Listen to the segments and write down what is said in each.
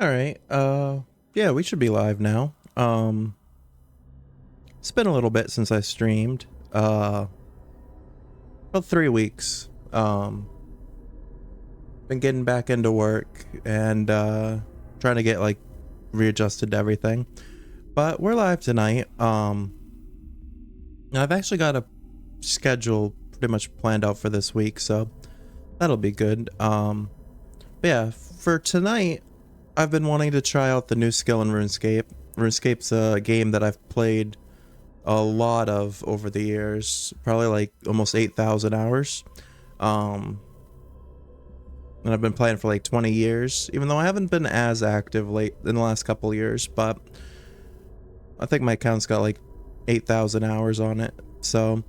All right. Yeah, we should be live now. It's been a little bit since I streamed. About 3 weeks. Been getting back into work and trying to get like readjusted to everything. But we're live tonight. I've actually got a schedule pretty much planned out for this week, so that'll be good. But yeah, for tonight, I've been wanting to try out the new skill in Runescape. Runescape's a game that I've played a lot of over the years, probably like almost 8,000 hours. And I've been playing for like 20 years, even though I haven't been as active late in the last couple of years, but I think my account's got like 8,000 hours on it. So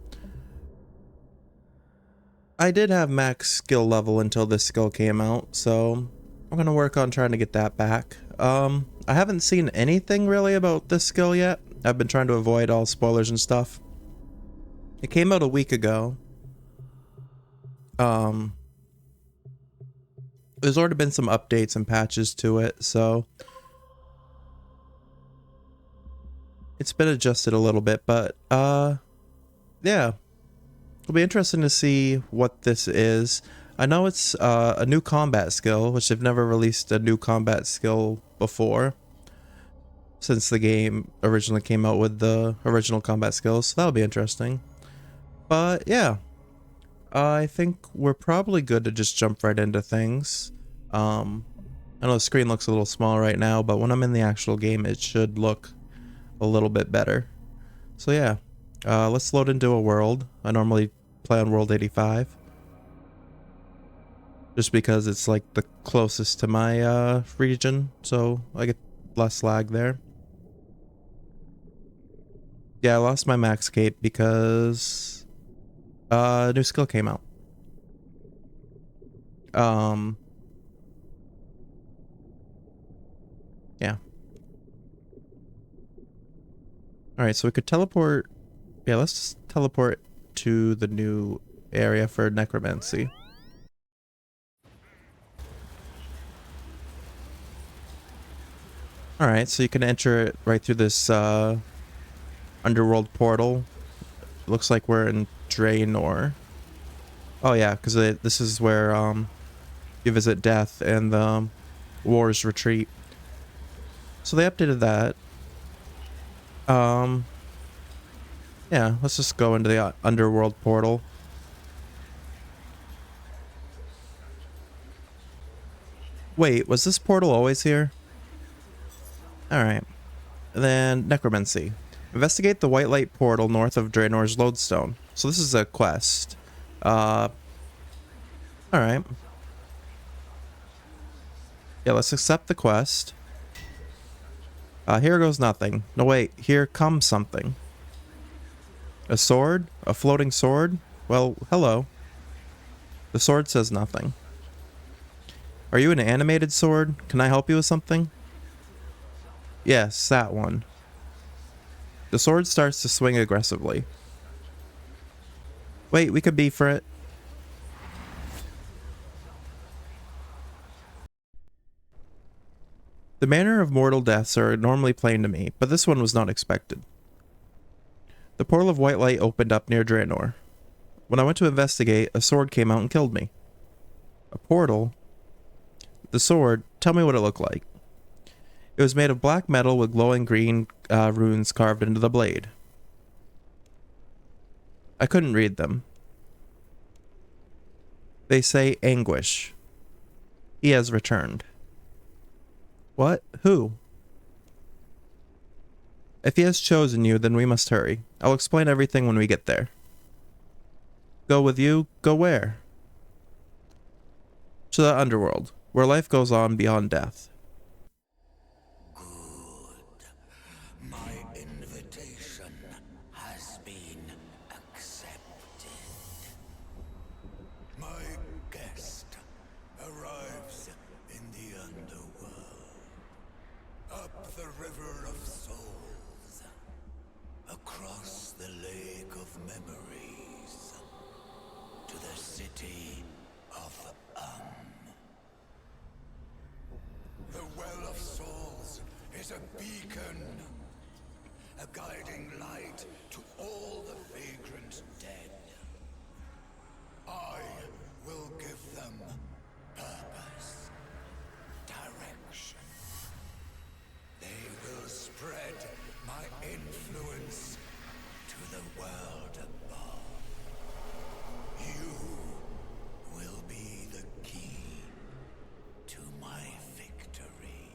I did have max skill level until this skill came out, so I'm gonna work on trying to get that back. I haven't seen anything really about this skill yet. I've been trying to avoid all spoilers and stuff. It came out a week ago. There's already been some updates and patches to it, so it's been adjusted a little bit, but yeah. It'll be interesting to see what this is. I know it's a new combat skill, which they've never released a new combat skill before since the game originally came out with the original combat skills, so that'll be interesting. But yeah, I think we're probably good to just jump right into things. I know the screen looks a little small right now, but when I'm in the actual game, it should look a little bit better. So yeah, let's load into a world. I normally play on world 85. Just because it's like the closest to my region, so I get less lag there. Yeah, I lost my max cape because a new skill came out. Yeah. Alright, so we could teleport. Yeah, let's teleport to the new area for Necromancy. Alright, so you can enter it right through this underworld portal. Looks like we're in Draenor. Oh yeah, because this is where you visit Death and the War's Retreat. So they updated that. Yeah, let's just go into the underworld portal. Wait, was this portal always here? Alright. Then Necromancy. Investigate the white light portal north of Draenor's lodestone. So this is a quest. Alright. Yeah, let's accept the quest. Here goes nothing. No wait, here comes something. A sword? A floating sword? Well, hello. The sword says nothing. Are you an animated sword? Can I help you with something? Yes, that one. The sword starts to swing aggressively. Wait, we could be for it. The manner of mortal deaths are normally plain to me, but this one was not expected. The portal of white light opened up near Draenor. When I went to investigate, a sword came out and killed me. A portal? The sword, tell me what it looked like. It was made of black metal with glowing green runes carved into the blade. I couldn't read them. They say anguish. He has returned. What? Who? If he has chosen you, then we must hurry. I'll explain everything when we get there. Go with you? Go where? To the underworld, where life goes on beyond death. Good. My invitation has been accepted. My guest arrives in the underworld. Up the river of souls. Across the lake of memories. To the city of a beacon, a guiding light to all the vagrant dead. I will give them purpose, direction. They will spread my influence to the world above. You will be the key to my victory.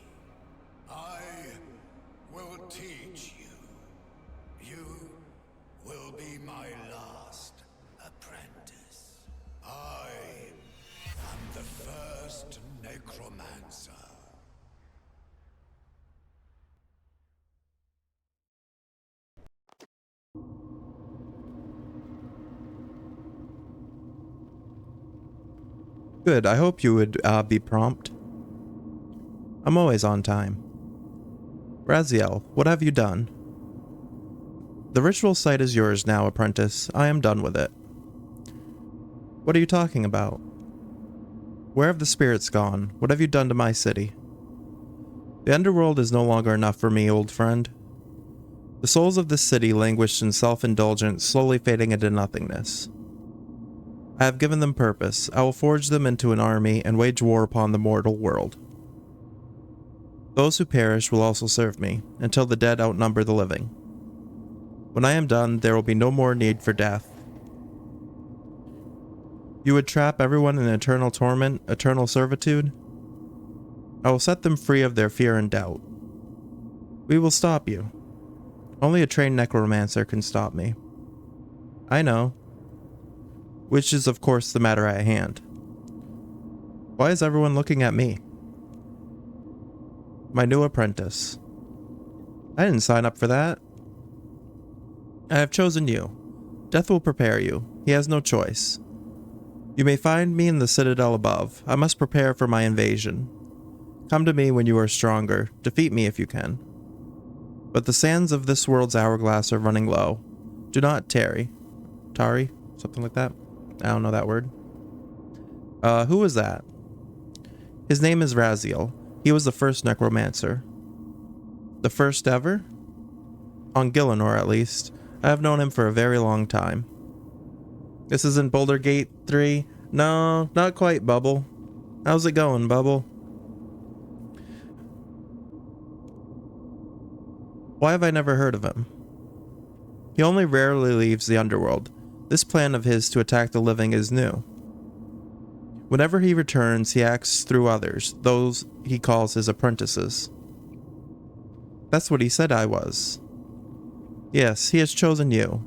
I will teach you. You will be my last apprentice. I am the first necromancer. Good, I hope you would be prompt. I'm always on time. Raziel, what have you done? The ritual site is yours now, apprentice. I am done with it. What are you talking about? Where have the spirits gone? What have you done to my city? The underworld is no longer enough for me, old friend. The souls of this city languished in self-indulgence, slowly fading into nothingness. I have given them purpose. I will forge them into an army and wage war upon the mortal world. Those who perish will also serve me, until the dead outnumber the living. When I am done, there will be no more need for death. You would trap everyone in eternal torment, eternal servitude? I will set them free of their fear and doubt. We will stop you. Only a trained necromancer can stop me. I know. Which is of course the matter at hand. Why is everyone looking at me? My new apprentice. I didn't sign up for that. I have chosen you. Death will prepare you. He has no choice. You may find me in the citadel above. I must prepare for my invasion. Come to me when you are stronger. Defeat me if you can. But the sands of this world's hourglass are running low. Do not tarry. Tari? Something like that? I don't know that word. Who was that? His name is Raziel. He was the first necromancer. The first ever? On Gielinor, at least. I have known him for a very long time. This isn't Boulder Gate 3? No, not quite, Bubble. How's it going, Bubble? Why have I never heard of him? He only rarely leaves the underworld. This plan of his to attack the living is new. Whenever he returns, he acts through others, those he calls his apprentices. That's what he said I was. Yes, he has chosen you.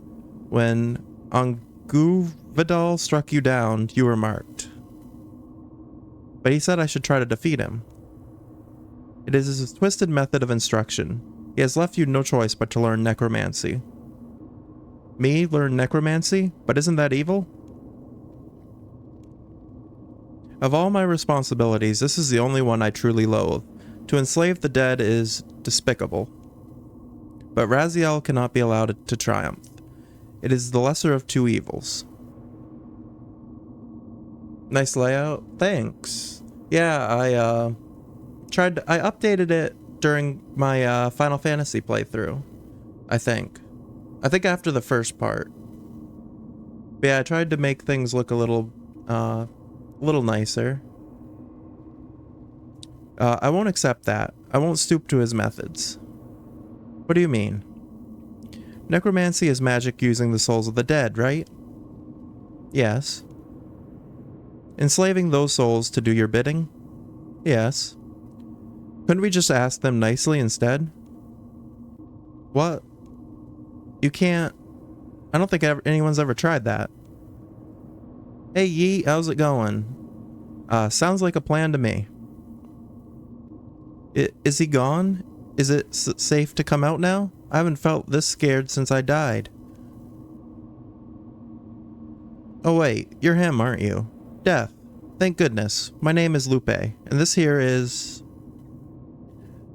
When Anguvadal struck you down, you were marked. But he said I should try to defeat him. It is his twisted method of instruction. He has left you no choice but to learn necromancy. Me learn necromancy? But isn't that evil? Of all my responsibilities, this is the only one I truly loathe. To enslave the dead is despicable. But Raziel cannot be allowed to triumph. It is the lesser of two evils. Nice layout. Thanks. Yeah, I updated it during my Final Fantasy playthrough. I think after the first part. But yeah, I tried to make things look a little nicer. I won't accept that. I won't stoop to his methods. What do you mean? Necromancy is magic using the souls of the dead, right? Yes. Enslaving those souls to do your bidding? Yes. Couldn't we just ask them nicely instead? What? You can't... I don't think anyone's ever tried that. Hey Yeet, how's it going? Sounds like a plan to me. Is he gone? Is it safe to come out now? I haven't felt this scared since I died. Oh wait, you're him, aren't you? Death. Thank goodness. My name is Lupe, and this here is...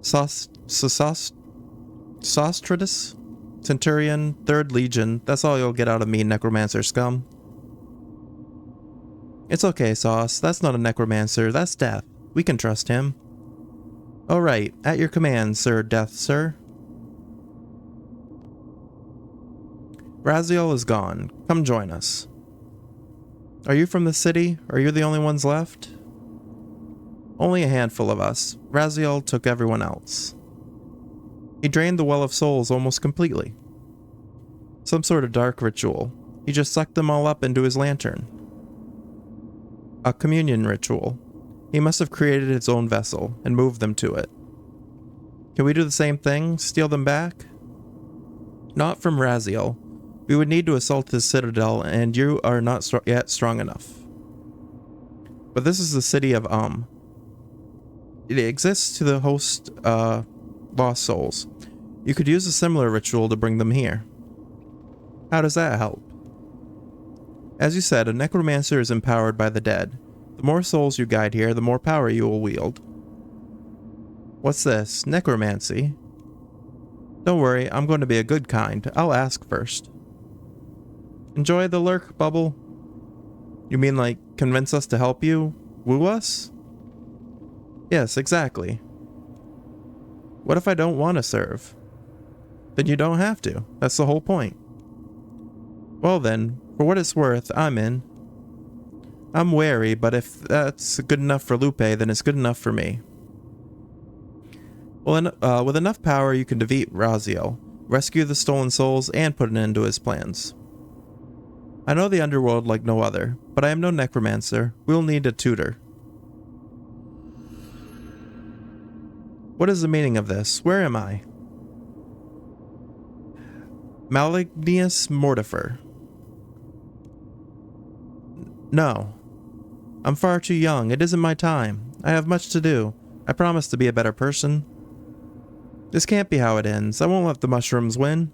Sostradus? Centurion, 3rd Legion. That's all you'll get out of me, necromancer scum. It's okay, Sauce. That's not a necromancer. That's Death. We can trust him. All right, at your command, Sir Death, sir. Raziel is gone. Come join us. Are you from the city? Are you the only ones left? Only a handful of us. Raziel took everyone else. He drained the Well of Souls almost completely. Some sort of dark ritual. He just sucked them all up into his lantern. A communion ritual. He must have created his own vessel and moved them to it. Can we do the same thing? Steal them back? Not from Raziel. We would need to assault his citadel, and you are not yet strong enough. But this is the city of It exists to host lost souls. You could use a similar ritual to bring them here. How does that help? As you said, a necromancer is empowered by the dead. The more souls you guide here, the more power you will wield. What's this? Necromancy? Don't worry, I'm going to be a good kind. I'll ask first. Enjoy the lurk, Bubble? You mean like convince us to help you? Woo us? Yes, exactly. What if I don't want to serve? Then you don't have to. That's the whole point. Well then, for what it's worth, I'm in. I'm wary, but if that's good enough for Lupe, then it's good enough for me. Well, with enough power, you can defeat Raziel, rescue the stolen souls, and put an end to his plans. I know the underworld like no other, but I am no necromancer. We'll need a tutor. What is the meaning of this? Where am I? Malignius Mortifer. No. I'm far too young. It isn't my time. I have much to do. I promise to be a better person. This can't be how it ends. I won't let the mushrooms win.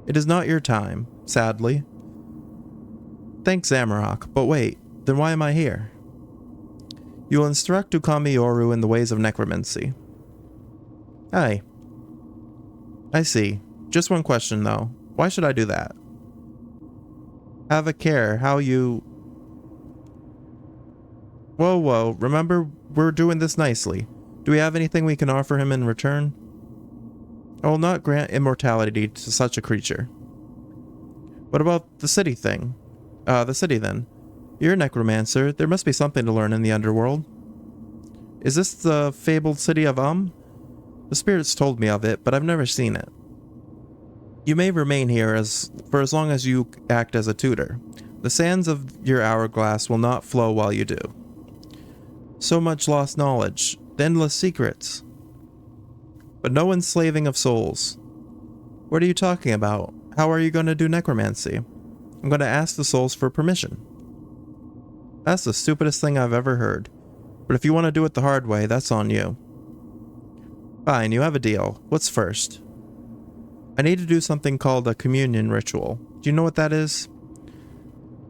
It is not your time, sadly. Thanks, Zamorak, but wait, then why am I here? You will instruct Ookamiyoru in the ways of necromancy. Aye. I see. Just one question, though. Why should I do that? Have a care how you... Whoa, remember, we're doing this nicely. Do we have anything we can offer him in return? I will not grant immortality to such a creature. What about the city thing? The city then. You're a necromancer. There must be something to learn in the underworld. Is this the fabled city of The spirits told me of it, but I've never seen it. You may remain here for as long as you act as a tutor. The sands of your hourglass will not flow while you do. So much lost knowledge, the endless secrets. But no enslaving of souls. What are you talking about? How are you going to do necromancy? I'm going to ask the souls for permission. That's the stupidest thing I've ever heard. But if you want to do it the hard way, that's on you. Fine, you have a deal. What's first? I need to do something called a communion ritual. Do you know what that is?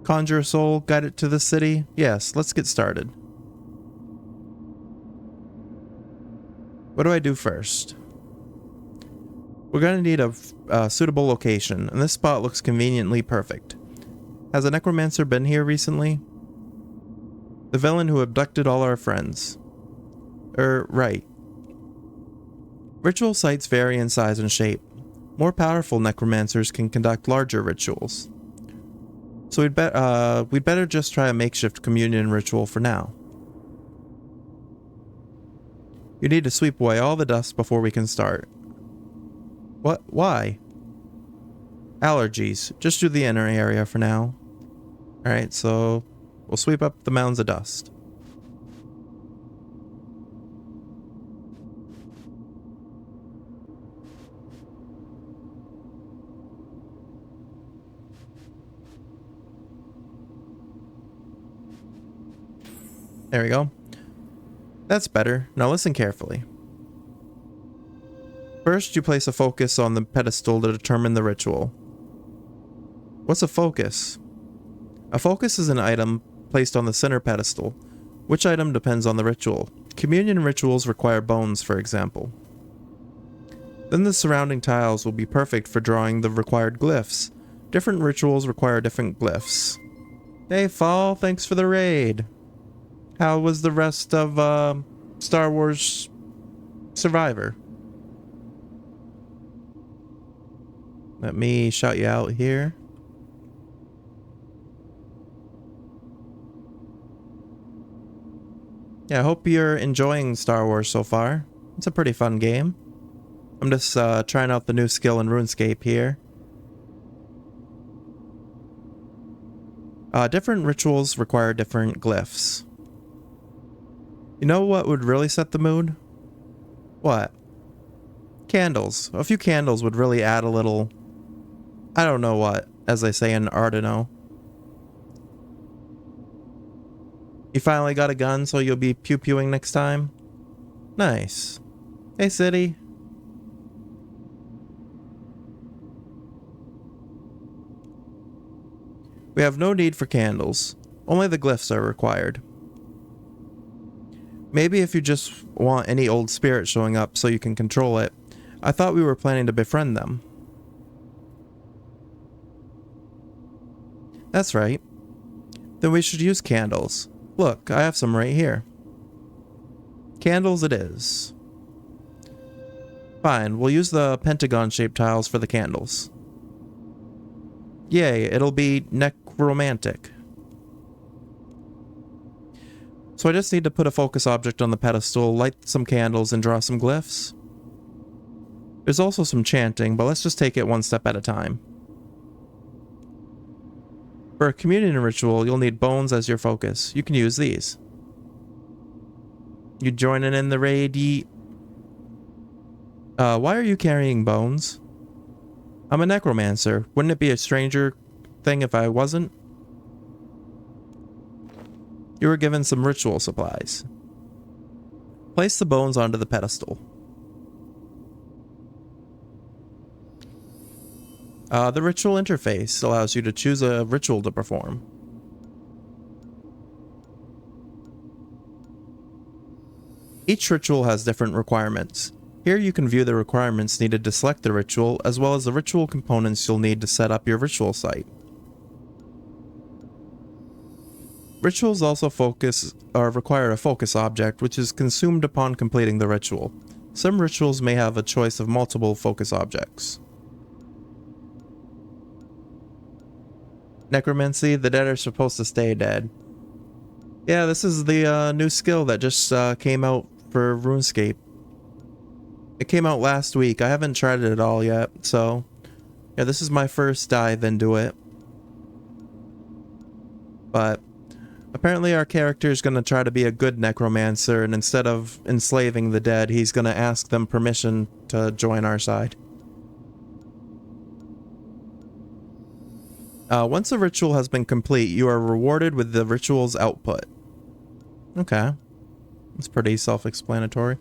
Conjure a soul, guide it to the city? Yes, let's get started. What do I do first? We're going to need a suitable location, and this spot looks conveniently perfect. Has a necromancer been here recently? The villain who abducted all our friends. Right. Ritual sites vary in size and shape. More powerful necromancers can conduct larger rituals. So we'd better just try a makeshift communion ritual for now. You need to sweep away all the dust before we can start. What? Why? Allergies. Just do the inner area for now. Alright, so we'll sweep up the mounds of dust. There we go. That's better. Now listen carefully. First, you place a focus on the pedestal to determine the ritual. What's a focus? A focus is an item placed on the center pedestal. Which item depends on the ritual? Communion rituals require bones, for example. Then the surrounding tiles will be perfect for drawing the required glyphs. Different rituals require different glyphs. Hey, Fall, thanks for the raid. How was the rest of Star Wars Survivor. Let me shout you out here. Yeah, I hope you're enjoying Star Wars so far. It's a pretty fun game. I'm just trying out the new skill in Runescape here. Different rituals require different glyphs. You know what would really set the mood? What? Candles. A few candles would really add a little... I don't know what, as they say in Ardeno. You finally got a gun, so you'll be pew-pewing next time? Nice. Hey, City. We have no need for candles. Only the glyphs are required. Maybe if you just want any old spirit showing up so you can control it. I thought we were planning to befriend them. That's right. Then we should use candles. Look, I have some right here. Candles it is. Fine, we'll use the pentagon-shaped tiles for the candles. Yay, it'll be necromantic. So I just need to put a focus object on the pedestal, light some candles, and draw some glyphs. There's also some chanting, but let's just take it one step at a time. For a communion ritual, you'll need bones as your focus. You can use these. You joining in the raid, yeet? Why are you carrying bones? I'm a necromancer. Wouldn't it be a stranger thing if I wasn't? You were given some ritual supplies. Place the bones onto the pedestal. The ritual interface allows you to choose a ritual to perform. Each ritual has different requirements. Here you can view the requirements needed to select the ritual, as well as the ritual components you'll need to set up your ritual site. Rituals also require a focus object, which is consumed upon completing the ritual. Some rituals may have a choice of multiple focus objects. Necromancy, the dead are supposed to stay dead. Yeah, this is the new skill that just came out for RuneScape. It came out last week. I haven't tried it at all yet, so yeah, this is my first dive into it. But apparently our character is going to try to be a good necromancer, and instead of enslaving the dead, he's going to ask them permission to join our side. Once a ritual has been complete, you are rewarded with the ritual's output. Okay. It's pretty self-explanatory.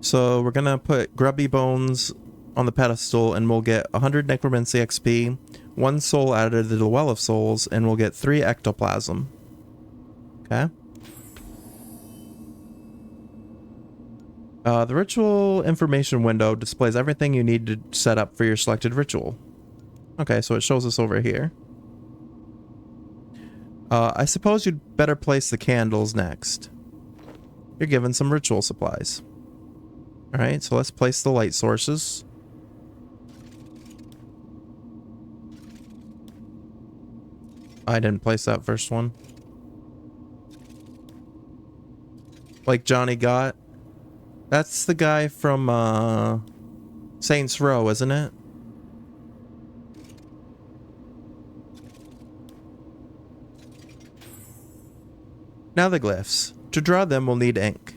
So we're gonna put grubby bones on the pedestal, and we'll get 100 necromancy XP, 1 soul added to the well of souls, and we'll get 3 ectoplasm. Okay. The ritual information window displays everything you need to set up for your selected ritual. Okay, so it shows us over here. I suppose you'd better place the candles next. You're given some ritual supplies. Alright, so let's place the light sources. I didn't place that first one. Like Johnny got. That's the guy from Saints Row, isn't it? Now the glyphs. To draw them, we'll need ink.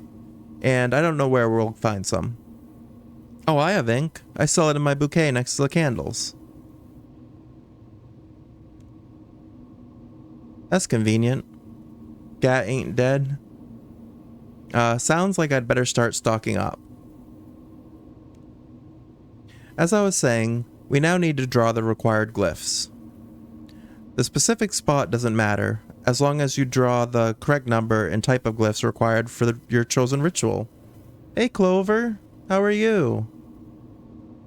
And I don't know where we'll find some. Oh, I have ink. I sell it in my bouquet next to the candles. That's convenient. Gat ain't dead. Sounds like I'd better start stocking up. As I was saying, we now need to draw the required glyphs. The specific spot doesn't matter, as long as you draw the correct number and type of glyphs required for your chosen ritual. Hey Clover, how are you?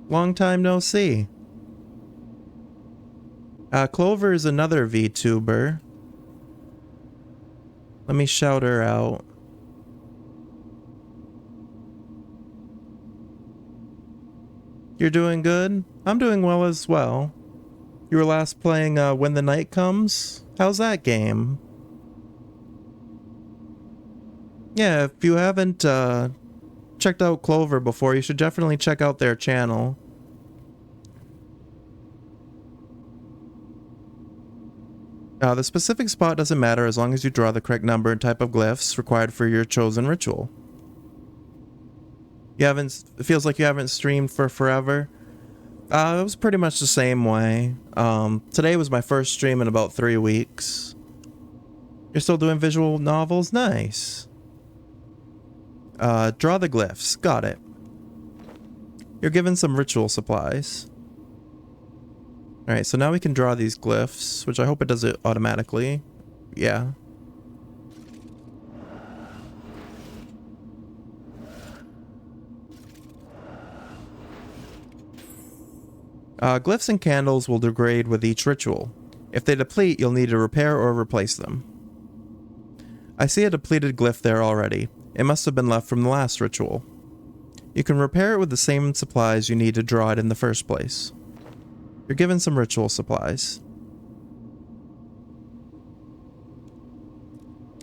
Long time no see. Clover is another VTuber. Let me shout her out. You're doing good? I'm doing well as well. You were last playing When the Night Comes? How's that game? Yeah, if you haven't checked out Clover before, you should definitely check out their channel. The specific spot doesn't matter as long as you draw the correct number and type of glyphs required for your chosen ritual. It feels like you haven't streamed for forever. It was pretty much the same way. Today was my first stream in about 3 weeks. You're still doing visual novels? Nice. Draw the glyphs. Got it. You're given some ritual supplies. Alright, so now we can draw these glyphs, which I hope it does it automatically. Yeah. Glyphs and candles will degrade with each ritual. If they deplete, you'll need to repair or replace them. I see a depleted glyph there already. It must have been left from the last ritual. You can repair it with the same supplies you need to draw it in the first place. You're given some ritual supplies.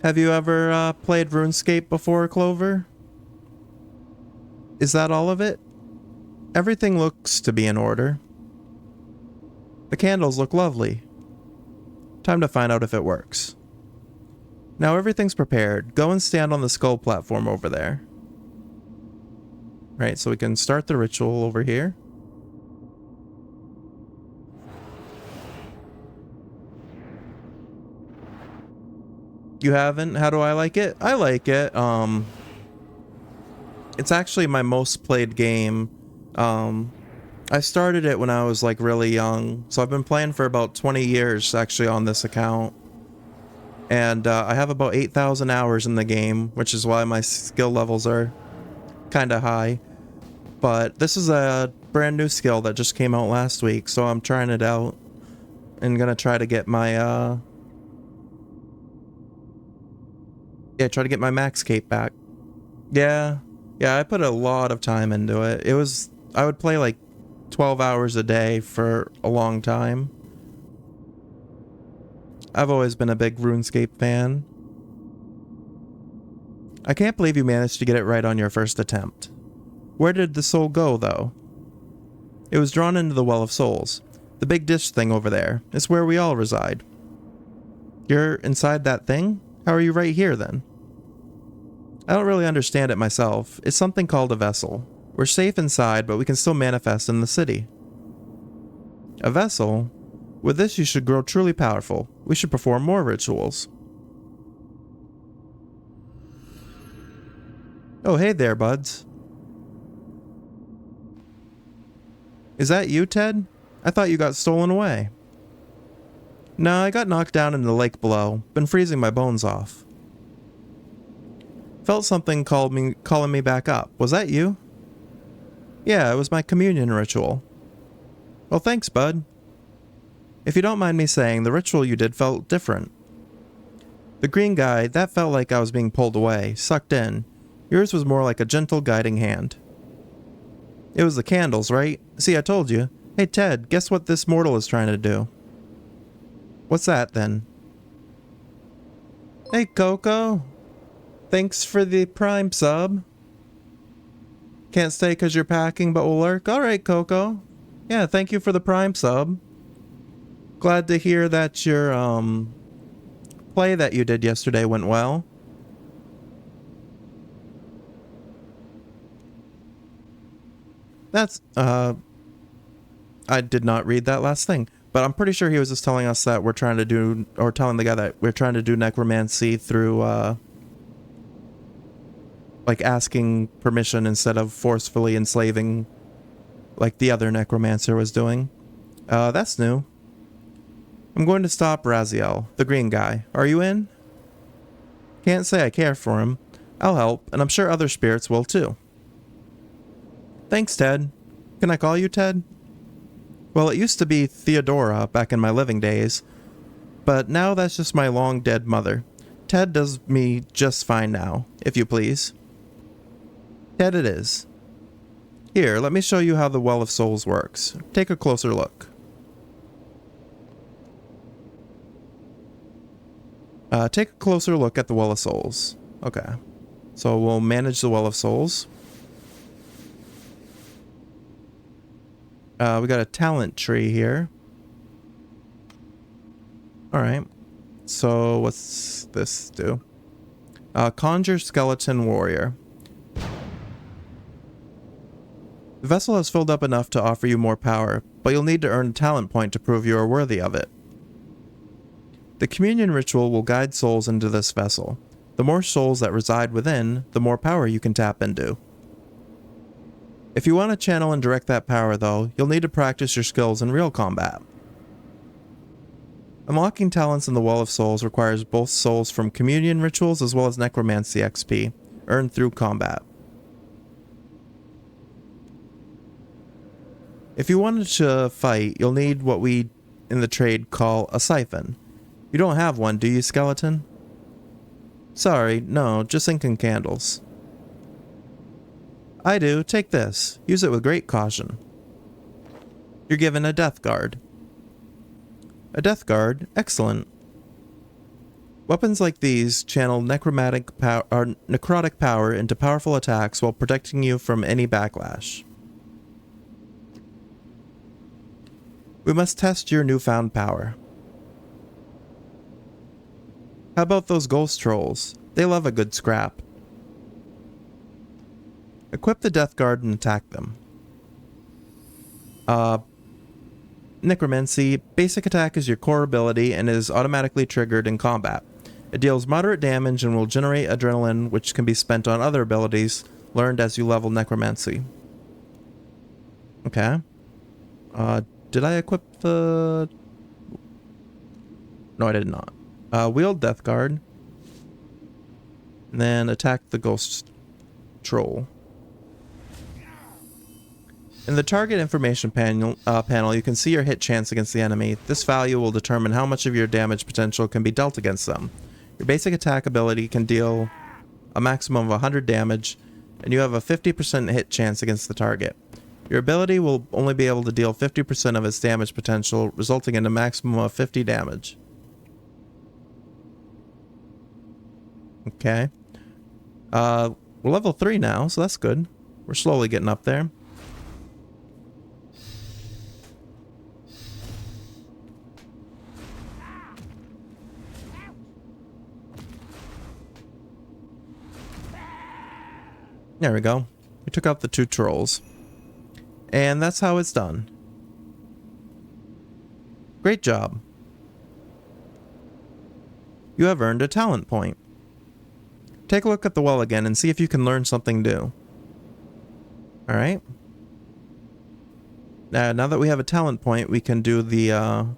Have you ever played Runescape before, Clover? Is that all of it? Everything looks to be in order. The candles look lovely. Time to find out if it works. Now everything's prepared. Go and stand on the skull platform over there. Right, so we can start the ritual over here. You haven't? How do I like it? I like it. It's actually my most played game. I started it when I was like really young, so I've been playing for about 20 years actually on this account. And I have about 8,000 hours in the game, which is why my skill levels are kind of high. But this is a brand new skill that just came out last week, so I'm trying it out. And gonna try to get my try to get my max cape back. Yeah, I put a lot of time into it. I would play like 12 hours a day for a long time. I've always been a big RuneScape fan. I can't believe you managed to get it right on your first attempt. Where did the soul go, though? It was drawn into the Well of Souls. The big dish thing over there. It's where we all reside. You're inside that thing? How are you right here, then? I don't really understand it myself. It's something called a vessel. We're safe inside, but we can still manifest in the city. A vessel? With this, you should grow truly powerful. We should perform more rituals. Oh, hey there, buds. Is that you, Ted? I thought you got stolen away. No, I got knocked down in the lake below. Been freezing my bones off. Felt something calling me back up. Was that you? Yeah, it was my communion ritual. Well, thanks, bud. If you don't mind me saying, the ritual you did felt different. The green guy, that felt like I was being pulled away, sucked in. Yours was more like a gentle guiding hand. It was the candles, right? See, I told you. Hey, Ted, guess what this mortal is trying to do? What's that, then? Hey, Coco. Thanks for the Prime sub. Can't stay because you're packing, but will lurk? Alright, Coco. Yeah, thank you for the Prime sub. Glad to hear that your, play that you did yesterday went well. That's, I did not read that last thing. But I'm pretty sure he was just telling us that we're trying to do, or telling the guy that we're trying to do necromancy through, like asking permission instead of forcefully enslaving like the other necromancer was doing. That's new. I'm going to stop Raziel, the green guy. Are you in? Can't say I care for him. I'll help, and I'm sure other spirits will too. Thanks, Ted. Can I call you Ted? Well, it used to be Theodora back in my living days, but now that's just my long dead mother. Ted does me just fine now, if you please. Ted it is. Here, let me show you how the Well of Souls works. Take a closer look. Take a closer look at the Well of Souls. Okay. So we'll manage the Well of Souls. We got a talent tree here. Alright. So what's this do? Conjure Skeleton Warrior. The vessel has filled up enough to offer you more power, but you'll need to earn a talent point to prove you are worthy of it. The communion ritual will guide souls into this vessel. The more souls that reside within, the more power you can tap into. If you want to channel and direct that power though, you'll need to practice your skills in real combat. Unlocking talents in the Well of Souls requires both souls from communion rituals as well as Necromancy XP, earned through combat. If you wanted to fight, you'll need what we in the trade call a siphon. You don't have one, do you, skeleton? Sorry, no, just ink and candles. I do, take this. Use it with great caution. You're given a death guard. A death guard? Excellent. Weapons like these channel necrotic power into powerful attacks while protecting you from any backlash. We must test your newfound power. How about those ghost trolls? They love a good scrap. Equip the death guard and attack them. Necromancy. Basic attack is your core ability and is automatically triggered in combat. It deals moderate damage and will generate adrenaline, which can be spent on other abilities learned as you level Necromancy. Okay. Did I equip the... No, I did not. Wield Death Guard. And then attack the Ghost Troll. In the target information panel, you can see your hit chance against the enemy. This value will determine how much of your damage potential can be dealt against them. Your basic attack ability can deal a maximum of 100 damage, and you have a 50% hit chance against the target. Your ability will only be able to deal 50% of its damage potential, resulting in a maximum of 50 damage. Okay. We're level 3 now, so that's good. We're slowly getting up there. There we go. We took out the 2 trolls. And that's how it's done. Great job. You have earned a talent point. Take a look at the well again and see if you can learn something new. Alright. Now that we have a talent point, we can do the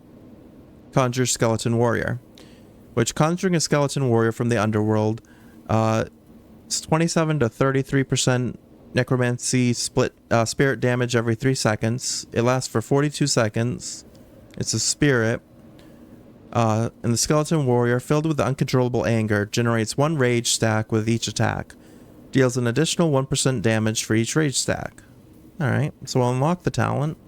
Conjure Skeleton Warrior. Which, conjuring a skeleton warrior from the underworld, it's 27 to 33% necromancy spirit damage every 3 seconds. It lasts for 42 seconds. It's a spirit. And the skeleton warrior, filled with uncontrollable anger, generates 1 rage stack with each attack. Deals an additional 1% damage for each rage stack. Alright, so we'll unlock the talent.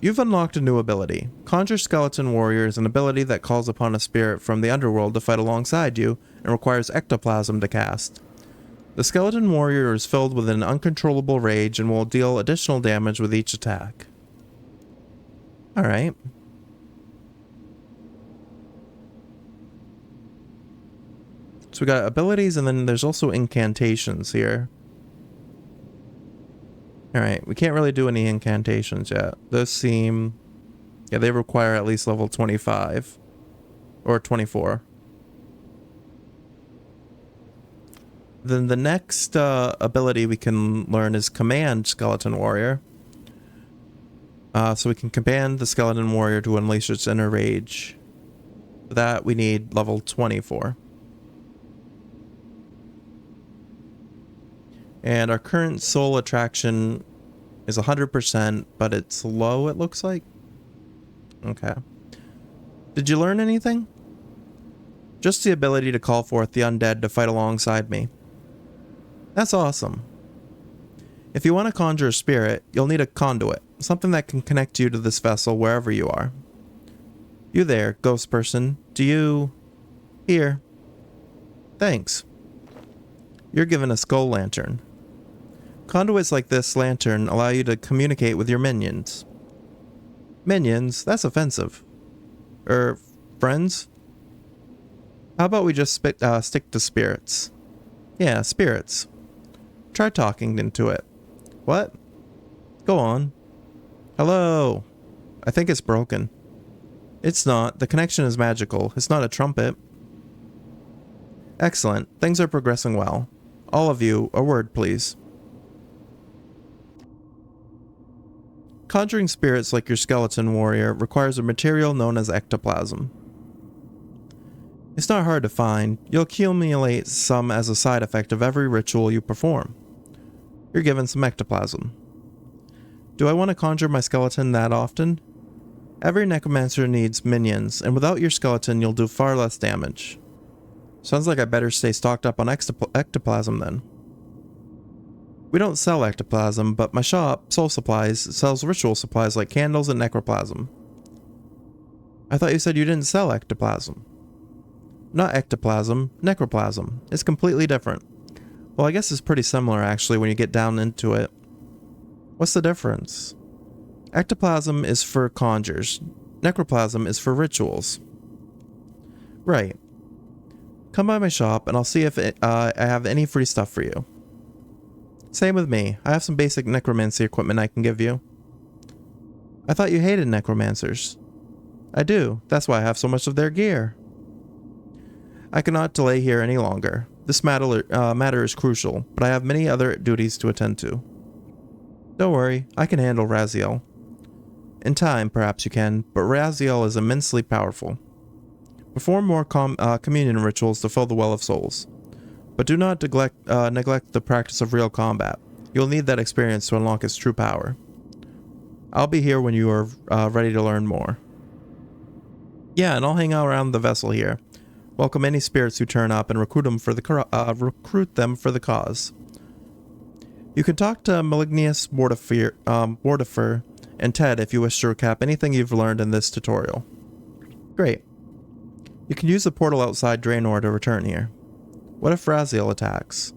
You've unlocked a new ability. Conjure Skeleton Warrior is an ability that calls upon a spirit from the underworld to fight alongside you and requires ectoplasm to cast. The Skeleton Warrior is filled with an uncontrollable rage and will deal additional damage with each attack. Alright. So we got abilities and then there's also incantations here. Alright, we can't really do any incantations yet. Those seem... Yeah, they require at least level 25. Or 24. Then the next ability we can learn is Command Skeleton Warrior. So we can command the Skeleton Warrior to unleash its inner rage. For that we need level 24. And our current soul attraction is 100%, but it's low, it looks like. Okay. Did you learn anything? Just the ability to call forth the undead to fight alongside me. That's awesome. If you want to conjure a spirit, you'll need a conduit, something that can connect you to this vessel wherever you are. You there, ghost person, do you... Here. Thanks. You're given a skull lantern. Conduits like this lantern allow you to communicate with your minions. Minions? That's offensive. Friends? How about we just stick to spirits? Yeah, spirits. Try talking into it. What? Go on. Hello. I think it's broken. It's not. The connection is magical. It's not a trumpet. Excellent. Things are progressing well. All of you, a word, please. Conjuring spirits like your skeleton warrior requires a material known as ectoplasm. It's not hard to find. You'll accumulate some as a side effect of every ritual you perform. You're given some ectoplasm. Do I want to conjure my skeleton that often? Every necromancer needs minions, and without your skeleton you'll do far less damage. Sounds like I better stay stocked up on ectoplasm then. We don't sell ectoplasm, but my shop, Soul Supplies, sells ritual supplies like candles and necroplasm. I thought you said you didn't sell ectoplasm. Not ectoplasm, necroplasm. It's completely different. Well, I guess it's pretty similar actually when you get down into it. What's the difference? Ectoplasm is for conjures. Necroplasm is for rituals. Right. Come by my shop and I'll see if I have any free stuff for you. Same with me. I have some basic necromancy equipment I can give you. I thought you hated necromancers. I do. That's why I have so much of their gear. I cannot delay here any longer. This matter is crucial, but I have many other duties to attend to. Don't worry, I can handle Raziel. In time, perhaps you can, but Raziel is immensely powerful. Perform more communion rituals to fill the Well of Souls. But do not neglect the practice of real combat. You'll need that experience to unlock its true power. I'll be here when you are ready to learn more. Yeah, and I'll hang out around the vessel here. Welcome any spirits who turn up and recruit them for the cause. You can talk to Malignius Mortifer and Ted if you wish to recap anything you've learned in this tutorial. Great. You can use the portal outside Draenor to return here. What if Raziel attacks?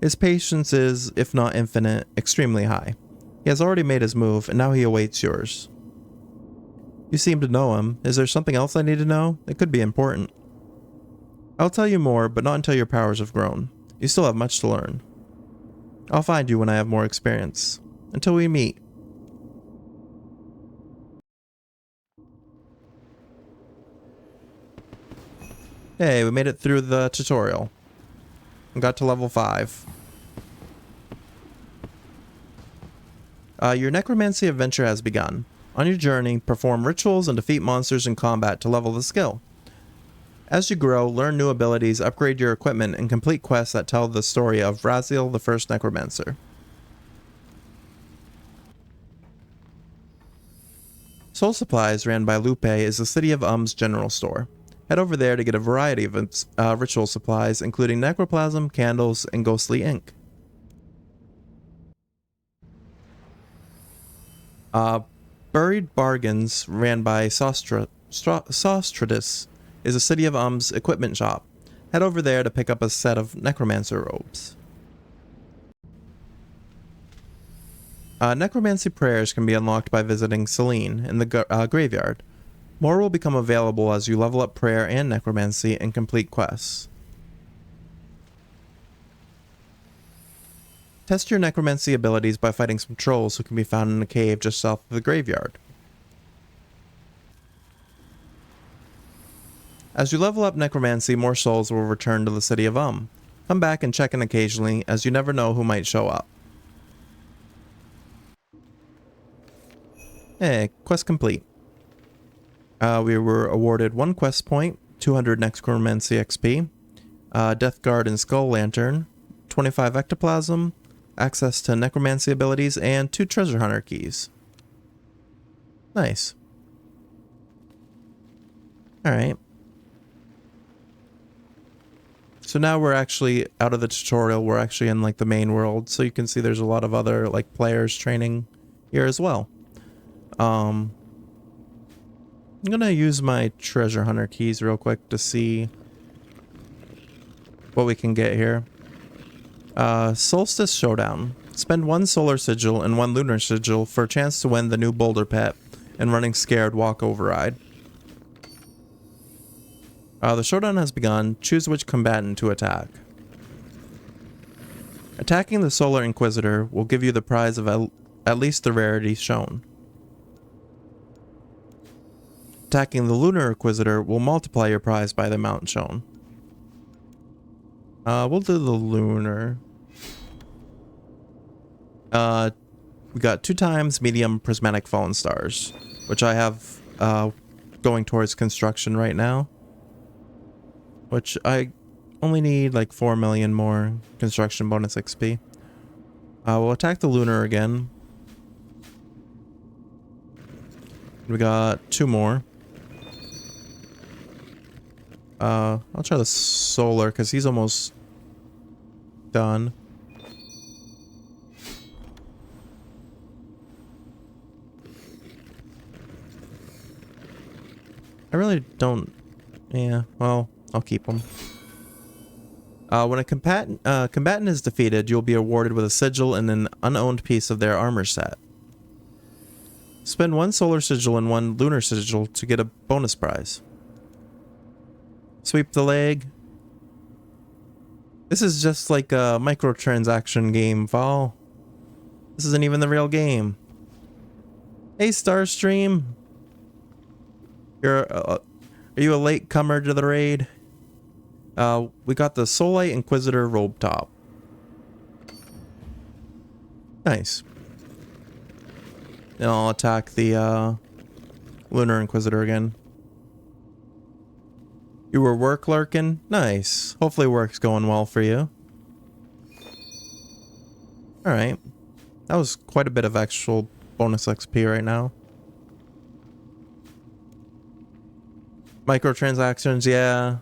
His patience is, if not infinite, extremely high. He has already made his move, and now he awaits yours. You seem to know him. Is there something else I need to know? It could be important. I'll tell you more, but not until your powers have grown. You still have much to learn. I'll find you when I have more experience. Until we meet. Hey, we made it through the tutorial. And got to level 5. Your necromancy adventure has begun. On your journey, perform rituals and defeat monsters in combat to level the skill. As you grow, learn new abilities, upgrade your equipment, and complete quests that tell the story of Raziel, the first necromancer. Soul Supplies, ran by Lupe, is the City of Um's general store. Head over there to get a variety of ritual supplies, including necroplasm, candles, and ghostly ink. Buried Bargains, ran by Sostradus, is a City of Um's equipment shop. Head over there to pick up a set of necromancer robes. Necromancy prayers can be unlocked by visiting Selene in the graveyard. More will become available as you level up prayer and necromancy and complete quests. Test your necromancy abilities by fighting some trolls who can be found in a cave just south of the graveyard. As you level up necromancy, more souls will return to the City of Come back and check in occasionally, as you never know who might show up. Hey, quest complete. We were awarded 1 quest point, 200 necromancy XP, Death Guard and Skull Lantern, 25 ectoplasm, access to necromancy abilities, and 2 treasure hunter keys. Nice. Alright. So now we're actually out of the tutorial. We're actually in like the main world. So you can see there's a lot of other like players training here as well. I'm gonna use my treasure hunter keys real quick to see what we can get here. Solstice Showdown. Spend 1 solar sigil and 1 lunar sigil for a chance to win the new boulder pet and running scared walk override. The showdown has begun. Choose which combatant to attack. Attacking the Solar Inquisitor will give you the prize of at least the rarity shown. Attacking the Lunar Inquisitor will multiply your prize by the amount shown. We'll do the Lunar. We got 2 times medium prismatic fallen stars, which I have going towards construction right now. Which I only need like 4 million more construction bonus XP. We'll attack the Lunar again. We got 2 more. I'll try the Solar because he's almost done. I really don't... Yeah, well, I'll keep them. When a combatant is defeated, you'll be awarded with a sigil and an unowned piece of their armor set. Spend 1 solar sigil and 1 lunar sigil to get a bonus prize. Sweep the leg. This is just like a microtransaction game, Val. This isn't even the real game. Hey, Starstream. Are you a late comer to the raid? We got the Soulite Inquisitor robe top. Nice. And I'll attack the Lunar Inquisitor again. You were work lurking? Nice. Hopefully work's going well for you. Alright. That was quite a bit of actual bonus XP right now. Microtransactions, yeah.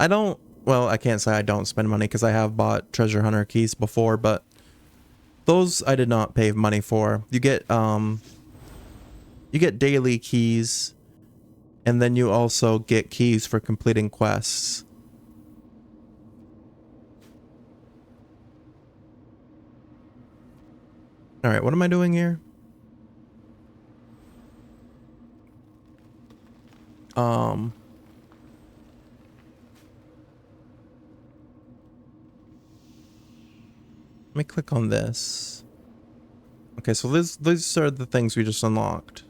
I don't... Well, I can't say I don't spend money because I have bought treasure hunter keys before, but those I did not pay money for. You get daily keys, and then you also get keys for completing quests. Alright, what am I doing here? Let me click on this. Okay, so these are the things we just unlocked.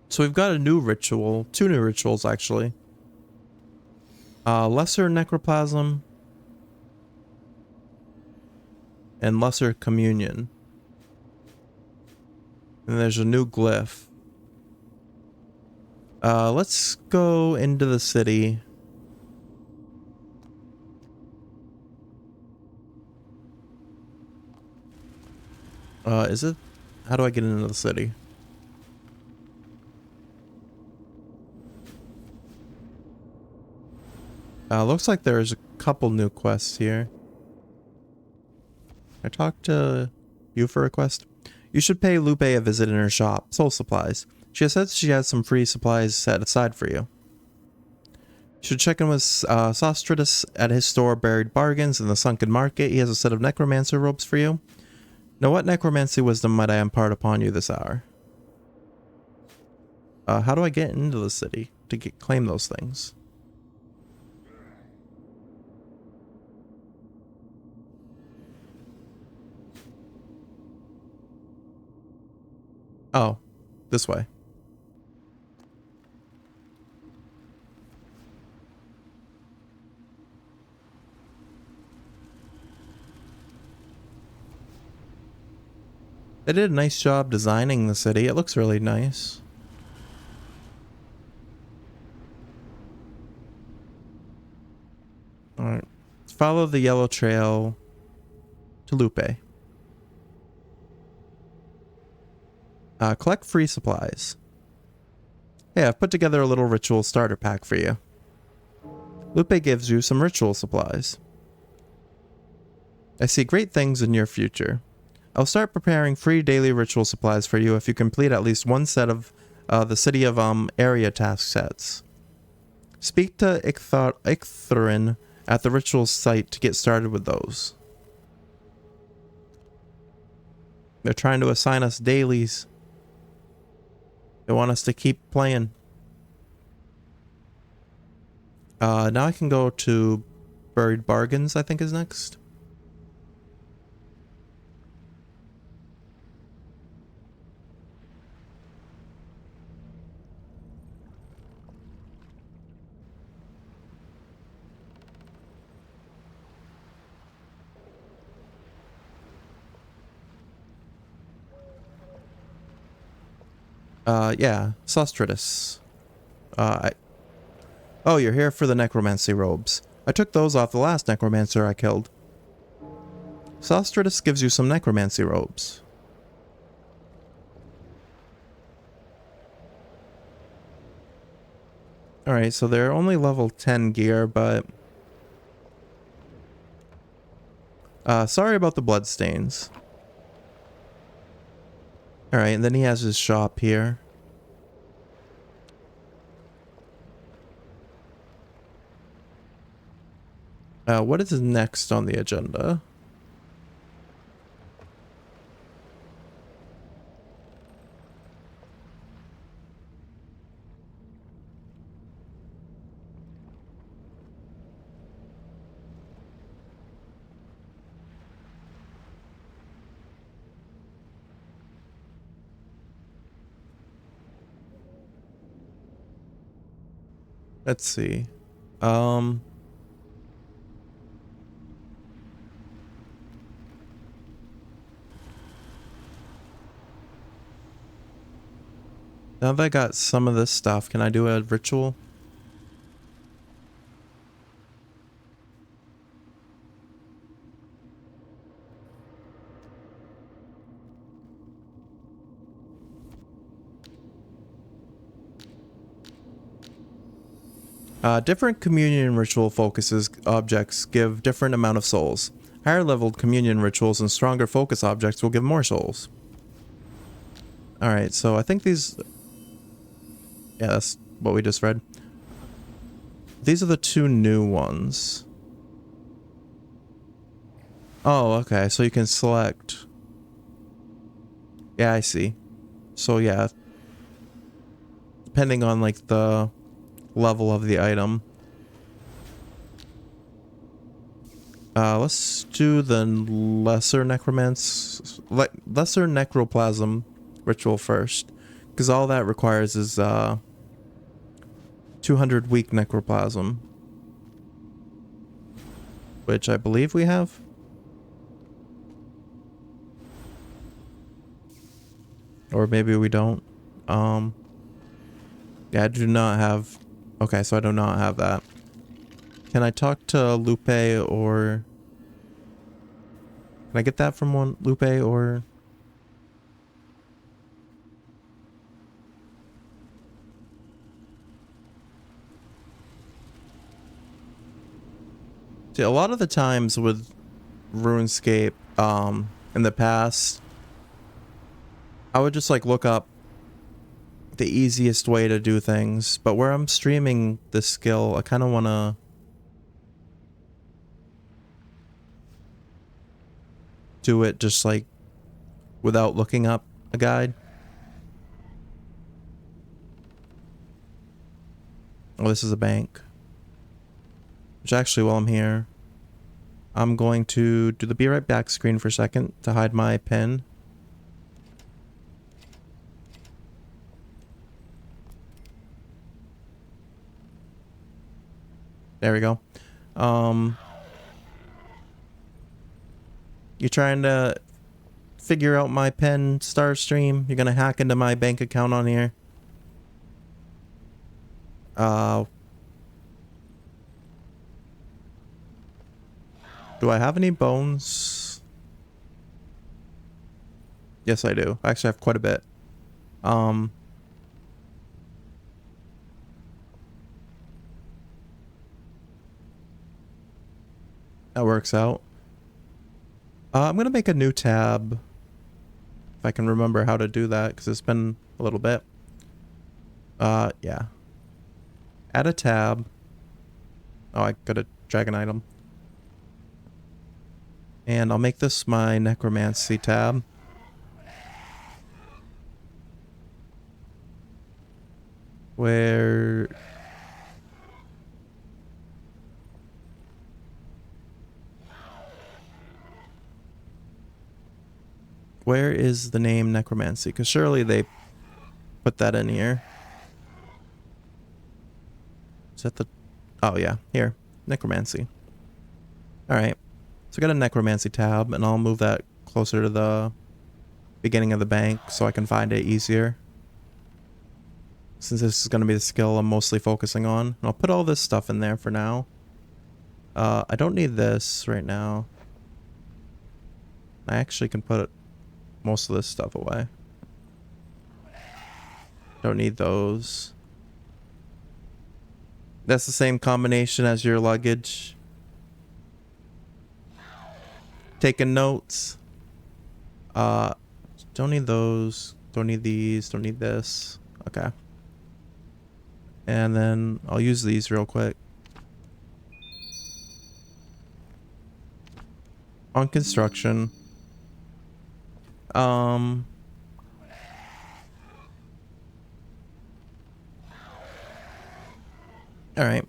So we've got a new ritual, 2 new rituals actually. Lesser Necroplasm and Lesser Communion. And there's a new glyph. Let's go into the city. Is it? How do I get into the city? Looks like there's a couple new quests here. I talked to you for a quest. You should pay Lupe a visit in her shop, Soul Supplies. She has said she has some free supplies set aside for you. You should check in with Sostritus at his store Buried Bargains in the Sunken Market. He has a set of Necromancer robes for you. Now what necromancy wisdom might I impart upon you this hour? How do I get into the city to claim those things? Oh, this way. They did a nice job designing the city. It looks really nice. Alright. Follow the yellow trail to Lupe. Collect free supplies. Hey, I've put together a little ritual starter pack for you. Lupe gives you some ritual supplies. I see great things in your future. I'll start preparing free daily ritual supplies for you if you complete at least one set of the City of area task sets. Speak to Ichthurin at the ritual site to get started with those. They're trying to assign us dailies. They want us to keep playing. Now I can go to Buried Bargains, I think is next. Yeah, Sostratus. Oh, you're here for the Necromancy robes. I took those off the last Necromancer I killed. Sostratus gives you some Necromancy robes. Alright, so they're only level 10 gear, but... sorry about the bloodstains. Alright, and then he has his shop here. What is next on the agenda? Let's see. Now that I got some of this stuff, can I do a ritual? Different communion ritual focuses objects give different amount of souls. Higher leveled communion rituals and stronger focus objects will give more souls. Alright, so I think these... Yeah, that's what we just read. These are the two new ones. Oh, okay, so you can select... Yeah, I see. So yeah. Depending on like the level of the item. Let's do the lesser necroplasm ritual first, because all that requires is 200 weak necroplasm, which I believe we have. Or maybe we don't. Yeah, I do not have... Okay, so I do not have that. Can I talk to Lupe or... Can I get that from one Lupe or... See, a lot of the times with RuneScape, in the past, I would just like look up the easiest way to do things, but where I'm streaming this skill, I kind of want to do it just like without looking up a guide. Oh, this is a bank. Which actually, while I'm here, I'm going to do the be right back screen for a second to hide my pin. There we go. You trying to figure out my pen star stream? You're gonna hack into my bank account on here? Do I have any bones? Yes, I do. I actually have quite a bit. That works out. I'm going to make a new tab. If I can remember how to do that, because it's been a little bit. Yeah. Add a tab. Oh, I got a dragon item. And I'll make this my Necromancy tab. Where... Where is the name Necromancy? Because surely they put that in here. Is that the... Oh, yeah. Here. Necromancy. Alright. So I got a Necromancy tab, and I'll move that closer to the beginning of the bank so I can find it easier. Since this is going to be the skill I'm mostly focusing on. And I'll put all this stuff in there for now. I don't need this right now. I actually can put most of this stuff away. Don't need those. That's the same combination as your luggage. Taking notes. Don't need those. Don't need these. Don't need this. Okay. And then I'll use these real quick. On construction. Alright.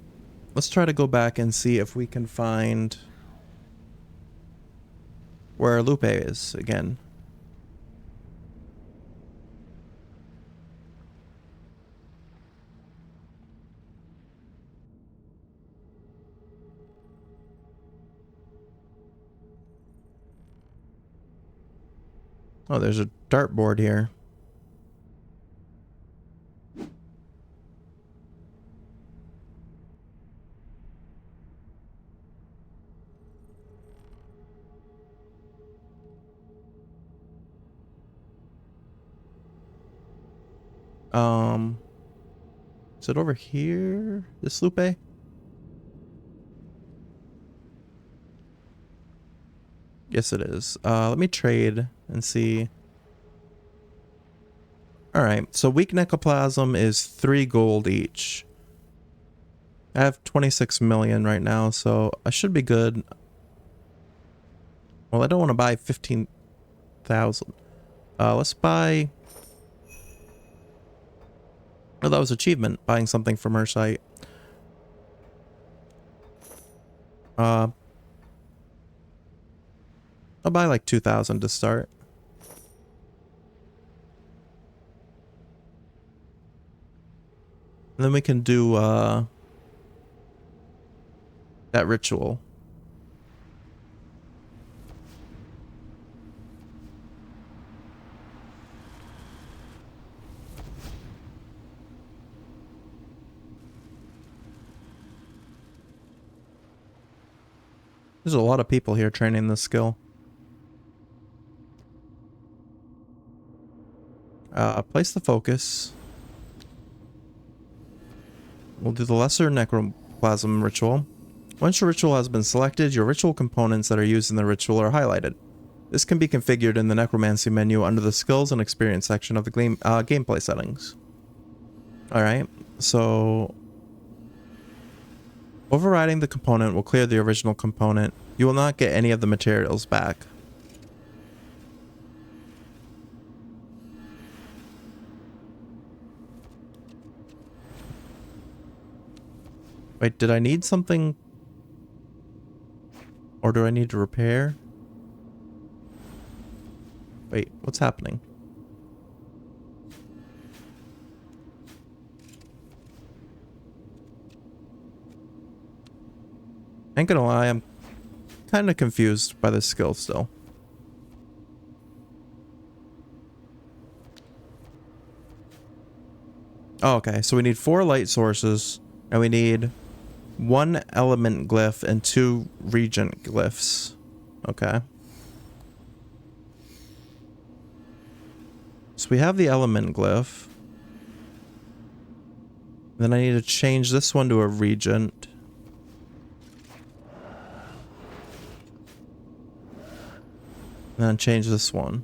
Let's try to go back and see if we can find where Lupe is again. Oh, there's a dartboard here. Is it over here? This Lupe? Yes, it is. Let me trade and see. Alright, so weak necroplasm is 3 gold each. I have 26 million right now, so I should be good. Well, I don't want to buy 15,000. Let's buy... Oh, that was achievement, buying something from her site. I'll buy like 2,000 to start. And then we can do that ritual. There's a lot of people here training this skill. Place the focus. We'll do the lesser necroplasm ritual. Once your ritual has been selected, your ritual components that are used in the ritual are highlighted. This can be configured in the necromancy menu under the skills and experience section of the gameplay settings. Alright, so overriding the component will clear the original component. You will not get any of the materials back. Wait, did I need something? Or do I need to repair? Wait, what's happening? Ain't gonna lie, I'm kind of confused by this skill still. Oh, okay, so we need 4 light sources, and we need 1 element glyph and 2 regent glyphs. Okay. So we have the element glyph. Then I need to change this one to a regent. And then change this one.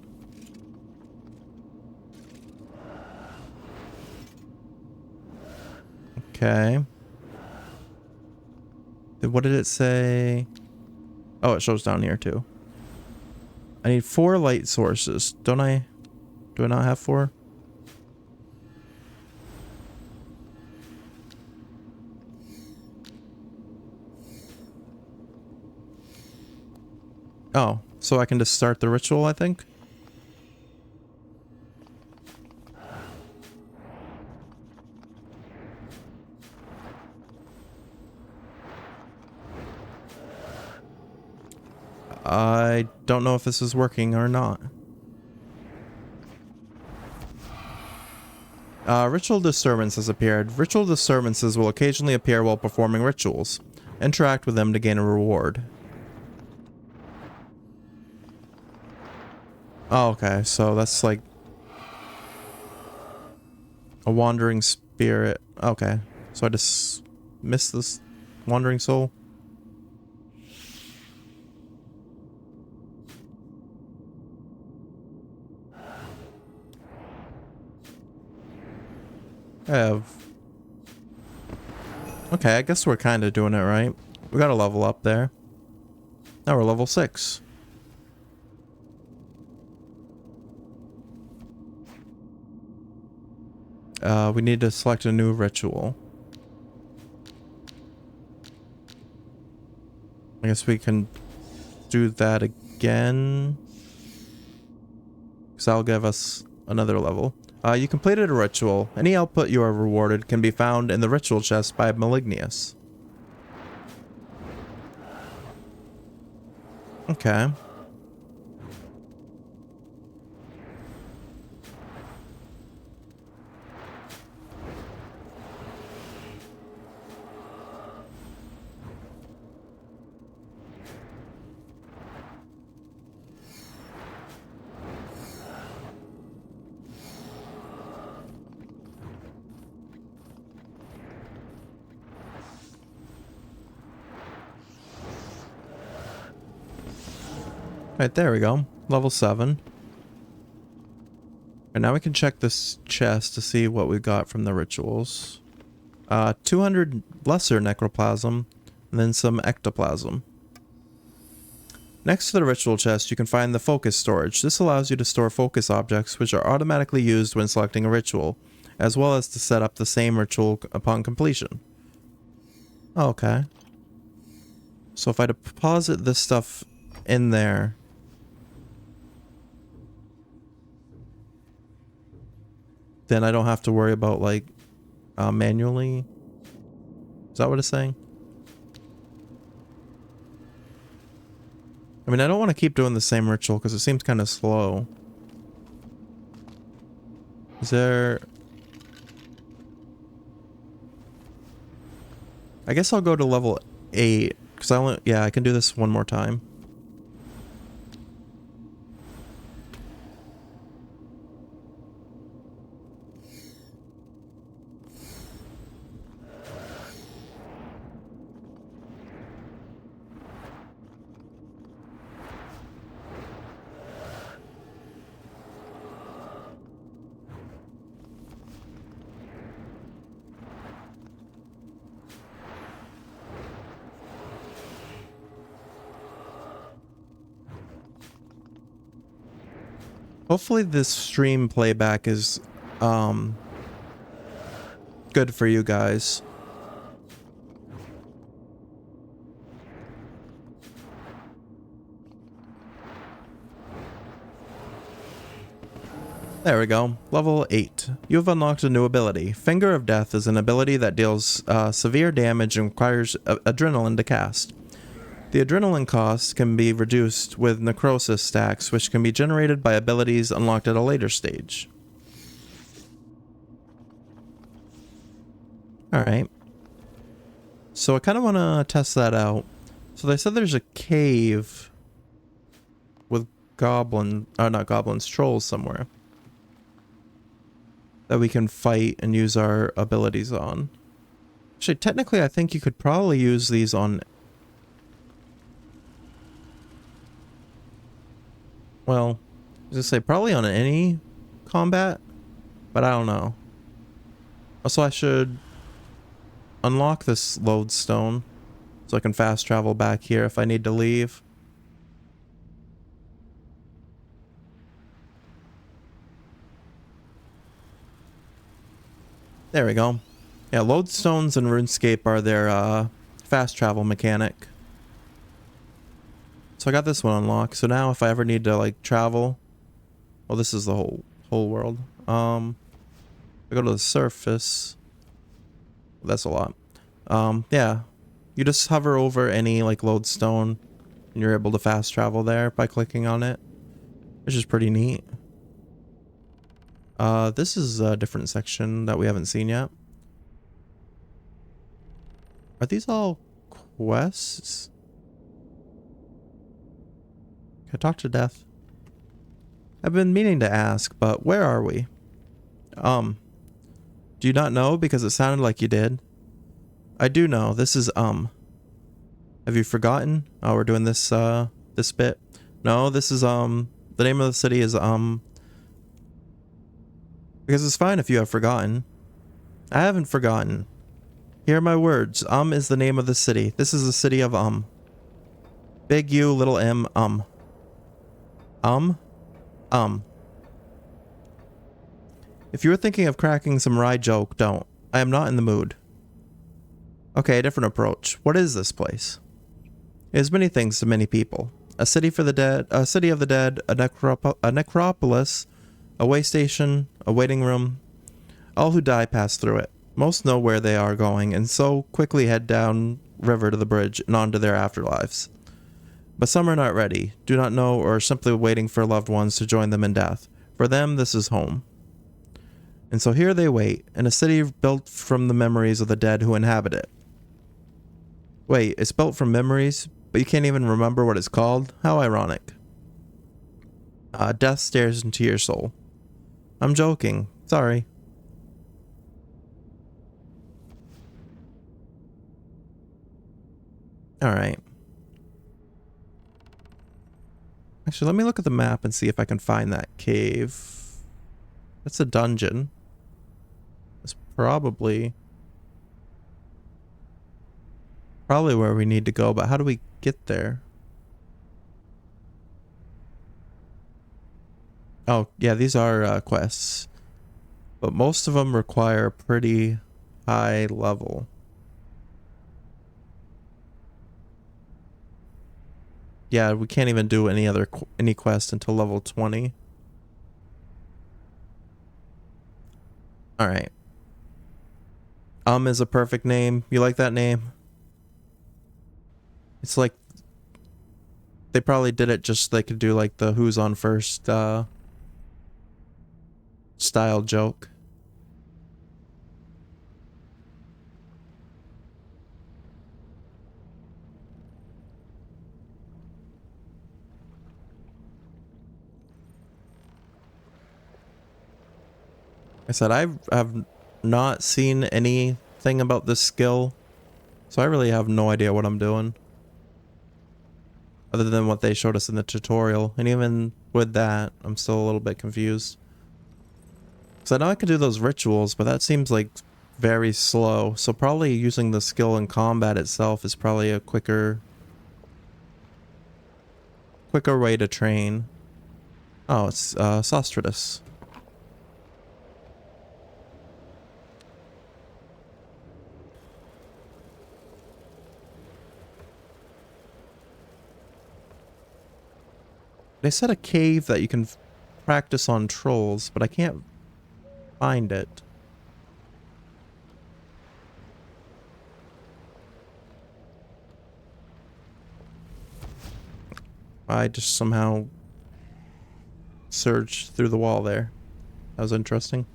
Okay. Then what did it say? Oh, it shows down here too. I need 4 light sources. Don't I? Do I not have 4? Oh, so I can just start the ritual, I think? I don't know if this is working or not. Ritual disturbance has appeared. Ritual disturbances will occasionally appear while performing rituals. Interact with them to gain a reward. Oh, okay, so that's like a wandering spirit. Okay, so I just missed this wandering soul. I have... Okay, I guess we're kind of doing it right. We got a level up there. Now we're level 6. We need to select a new ritual. I guess we can do that again. Because that'll give us another level. You completed a ritual. Any output you are rewarded can be found in the ritual chest by Malignius. Okay. Right, there we go. Level 7. And now we can check this chest to see what we got from the rituals. 200 lesser necroplasm, and then some ectoplasm. Next to the ritual chest, you can find the focus storage. This allows you to store focus objects, which are automatically used when selecting a ritual, as well as to set up the same ritual upon completion. Okay. So if I deposit this stuff in there... then I don't have to worry about, like, manually... Is that what it's saying? I mean, I don't want to keep doing the same ritual because it seems kind of slow. Is there... I guess I'll go to level 8 because I only... yeah, I can do this one more time. Hopefully this stream playback is good for you guys. There we go. Level 8. You have unlocked a new ability. Finger of Death is an ability that deals severe damage and requires adrenaline to cast. The adrenaline cost can be reduced with necrosis stacks, which can be generated by abilities unlocked at a later stage. Alright. So I kind of want to test that out. So they said there's a cave with not goblins, trolls somewhere that we can fight and use our abilities on. Actually, technically, I think you could probably use these on... Well, I was gonna say probably on any combat, but I don't know. Also, I should unlock this lodestone so I can fast travel back here if I need to leave. There we go. Yeah, lodestones in RuneScape are their fast travel mechanic. So I got this one unlocked. So now if I ever need to like travel, well, this is the whole world. I go to the surface. That's a lot. Yeah, you just hover over any like lodestone, and you're able to fast travel there by clicking on it, which is pretty neat. This is a different section that we haven't seen yet. Are these all quests? Can I talk to Death? I've been meaning to ask, but where are we? Do you not know? Because it sounded like you did. I do know. This is, Have you forgotten? Oh, we're doing this, this bit. No, this is, the name of the city is, because it's fine if you have forgotten. I haven't forgotten. Hear my words. Is the name of the city. This is the city of, Big U, little m, Um. If you were thinking of cracking some wry joke, don't. I am not in the mood. Okay, a different approach. What is this place? It is many things to many people. A city for the dead, a city of the dead, a necropolis, a way station, a waiting room. All who die pass through it. Most know where they are going and so quickly head down river to the bridge and on to their afterlives. But some are not ready, do not know, or are simply waiting for loved ones to join them in death. For them, this is home. And so here they wait, in a city built from the memories of the dead who inhabit it. Wait, it's built from memories, but you can't even remember what it's called? How ironic. Death stares into your soul. I'm joking. Sorry. Alright. Actually, let me look at the map and see if I can find that cave. That's a dungeon. It's probably where we need to go, but how do we get there? Oh, yeah, these are quests. But most of them require a pretty high level. Yeah, we can't even do any quest until level 20. All right. Is a perfect name. You like that name? It's like they probably did it just so they could do like the who's on first style joke. I said I have not seen anything about this skill, so I really have no idea what I'm doing. Other than what they showed us in the tutorial. And even with that, I'm still a little bit confused. So I know I could do those rituals, but that seems like very slow. So probably using the skill in combat itself is probably a quicker way to train. Oh, it's Sostratus. They said a cave that you can practice on trolls, but I can't find it. I just somehow surged through the wall there. That was interesting.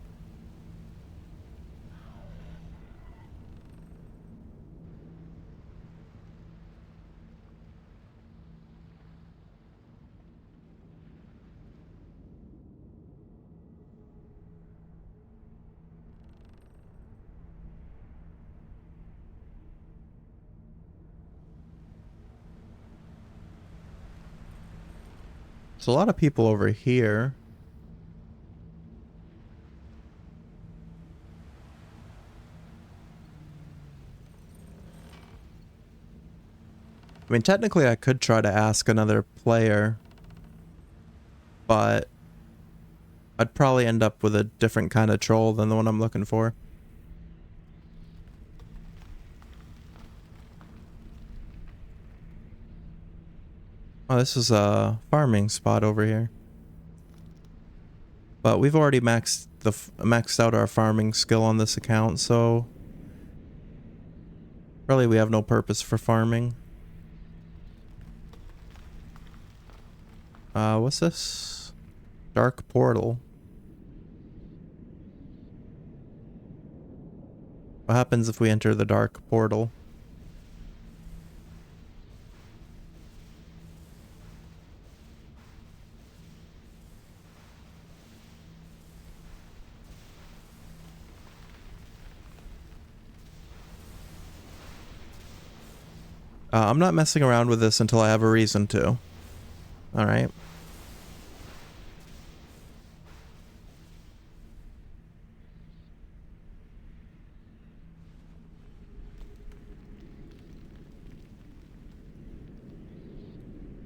There's a lot of people over here. I mean, technically I could try to ask another player, but I'd probably end up with a different kind of troll than the one I'm looking for. Oh, this is a farming spot over here. But we've already maxed out our farming skill on this account, so really we have no purpose for farming. What's this? Dark portal. What happens if we enter the dark portal? I'm not messing around with this until I have a reason to. Alright.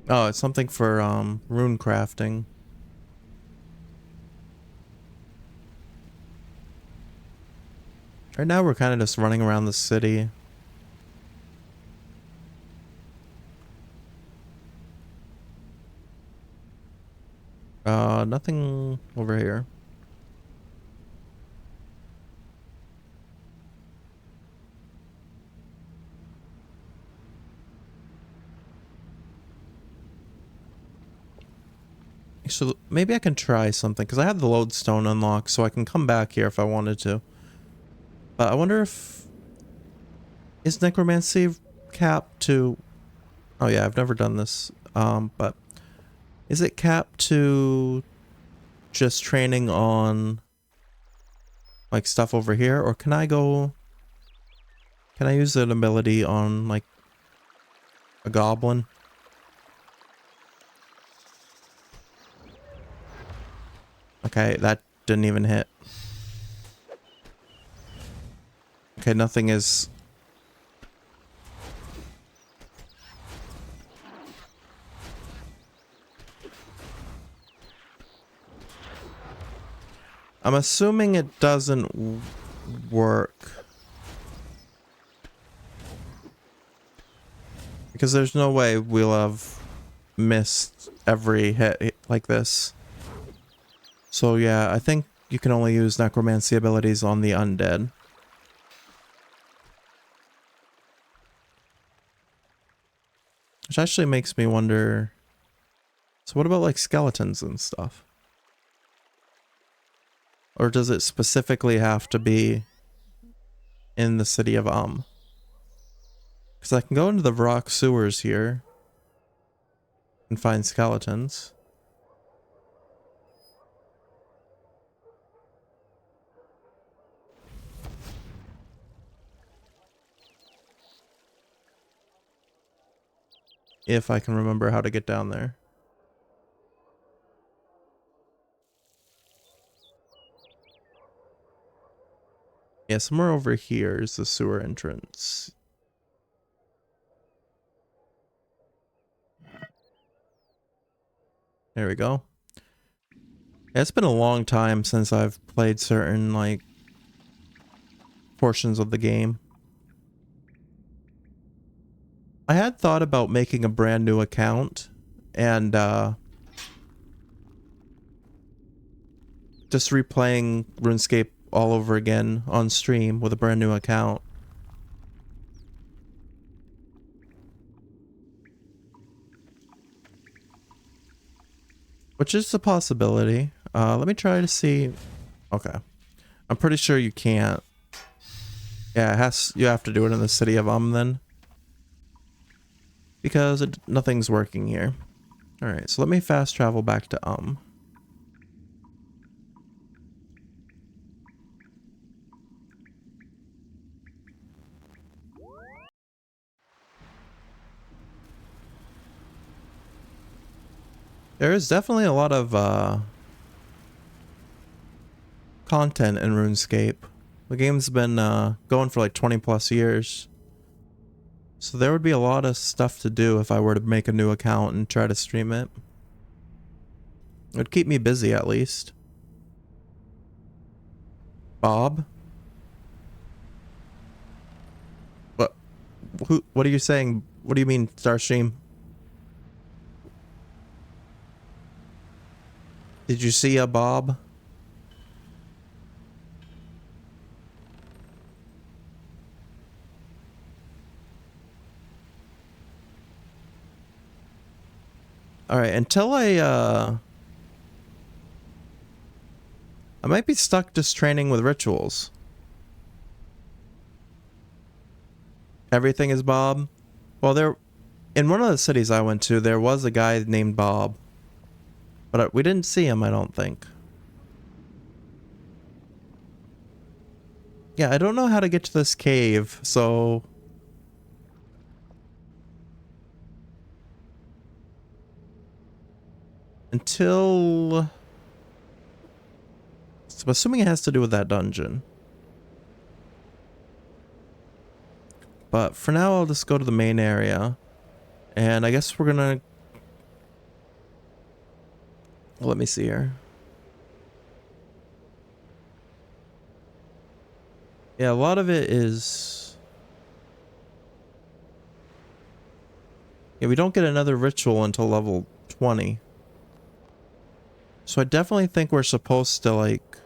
Oh, it's something for rune crafting. Right now we're kind of just running around the city. Nothing over here. So maybe I can try something, because I have the lodestone unlocked, so I can come back here if I wanted to. But I wonder if... Is Necromancy capped to... Oh yeah, I've never done this. But... Is it capped to... just training on... like, stuff over here? Or can I go... Can I use an ability on, like... a goblin? Okay, that didn't even hit. Okay, nothing is... I'm assuming it doesn't work. Because there's no way we'll have missed every hit like this. So yeah, I think you can only use necromancy abilities on the undead. Which actually makes me wonder... So what about like skeletons and stuff? Or does it specifically have to be in the city of Because I can go into the rock sewers here and find skeletons. If I can remember how to get down there. Yeah, somewhere over here is the sewer entrance. There we go. Yeah, it's been a long time since I've played certain, like, portions of the game. I had thought about making a brand new account and just replaying RuneScape all over again on stream with a brand new account. Which is a possibility. Let me try to see. Okay. I'm pretty sure you can't. Yeah, you have to do it in the city of then. Because nothing's working here. Alright, so let me fast travel back to There is definitely a lot of content in RuneScape. The game's been going for like 20 plus years. So there would be a lot of stuff to do if I were to make a new account and try to stream it. It would keep me busy at least. Bob? What? What are you saying? What do you mean, Starstream? Did you see a Bob? Alright, until I might be stuck just training with rituals. Everything is Bob? Well, in one of the cities I went to, there was a guy named Bob. But we didn't see him, I don't think. Yeah, I don't know how to get to this cave, so... Until... So I'm assuming it has to do with that dungeon. But for now, I'll just go to the main area. And I guess we're gonna... Well, let me see here. Yeah, a lot of it is... Yeah, we don't get another ritual until level 20. So I definitely think we're supposed to, like...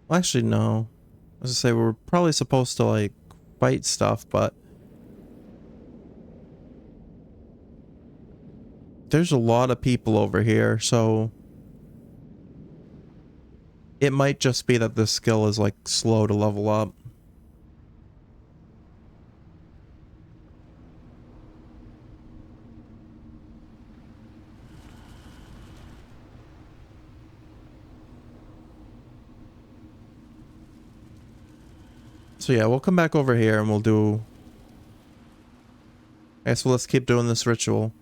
Well, actually, no. I was gonna say, we're probably supposed to, like, fight stuff, but... There's a lot of people over here, so... It might just be that this skill is, like, slow to level up. So yeah, we'll come back over here and we'll do... I guess let's keep doing this ritual.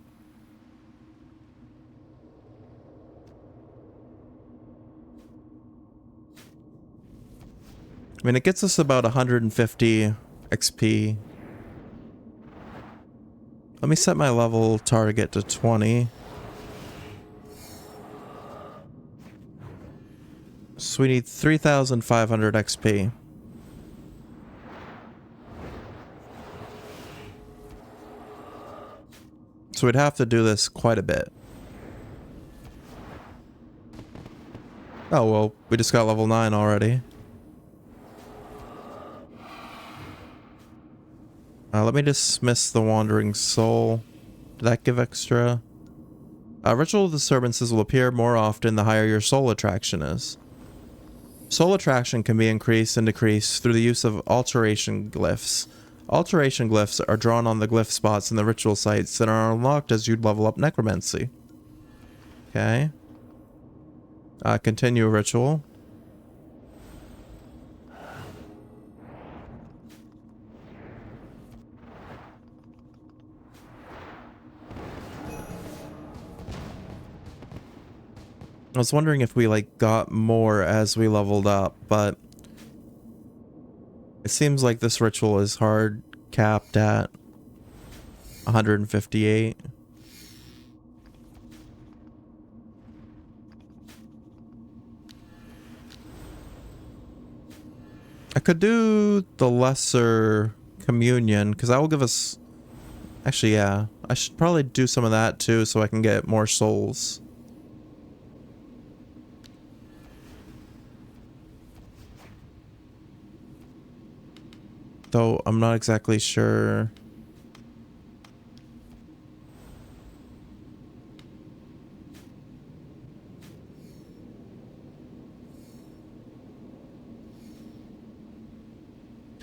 I mean, it gets us about 150 XP. Let me set my level target to 20. So we need 3,500 XP. So we'd have to do this quite a bit. Oh, well, we just got level 9 already. Let me dismiss the Wandering Soul. Did that give extra? Ritual disturbances will appear more often the higher your soul attraction is. Soul attraction can be increased and decreased through the use of alteration glyphs. Alteration glyphs are drawn on the glyph spots in the ritual sites that are unlocked as you level up Necromancy. Okay. Continue ritual. I was wondering if we like got more as we leveled up, but it seems like this ritual is hard capped at 158. I could do the lesser communion because that will give us... Actually, yeah. I should probably do some of that too so I can get more souls. Though I'm not exactly sure.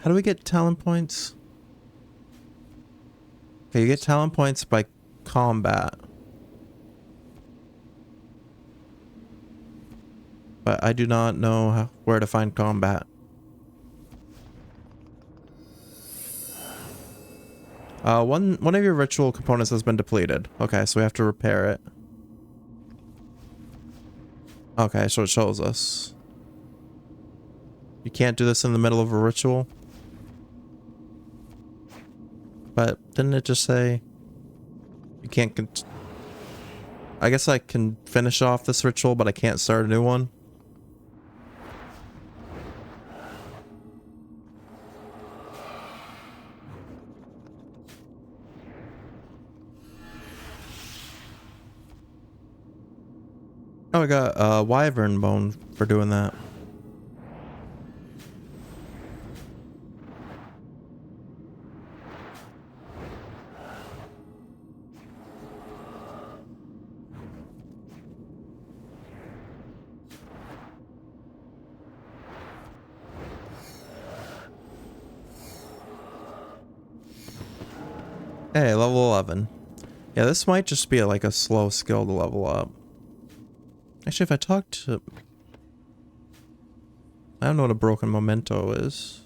How do we get talent points? Okay, you get talent points by combat. But I do not know where to find combat. One of your ritual components has been depleted. Okay, so we have to repair it. Okay, so it shows us. You can't do this in the middle of a ritual. But didn't it just say you can't I guess I can finish off this ritual, but I can't start a new one. Oh, I got a wyvern bone for doing that. Hey, level 11. Yeah, this might just be like a slow skill to level up. Actually, if I talk to... I don't know what a broken memento is.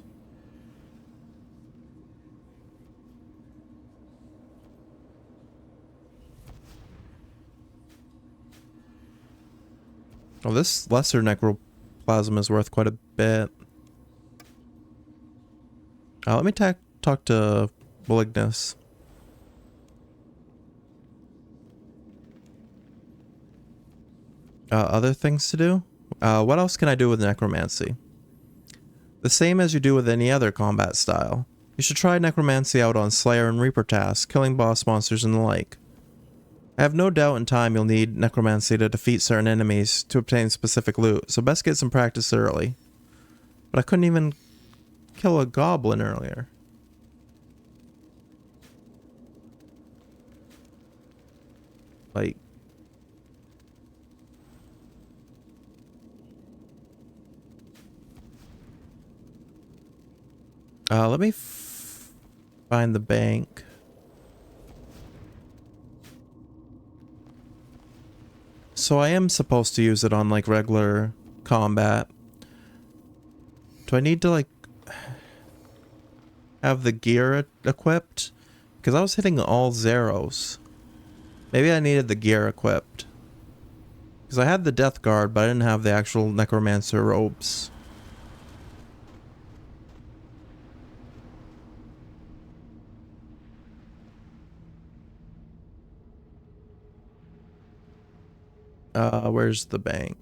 Oh, this lesser necroplasm is worth quite a bit. Let me talk to Malignus. Other things to do? What else can I do with Necromancy? The same as you do with any other combat style. You should try Necromancy out on Slayer and Reaper tasks, killing boss monsters and the like. I have no doubt in time you'll need Necromancy to defeat certain enemies to obtain specific loot, so best get some practice early. But I couldn't even kill a goblin earlier. Like... let me find the bank. So I am supposed to use it on like regular combat. Do I need to like have the gear equipped? Because I was hitting all zeros. Maybe I needed the gear equipped. Because I had the death guard, but I didn't have the actual necromancer robes. Where's the bank?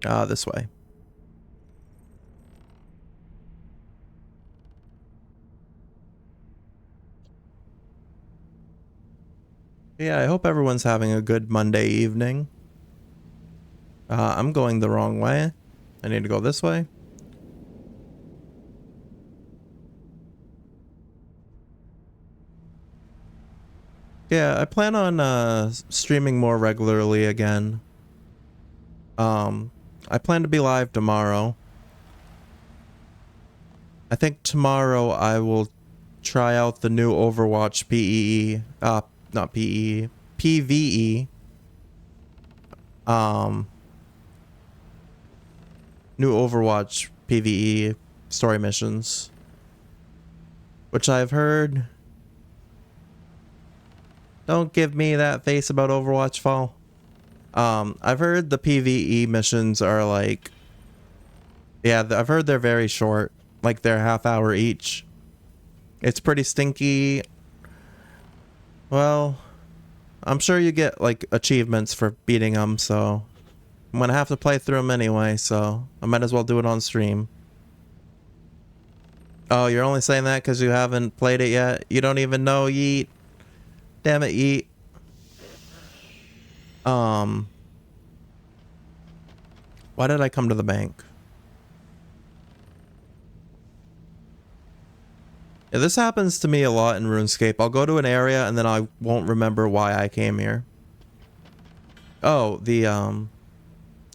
This way. Yeah, I hope everyone's having a good Monday evening. I'm going the wrong way. I need to go this way. Yeah, I plan on streaming more regularly again. I plan to be live tomorrow. I think tomorrow I will try out the new Overwatch PEE, not PEE, PVE. New Overwatch PVE story missions, which I've heard. Don't give me that face about Overwatch Fall. I've heard the PvE missions are like... Yeah, I've heard they're very short. Like they're half-hour each. It's pretty stinky. Well, I'm sure you get like achievements for beating them, so... I'm gonna have to play through them anyway, so I might as well do it on stream. Oh, you're only saying that because you haven't played it yet? You don't even know, Yeet. Damn it, Yeet. Why did I come to the bank? Yeah, this happens to me a lot in RuneScape. I'll go to an area and then I won't remember why I came here. Oh, the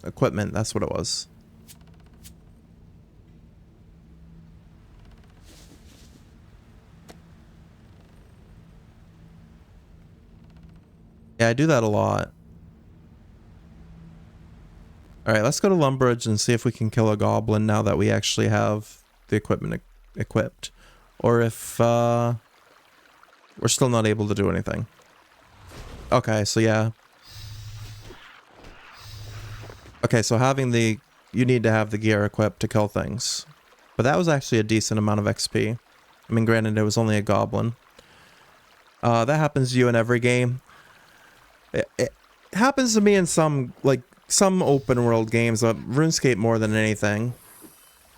equipment, that's what it was. Yeah, I do that a lot. Alright, let's go to Lumbridge and see if we can kill a goblin now that we actually have the equipment equipped. or if we're still not able to do anything. Okay, so yeah. Okay, so you need to have the gear equipped to kill things. But that was actually a decent amount of XP. I mean, granted, it was only a goblin. That happens to you in every game. It happens to me in some open world games, RuneScape more than anything.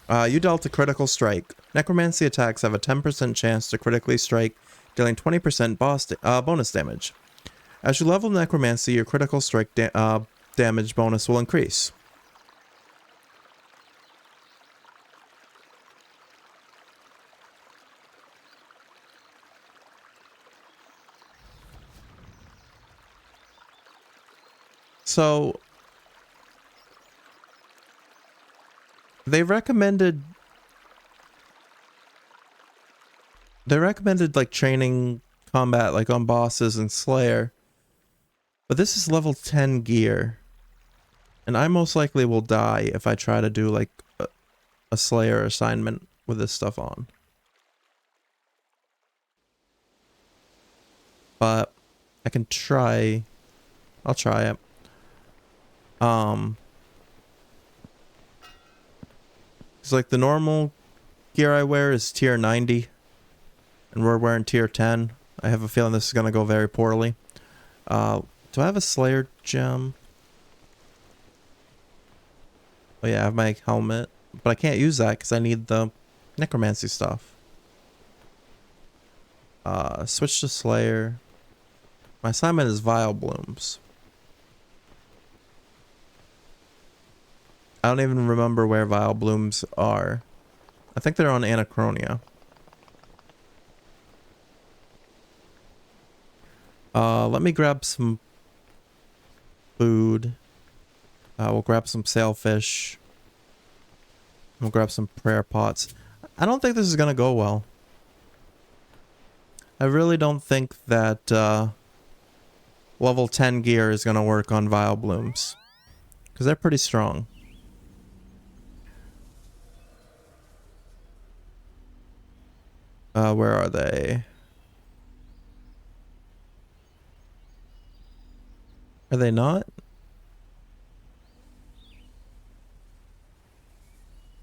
You dealt a critical strike. Necromancy attacks have a 10% chance to critically strike, dealing 20% bonus damage. As you level Necromancy, your critical strike damage bonus will increase. So they recommended like training combat like on bosses and Slayer. But this is level 10 gear. And I most likely will die if I try to do like a Slayer assignment with this stuff on. But I can try. I'll try it. It's like the normal gear I wear is tier 90. And we're wearing tier 10. I have a feeling this is going to go very poorly. Do I have a Slayer gem? Oh yeah, I have my helmet. But I can't use that because I need the Necromancy stuff. Switch to Slayer. My assignment is Vile Blooms. I don't even remember where Vile Blooms are. I think they're on Anachronia. Let me grab some food. We'll grab some sailfish. We'll grab some prayer pots. I don't think this is gonna go well. I really don't think that level 10 gear is gonna work on Vile Blooms. Because they're pretty strong. Where are they? Are they not?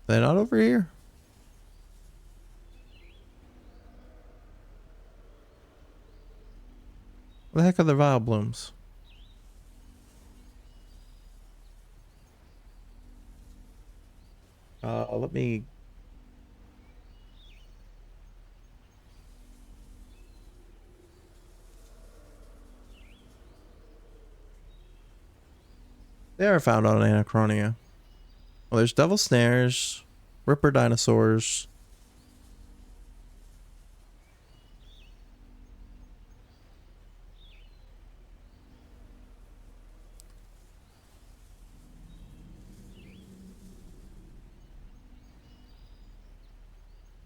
They're not over here? Where the heck are the Vile Blooms? Let me... They are found on Anachronia. Well, there's Devil Snares, Ripper Dinosaurs.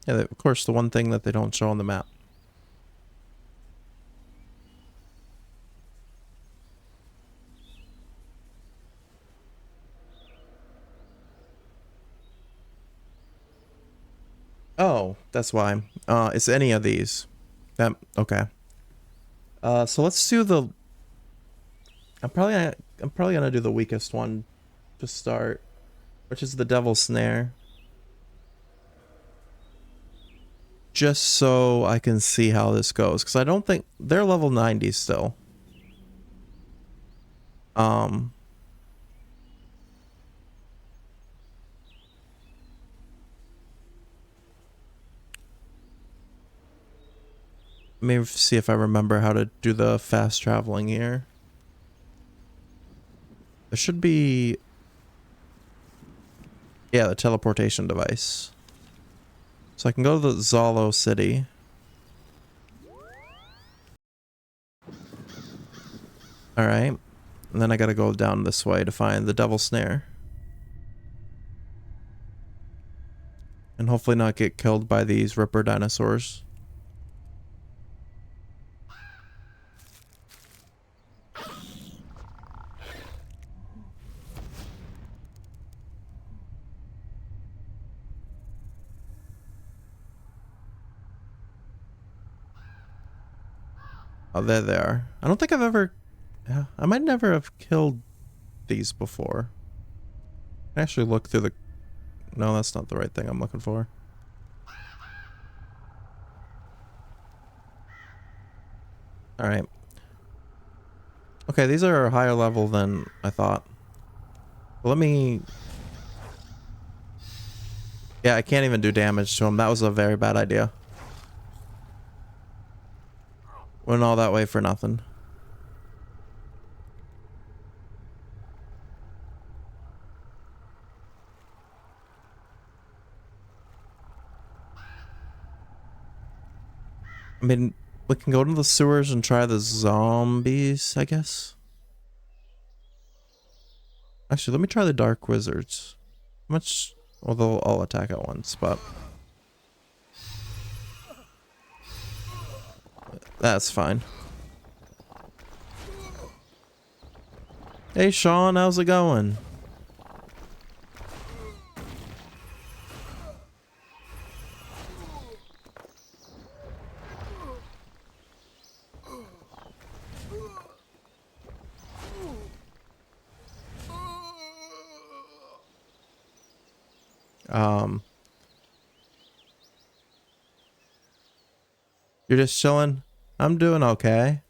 Yeah, of course, the one thing that they don't show on the map. Oh, that's why. It's any of these. Okay. So let's do the... I'm probably gonna do the weakest one to start, which is the Devil Snare. Just so I can see how this goes, because I don't think... They're level 90 still. Let me see if I remember how to do the fast traveling here. There should be... Yeah, the teleportation device. So I can go to the Zolo city. Alright. And then I gotta go down this way to find the Devil Snare. And hopefully not get killed by these Ripper Dinosaurs. Oh, there they are. I don't think I've ever... Yeah, I might never have killed these before. I actually look through the... No, that's not the right thing I'm looking for. Alright. Okay, these are higher level than I thought. Let me... Yeah, I can't even do damage to them. That was a very bad idea. Went all that way for nothing. I mean, we can go into the sewers and try the zombies, I guess. Actually, let me try the dark wizards. How much... Well, they'll all attack at once, but... That's fine. Hey, Sean, how's it going? You're just chilling? I'm doing okay.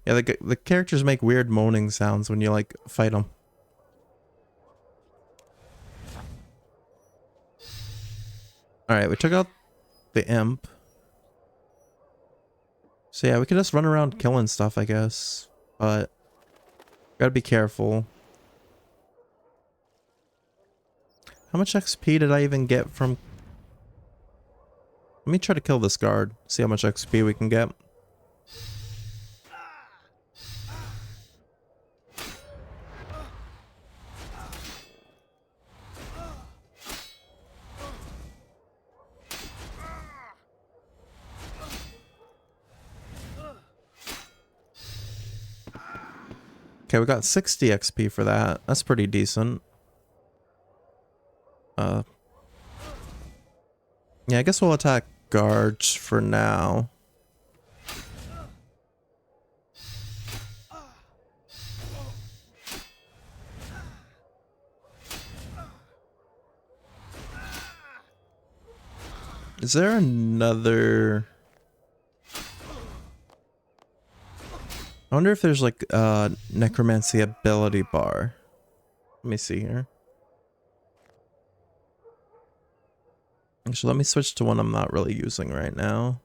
Yeah, the characters make weird moaning sounds when you, like, fight them. Alright, we took out the imp. So yeah, we can just run around killing stuff, I guess. But gotta be careful. How much XP did I even get from... Let me try to kill this guard. See how much XP we can get. Okay, we got 60 XP for that. That's pretty decent. Yeah, I guess we'll attack guards for now. Is there another... I wonder if there's like a necromancy ability bar. Let me see here. Actually, let me switch to one I'm not really using right now.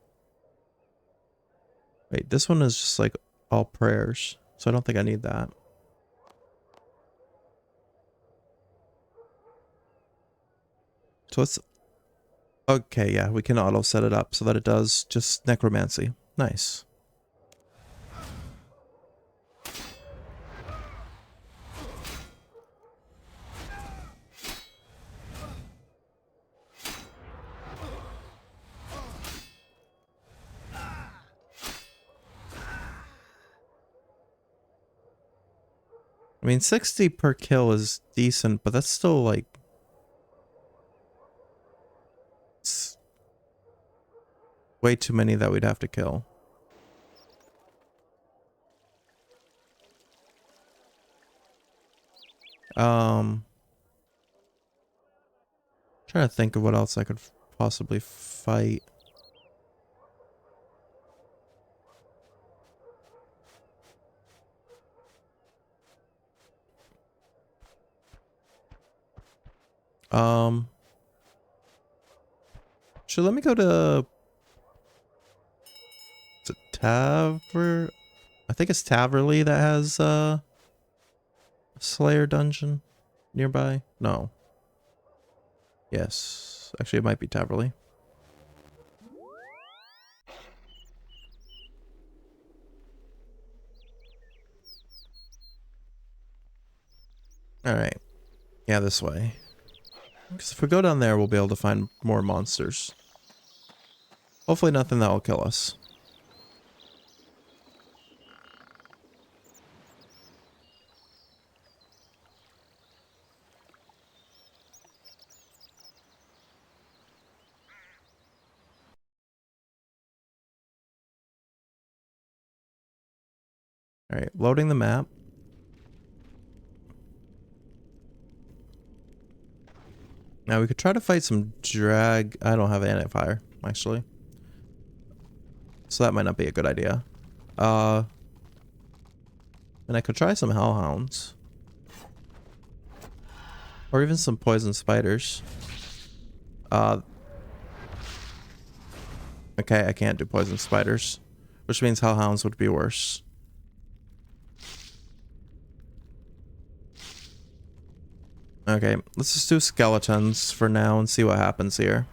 Wait, this one is just like all prayers, so I don't think I need that. So it's... Okay, yeah, we can auto set it up so that it does just necromancy. Nice. I mean, 60 per kill is decent, but that's still like... It's way too many that we'd have to kill. Trying to think of what else I could possibly fight. So let me go to... Is it Taver... I think it's Taverley that has a Slayer dungeon nearby. No. Yes. Actually, it might be Taverley. Alright. Yeah, this way. Because if we go down there, we'll be able to find more monsters. Hopefully nothing that will kill us. Alright, loading the map. Now we could try to fight some drag. I don't have anti-fire, actually. So that might not be a good idea. And I could try some hellhounds. Or even some poison spiders. Okay, I can't do poison spiders. Which means hellhounds would be worse. Okay, let's just do skeletons for now and see what happens here.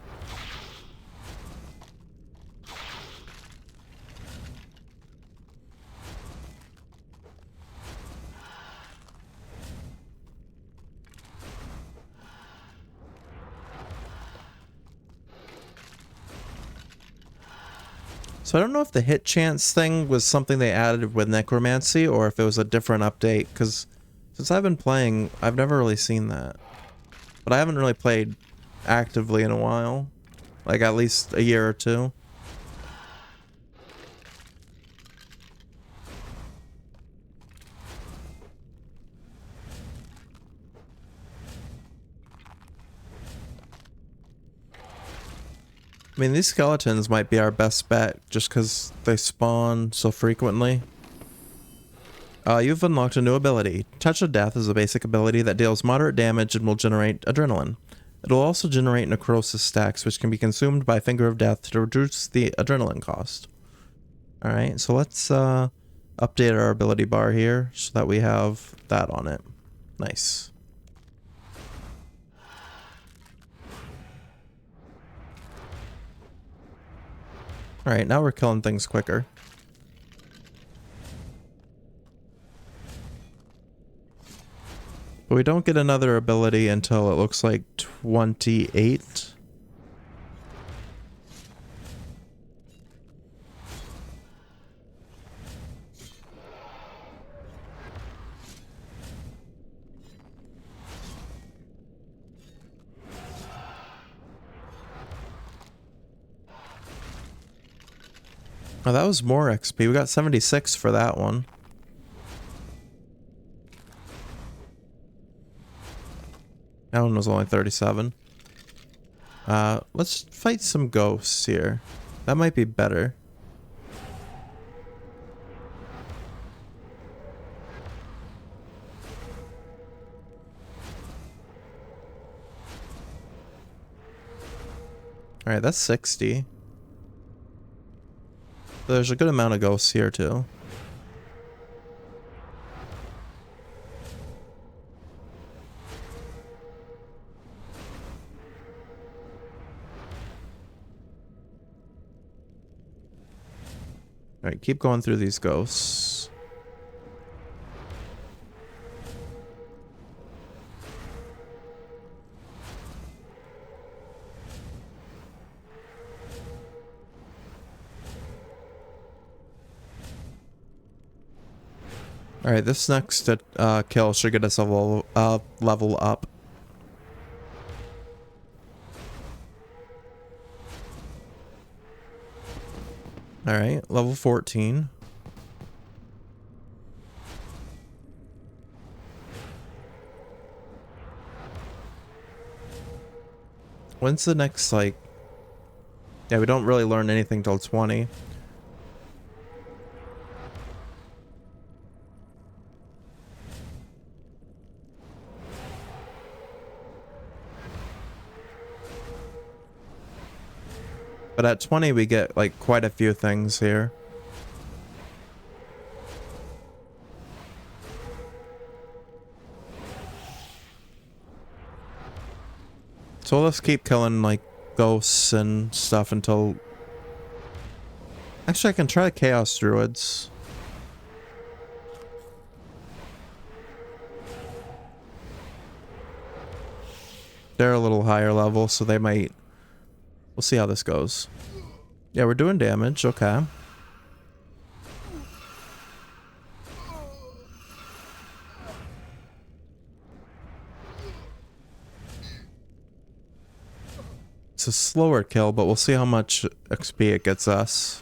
So I don't know if the hit chance thing was something they added with Necromancy or if it was a different update, because since I've been playing, I've never really seen that. But I haven't really played actively in a while. Like at least a year or two. I mean, these skeletons might be our best bet just because they spawn so frequently. You've unlocked a new ability. Touch of Death is a basic ability that deals moderate damage and will generate adrenaline. It will also generate necrosis stacks, which can be consumed by Finger of Death to reduce the adrenaline cost. Alright, so let's update our ability bar here so that we have that on it. Nice. Alright, now we're killing things quicker. But we don't get another ability until it looks like 28. Oh, that was more XP. We got 76 for that one. That one was only 37. Let's fight some ghosts here. That might be better. Alright, that's 60. There's a good amount of ghosts here too. Alright, keep going through these ghosts. Alright, this next kill should get us a level up. Alright, level 14. When's the next, like... Yeah, we don't really learn anything till 20. But at 20 we get like quite a few things here. So let's keep killing like ghosts and stuff until... Actually, I can try Chaos Druids. They're a little higher level, so they might... We'll see how this goes. Yeah, we're doing damage. Okay. It's a slower kill, but we'll see how much XP it gets us.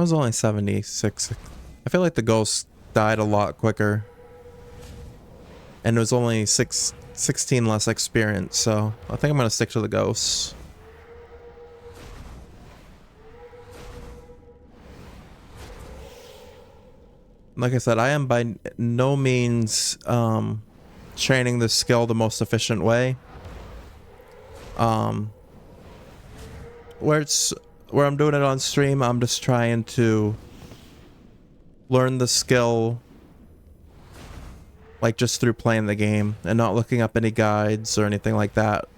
I was only 76. I feel like the ghost died a lot quicker. And it was only 16 less experience, so I think I'm gonna stick to the ghosts. Like I said, I am by no means training this skill the most efficient way. Where I'm doing it on stream, I'm just trying to learn the skill like just through playing the game and not looking up any guides or anything like that.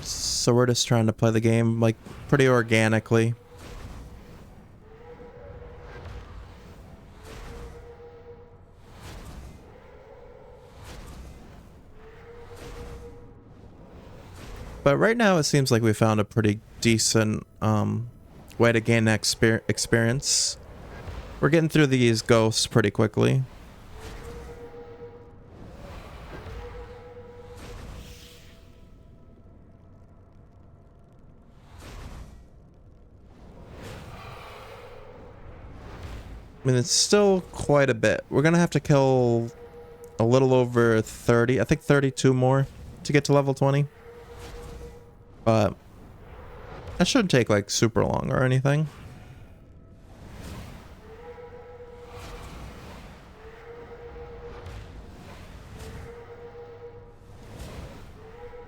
So we're just trying to play the game like pretty organically. But right now it seems like we found a pretty decent way to gain experience. We're getting through these ghosts pretty quickly. I mean, it's still quite a bit. We're gonna have to kill a little over 30, I think 32 more to get to level 20. But that shouldn't take like super long or anything.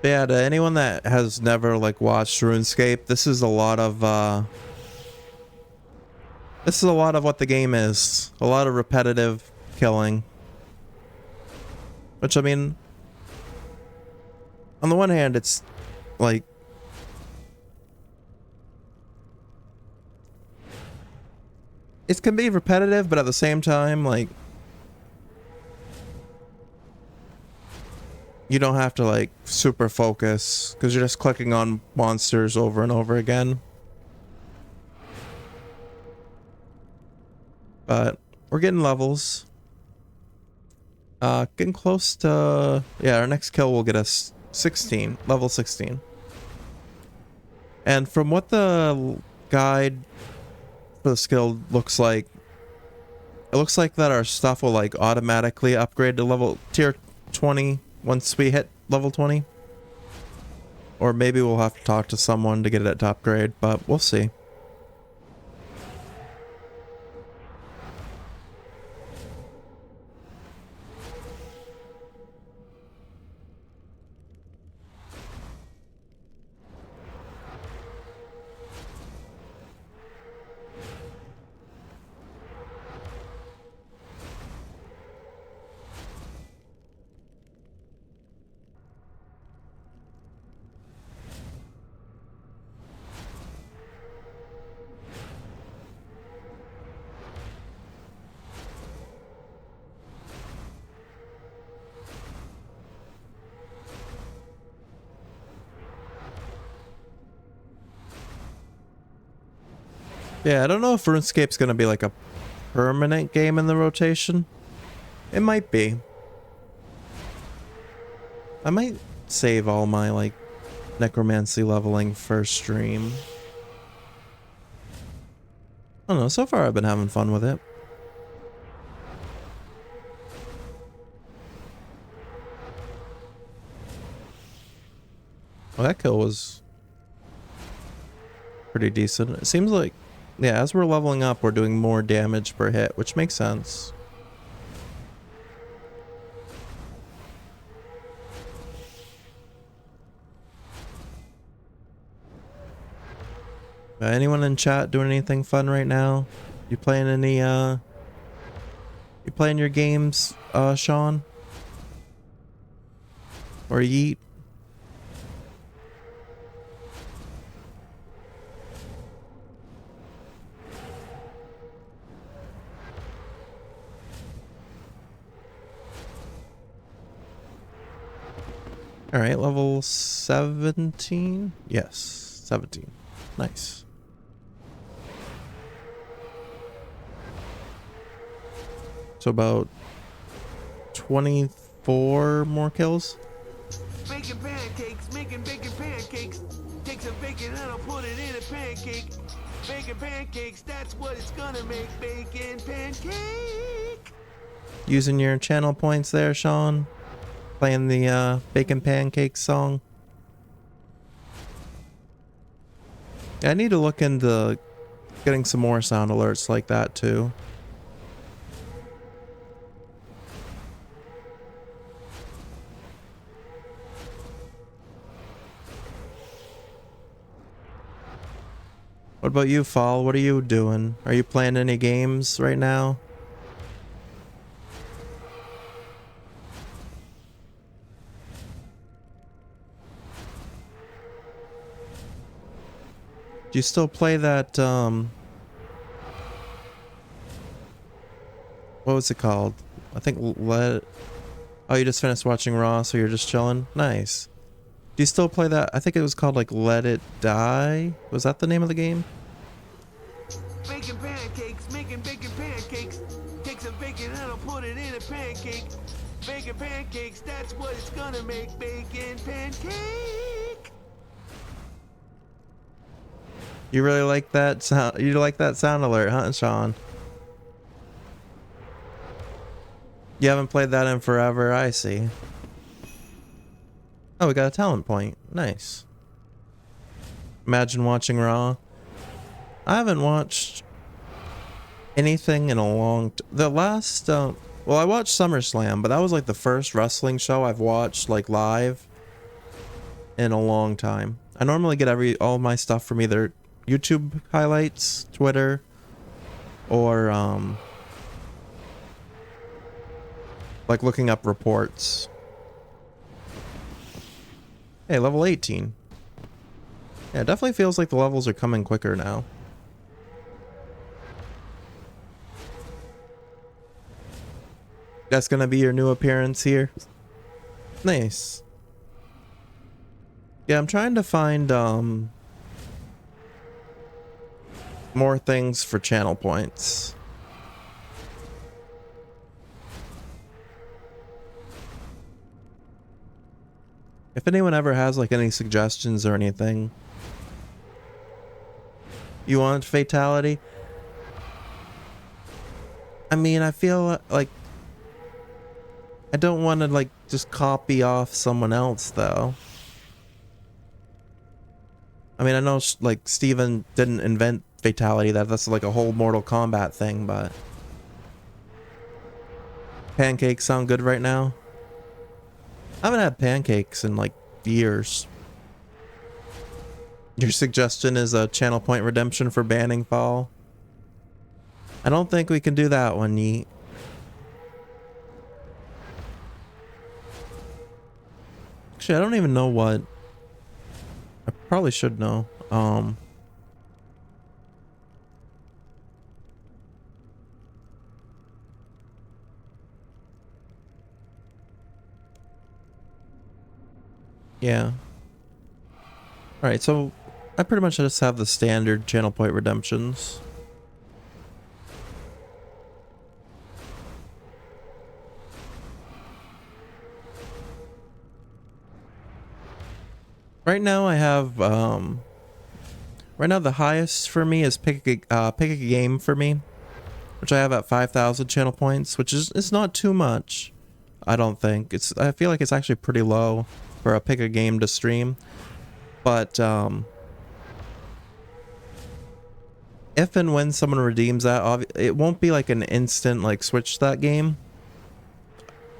But yeah, to anyone that has never like watched RuneScape, this is a lot of what the game is. A lot of repetitive killing. Which, I mean, on the one hand, it's like it can be repetitive, but at the same time, like you don't have to like super focus because you're just clicking on monsters over and over again. But we're getting levels. Getting close to, yeah, our next kill will get us 16, level 16. And from what the guide for the skill looks like, it looks like that our stuff will like automatically upgrade to level tier 20 once we hit level 20. Or maybe we'll have to talk to someone to get it to upgrade, but we'll see. Yeah, I don't know if RuneScape's gonna be like a permanent game in the rotation. It might be. I might save all my like necromancy leveling for stream. I don't know, so far I've been having fun with it. Well, that kill was pretty decent. It seems like, yeah, as we're leveling up, we're doing more damage per hit, which makes sense. Anyone in chat doing anything fun right now? You playing any, you playing your games, Sean? Or Yeet? Alright, level 17? Yes, 17. Nice. So about 24 more kills. Baking pancakes, making bacon pancakes. Take some bacon and I'll put it in a pancake. Bacon pancakes, that's what it's gonna make. Bacon pancake. Using your channel points there, Sean. Playing the bacon pancake song. Yeah, I need to look into getting some more sound alerts like that too. What about you, Fall? What are you doing? Are you playing any games right now? Do you still play that, what was it called? I think oh, you just finished watching Raw, so you're just chilling? Nice. Do you still play that? I think it was called like Let It Die. Was that the name of the game? Bacon pancakes, making bacon pancakes. Take some bacon and I'll put it in a pancake. Bacon pancakes, that's what it's gonna make. Bacon pancake. You really like that sound? You like that sound alert, huh, Sean? You haven't played that in forever, I see. Oh, we got a talent point. Nice. Imagine watching Raw. I haven't watched anything in a long the last well, I watched SummerSlam, but that was like the first wrestling show I've watched like live in a long time. I normally get all my stuff from either YouTube highlights, Twitter, or like looking up reports. Hey, level 18. Yeah, it definitely feels like the levels are coming quicker now. That's gonna be your new appearance here. Nice. Yeah, I'm trying to find more things for channel points. If anyone ever has like any suggestions or anything. You want fatality? I mean, I feel like I don't want to like just copy off someone else though. I mean, I know like Steven didn't invent fatality, that's like a whole Mortal Kombat thing, but pancakes sound good right now. I haven't had pancakes in like years. Your suggestion is a channel point redemption for banning Fall. I don't think we can do that one, Yeet. Actually, I don't even know what. I probably should know. Yeah. Alright, so I pretty much just have the standard channel point redemptions. Right now I have right now the highest for me is pick a game for me, which I have at 5,000 channel points, which is it's not too much. I don't think I feel like it's actually pretty low for a pick a game to stream, but if and when someone redeems that, it won't be like an instant like switch to that game.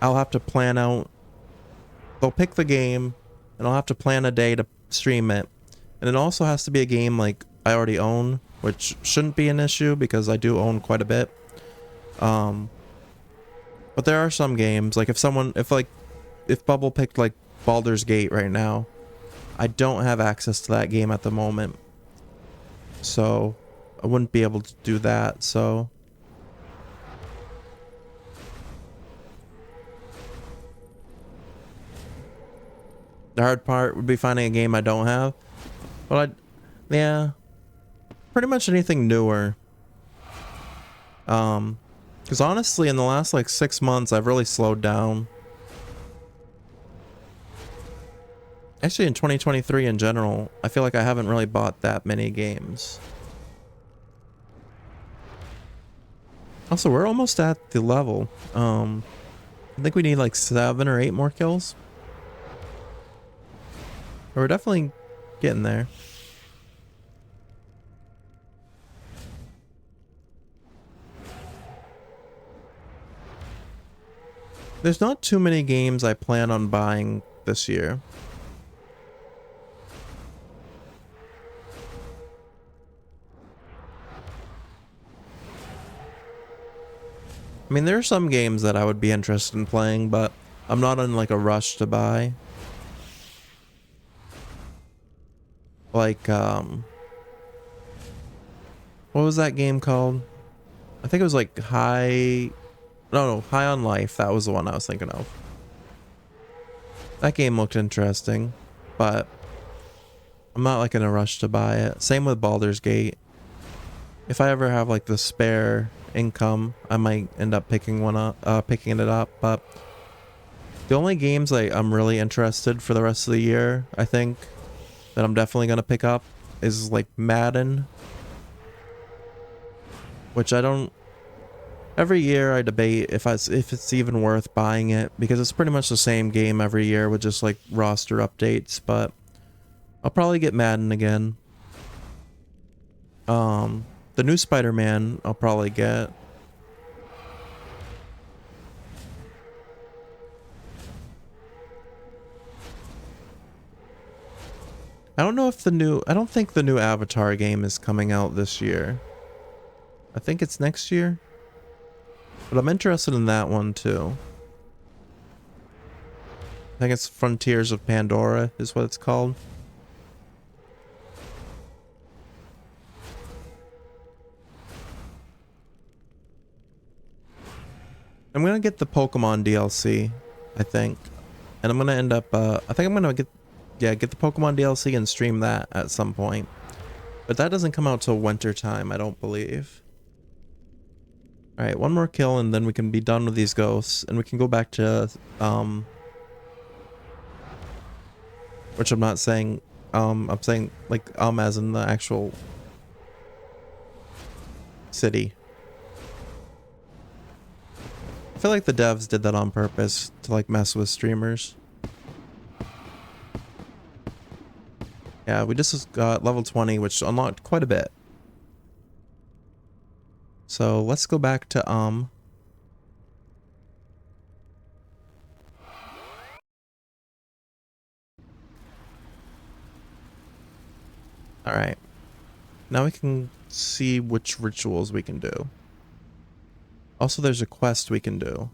I'll have to plan out. They'll pick the game, and I'll have to plan a day to stream it, and it also has to be a game like I already own, which shouldn't be an issue because I do own quite a bit. But there are some games like if Bubble picked like Baldur's Gate right now, I don't have access to that game at the moment, so I wouldn't be able to do that. So the hard part would be finding a game I don't have. Well, yeah, pretty much anything newer. Because Because honestly, in the last like 6 months, I've really slowed down. Actually, in 2023 in general, I feel like I haven't really bought that many games. Also, we're almost at the level. I think we need like 7 or 8 more kills. We're definitely getting there. There's not too many games I plan on buying this year. I mean, there are some games that I would be interested in playing, but I'm not in like a rush to buy. Like, what was that game called? I think it was like no, High on Life. That was the one I was thinking of. That game looked interesting, but I'm not like in a rush to buy it. Same with Baldur's Gate. If I ever have like the spare income, I might end up picking it up. But the only games I'm really interested for the rest of the year, I think, that I'm definitely gonna pick up is like Madden, which I don't. Every year I debate if it's even worth buying it, because it's pretty much the same game every year with just like roster updates. But I'll probably get Madden again. The new Spider-Man I'll probably get. I don't think the new Avatar game is coming out this year. I think it's next year. But I'm interested in that one too. I think it's Frontiers of Pandora is what it's called. I'm gonna get the Pokemon DLC, I think. And I'm gonna end up, I think I'm gonna get the Pokemon DLC and stream that at some point. But that doesn't come out till winter time, I don't believe. Alright, one more kill and then we can be done with these ghosts. And we can go back to, which I'm not saying, I'm saying, like, as in the actual city. I feel like the devs did that on purpose to, like, mess with streamers. Yeah, we just got level 20, which unlocked quite a bit. So let's go back to Alright. Now we can see which rituals we can do. Also, there's a quest we can do.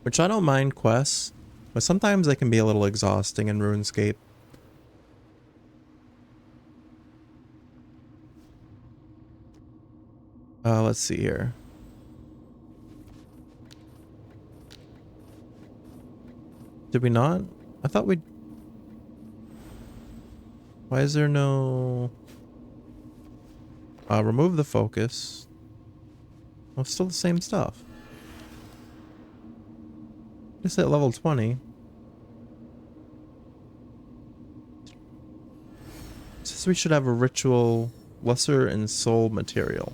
Which I don't mind quests, but sometimes they can be a little exhausting in RuneScape. Let's see here. Did we not? I thought we'd... Why is there no... remove the focus. Well, still the same stuff. Just at level 20. It says we should have a ritual lesser in soul material.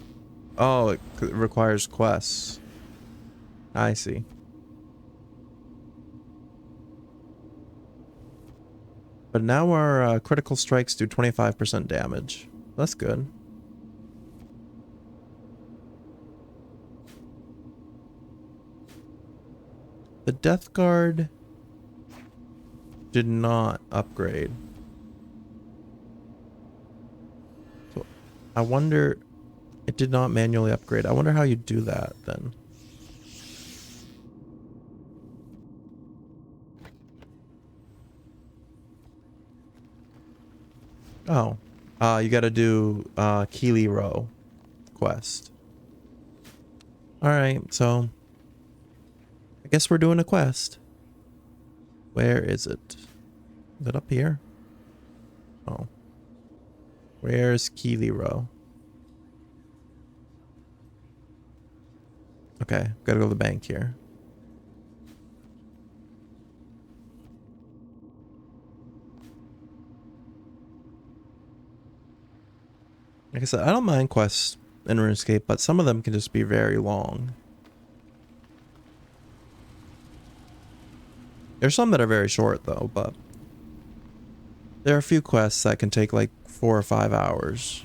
Oh, it requires quests. I see. But now our critical strikes do 25% damage. That's good. The Death Guard did not upgrade. So I wonder... It did not manually upgrade. I wonder how you do that then. Oh. You gotta do Keely Row quest. Alright, so I guess we're doing a quest. Where is it? Is it up here? Oh. Where's Ookamiyoru? Okay, gotta go to the bank here. Like I said, I don't mind quests in RuneScape, but some of them can just be very long. There's some that are very short though, but there are a few quests that can take like 4 or 5 hours.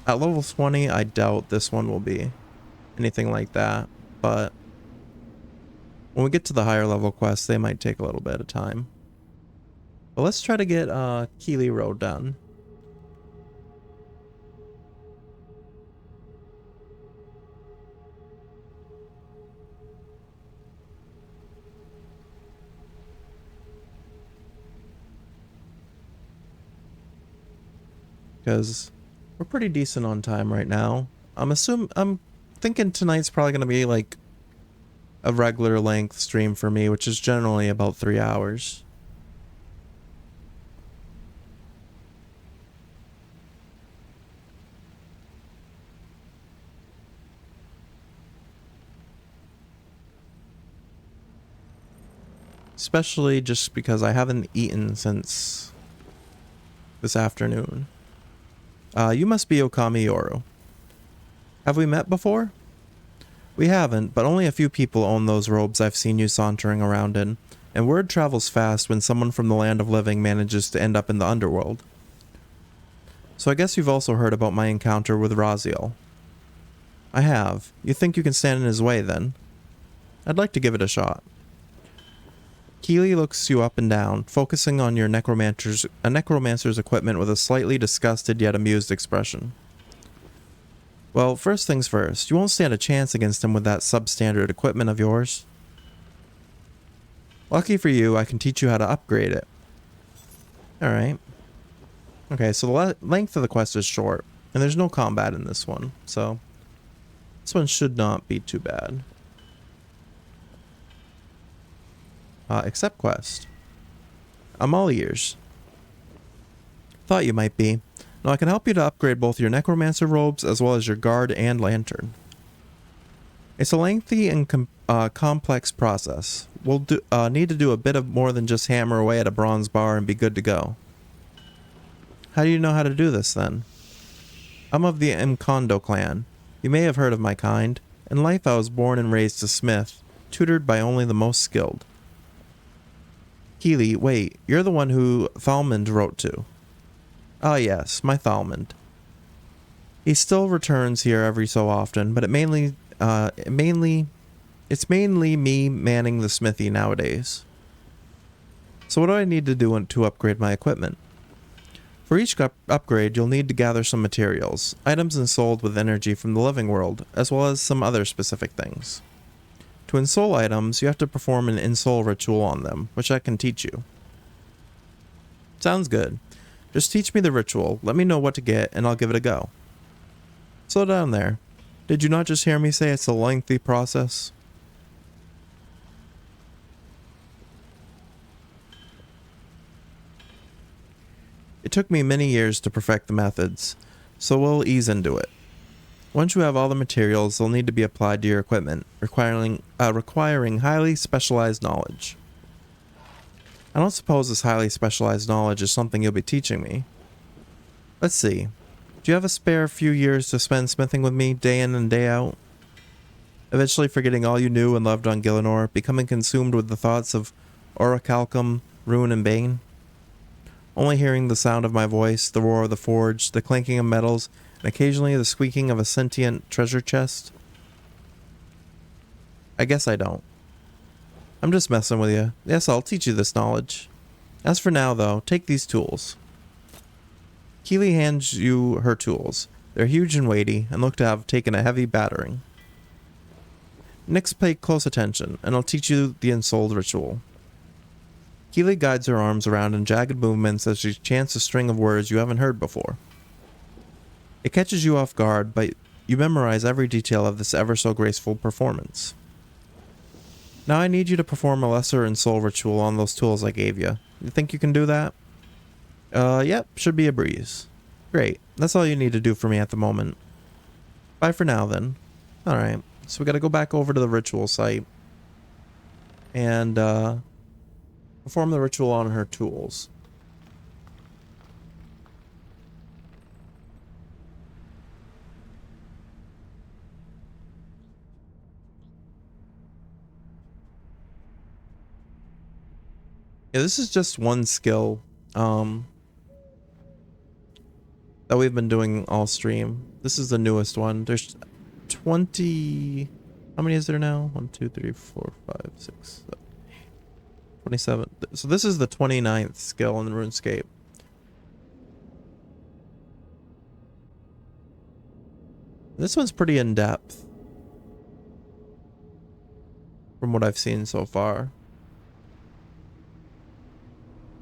At level 20, I doubt this one will be anything like that, but when we get to the higher level quests, they might take a little bit of time. But let's try to get Ookamiyoru done. Because we're pretty decent on time right now. I'm thinking tonight's probably going to be like a regular length stream for me, which is generally about 3 hours. Especially just because I haven't eaten since this afternoon. You must be Ookamiyoru. Have we met before? We haven't, but only a few people own those robes I've seen you sauntering around in, and word travels fast when someone from the land of living manages to end up in the underworld. So I guess you've also heard about my encounter with Raziel. I have. You think you can stand in his way, then? I'd like to give it a shot. Keely looks you up and down, focusing on your necromancer's equipment with a slightly disgusted yet amused expression. Well, first things first, you won't stand a chance against him with that substandard equipment of yours. Lucky for you, I can teach you how to upgrade it. Alright. Okay, so the length of the quest is short, and there's no combat in this one, so this one should not be too bad. Accept quest. I'm all ears. Thought you might be. Now I can help you to upgrade both your necromancer robes as well as your guard and lantern. It's a lengthy and complex process. We'll need to do a bit of more than just hammer away at a bronze bar and be good to go. How do you know how to do this then? I'm of the Mkondo clan. You may have heard of my kind. In life I was born and raised a smith, tutored by only the most skilled. Keely, wait, you're the one who Thalmond wrote to. Ah yes, my Thalmond. He still returns here every so often, but it's mainly me manning the smithy nowadays. So what do I need to do to upgrade my equipment? For each upgrade, you'll need to gather some materials, items ensouled with energy from the living world, as well as some other specific things. To ensoul items, you have to perform an ensoul ritual on them, which I can teach you. Sounds good. Just teach me the ritual, let me know what to get, and I'll give it a go. Slow down there. Did you not just hear me say it's a lengthy process? It took me many years to perfect the methods, so we'll ease into it. Once you have all the materials, they'll need to be applied to your equipment, requiring highly specialized knowledge. I don't suppose this highly specialized knowledge is something you'll be teaching me. Let's see. Do you have a spare few years to spend smithing with me day in and day out? Eventually forgetting all you knew and loved on Gielinor, becoming consumed with the thoughts of orichalcum, ruin, and bane? Only hearing the sound of my voice, the roar of the forge, the clanking of metals, and occasionally the squeaking of a sentient treasure chest? I guess I don't. I'm just messing with you. Yes, I'll teach you this knowledge. As for now, though, take these tools. Keely hands you her tools. They're huge and weighty, and look to have taken a heavy battering. Next, pay close attention, and I'll teach you the ensouled ritual. Keely guides her arms around in jagged movements as she chants a string of words you haven't heard before. It catches you off guard, but you memorize every detail of this ever so graceful performance. Now I need you to perform a lesser and soul ritual on those tools I gave you. You think you can do that? Yep, should be a breeze. Great. That's all you need to do for me at the moment. Bye for now, then. Alright, so we gotta go back over to the ritual site and perform the ritual on her tools. Yeah, this is just one skill that we've been doing all stream. This is the newest one. There's 20... How many is there now? 1, 2, 3, 4, 5, 6, 7, 27. So this is the 29th skill in RuneScape. This one's pretty in-depth from what I've seen so far.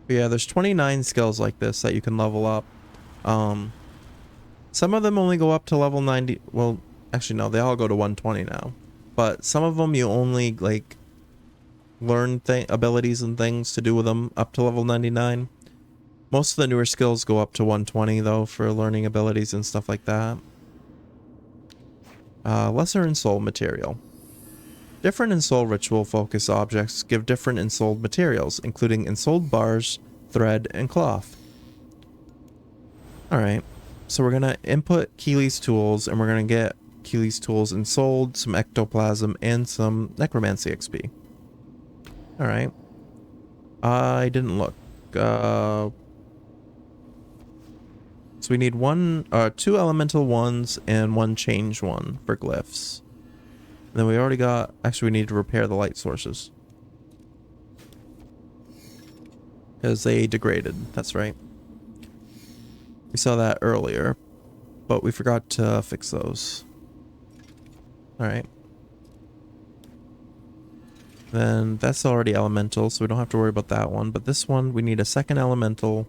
But yeah, there's 29 skills like this that you can level up. Some of them only go up to level 90. Well, actually no, they all go to 120 now. But some of them you only like learn abilities and things to do with them up to level 99. Most of the newer skills go up to 120 though for learning abilities and stuff like that. Lesser Ensouled material. Different Ensouled ritual focus objects give different Ensouled materials, including Ensouled bars, thread, and cloth. Alright, so we're gonna input Keely's tools, and we're gonna get Keely's tools Ensouled, some ectoplasm, and some necromancy XP. Alright. I didn't look. So we need 2 elemental ones and 1 change one for glyphs. And then we already got... Actually, we need to repair the light sources. Because they degraded. That's right. We saw that earlier. But we forgot to fix those. Alright. Then that's already elemental, so we don't have to worry about that one. But this one, we need a second elemental.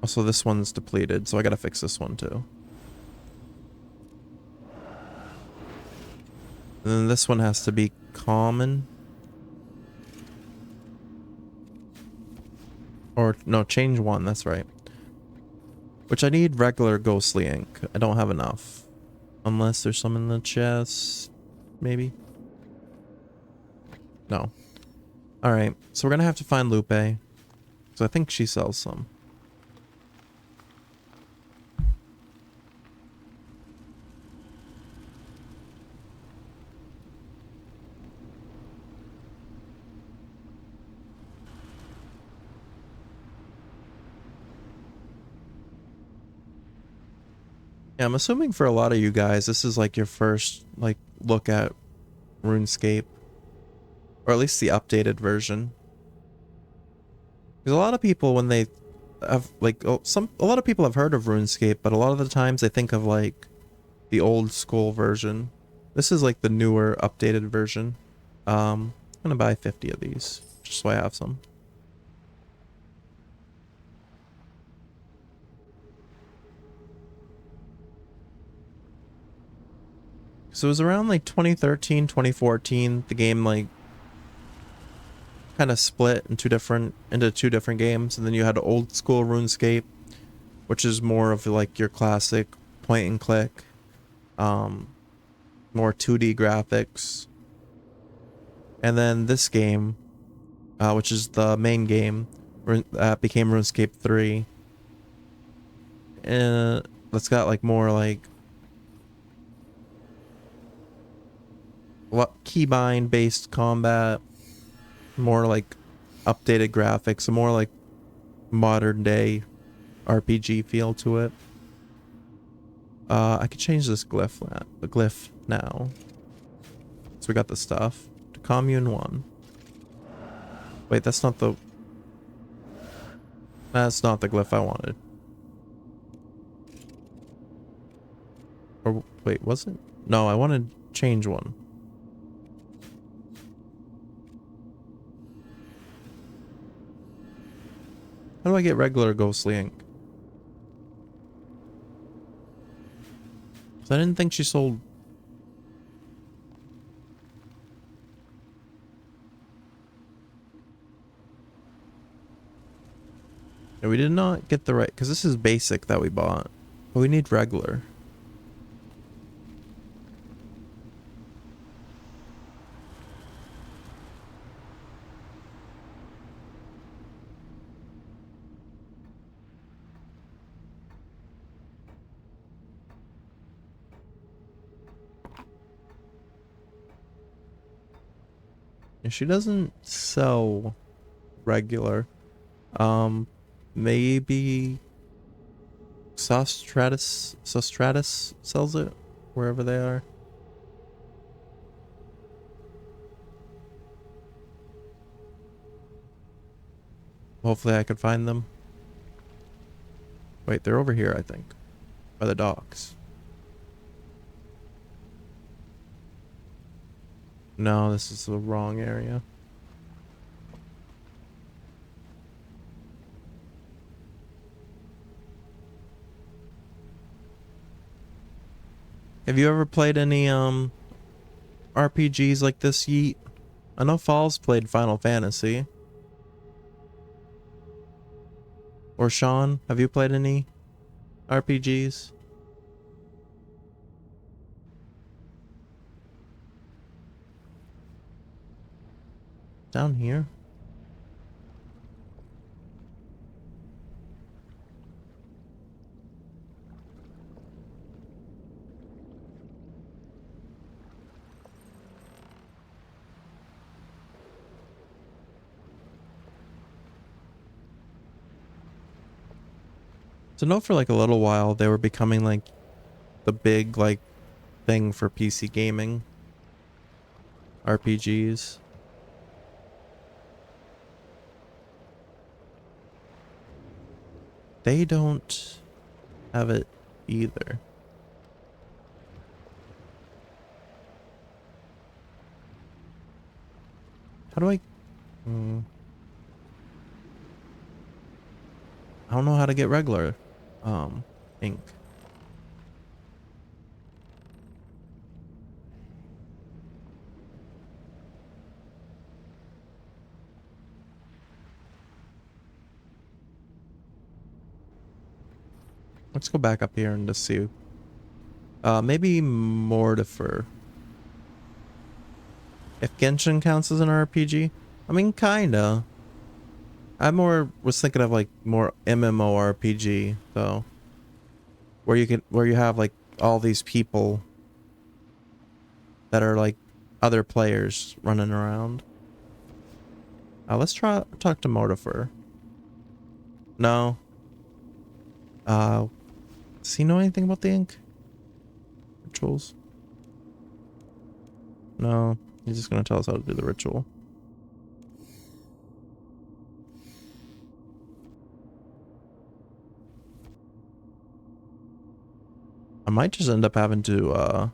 Also, this one's depleted, so I gotta fix this one too. And then this one has to be common. Or, no, change one, that's right. Which I need regular ghostly ink. I don't have enough. Unless there's some in the chest. Maybe? No. Alright, so we're gonna have to find Lupe. So I think she sells some. Yeah, I'm assuming for a lot of you guys, this is like your first like look at RuneScape, or at least the updated version. Because a lot of people, when they have like a lot of people have heard of RuneScape, but a lot of the times they think of like the old school version. This is like the newer, updated version. I'm gonna buy 50 of these just so I have some. So it was around like 2013, 2014, the game like kind of split into two different games, and then you had old school RuneScape, which is more of like your classic point and click, more 2D graphics. And then this game, which is the main game, became RuneScape 3. And it's got like more like keybind based combat, more like updated graphics, a more like modern day RPG feel to it. I could change this glyph now. So we got the stuff to commune 1. Wait, that's not the glyph I wanted. Or wait, was it? No, I wanted change 1. How do I get regular ghostly ink? So I didn't think she sold. Yeah, we did not get the right, because this is basic that we bought. But we need regular. And she doesn't sell regular. Maybe Sostratus sells it wherever they are. Hopefully I can find them. Wait, they're over here, I think. By the docks. No, this is the wrong area. Have you ever played any RPGs like this, Yeet? I know Falls played Final Fantasy. Or Sean, have you played any RPGs? Down here? So know for like a little while they were becoming like the big like thing for PC gaming. RPGs. They don't have it either. How do I... I don't know how to get regular ink. Let's go back up here and just see. Maybe Mortifer. If Genshin counts as an RPG? I mean, kinda. I was thinking of like more MMORPG though, where you have like all these people that are like other players running around. Let's talk to Mortifer. No. Does he know anything about the ink? Rituals? No, he's just gonna tell us how to do the ritual. I might just end up having to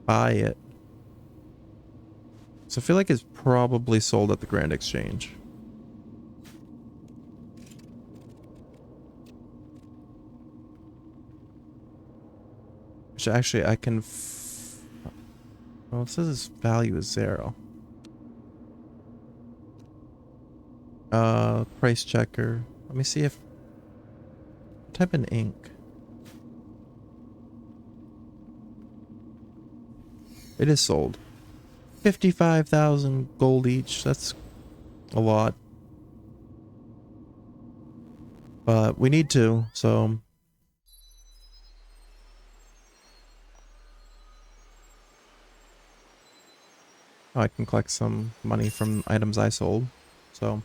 buy it. So I feel like it's probably sold at the Grand Exchange. Which actually I can... well, it says its value is 0. Price checker. Let me see if... type in ink. It is sold. 55,000 gold each. That's a lot. But we need to, so... oh, I can collect some money from items I sold. So...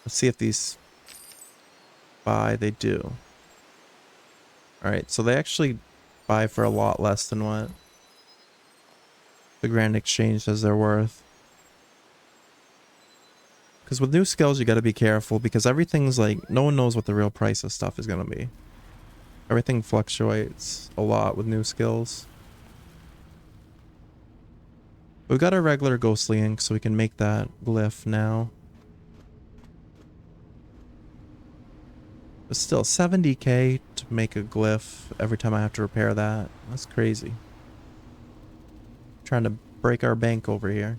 let's see if these buy. They do. Alright, so they actually buy for a lot less than what the Grand Exchange says they're worth. Because with new skills, you got to be careful because everything's like, no one knows what the real price of stuff is going to be. Everything fluctuates a lot with new skills. We got our regular ghostly ink, so we can make that glyph now. But still, 70k to make a glyph every time I have to repair that. That's crazy. Trying to break our bank over here.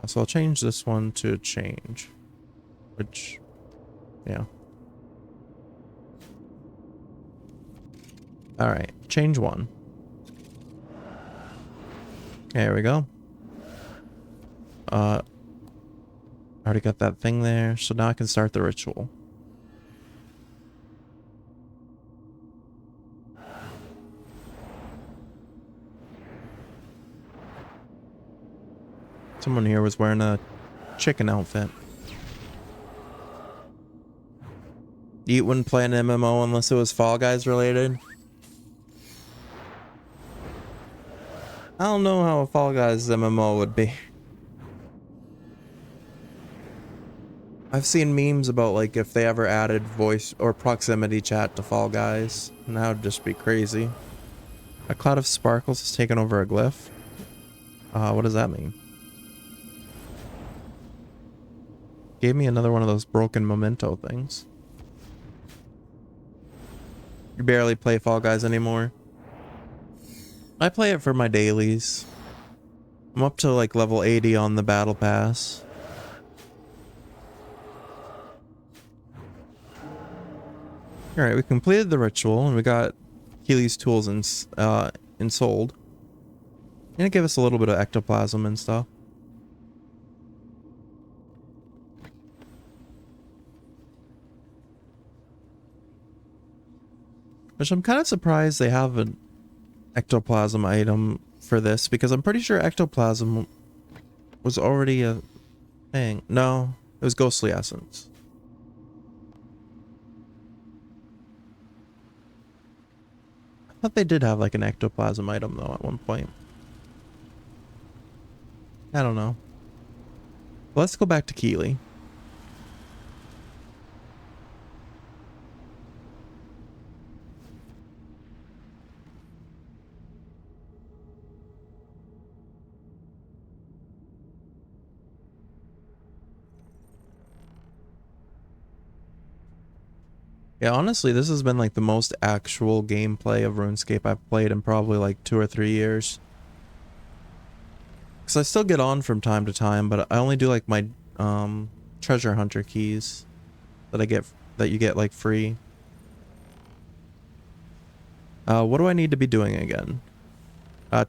So I'll change this one to change. Which, yeah. Alright, change one. There we go. Already got that thing there, so now I can start the ritual. Someone here was wearing a chicken outfit. You wouldn't play an MMO unless it was Fall Guys related? I don't know how a Fall Guys MMO would be. I've seen memes about like if they ever added voice or proximity chat to Fall Guys, and that would just be crazy. A cloud of sparkles has taken over a glyph. What does that mean? Gave me another one of those broken memento things. You barely play Fall Guys anymore? I play it for my dailies. I'm up to like level 80 on the battle pass. Alright, we completed the ritual and we got Keely's tools ensouled. And it gave us a little bit of ectoplasm and stuff. Which I'm kind of surprised they have an ectoplasm item for this, because I'm pretty sure ectoplasm was already a thing. No, it was ghostly essence. I thought they did have like an ectoplasm item though at one point. I don't know. Let's go back to Keely. Yeah, honestly, this has been like the most actual gameplay of RuneScape I've played in probably like 2 or 3 years. Because I still get on from time to time, but I only do like my treasure hunter keys that you get like free. What do I need to be doing again?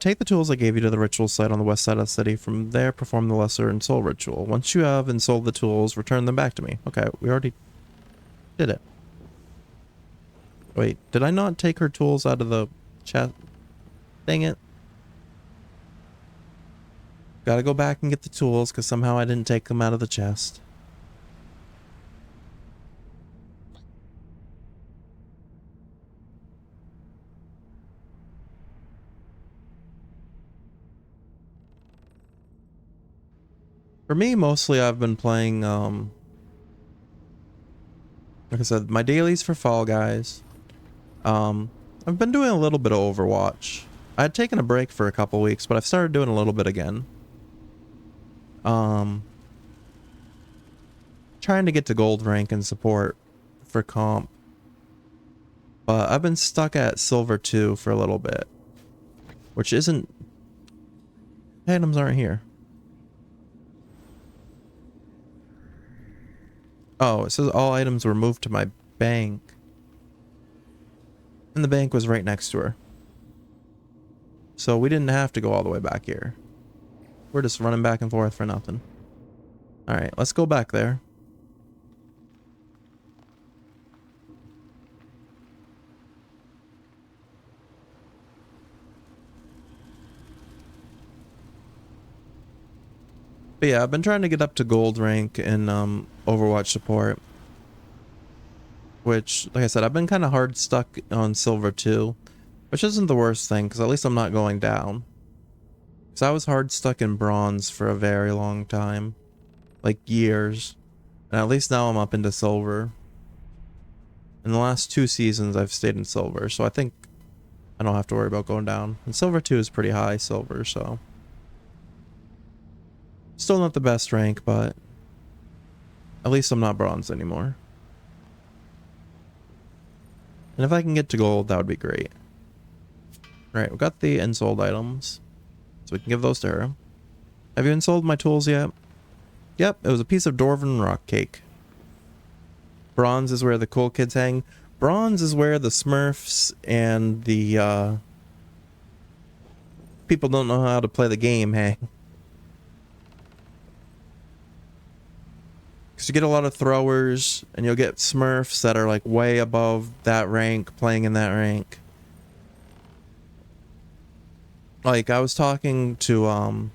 Take the tools I gave you to the ritual site on the west side of the city. From there, perform the lesser ensoul ritual. Once you have ensouled the tools, return them back to me. Okay, we already did it. Wait, did I not take her tools out of the chest? Dang it. Gotta go back and get the tools because somehow I didn't take them out of the chest. For me, mostly I've been playing, like I said, my dailies for Fall Guys. I've been doing a little bit of Overwatch. I had taken a break for a couple weeks, but I've started doing a little bit again. Trying to get to gold rank and support for comp. But I've been stuck at silver 2 for a little bit. Which isn't... Items aren't here. Oh, it says all items were moved to my bank. And the bank was right next to her. So we didn't have to go all the way back here. We're just running back and forth for nothing. Alright, let's go back there. But yeah, I've been trying to get up to gold rank in Overwatch support. Which, like I said, I've been kind of hard stuck on silver 2. Which isn't the worst thing, because at least I'm not going down. Because I was hard stuck in bronze for a very long time. Like years. And at least now I'm up into silver. In the last 2 seasons I've stayed in silver, so I think I don't have to worry about going down. And silver 2 is pretty high silver, so. Still not the best rank, but at least I'm not bronze anymore. And if I can get to gold, that would be great. Alright, we got the ensouled items. So we can give those to her. Have you ensouled my tools yet? Yep, it was a piece of dwarven rock cake. Bronze is where the cool kids hang. Bronze is where the Smurfs and the people don't know how to play the game hang. Because you get a lot of throwers, and you'll get Smurfs that are like way above that rank, playing in that rank. Like, I was talking to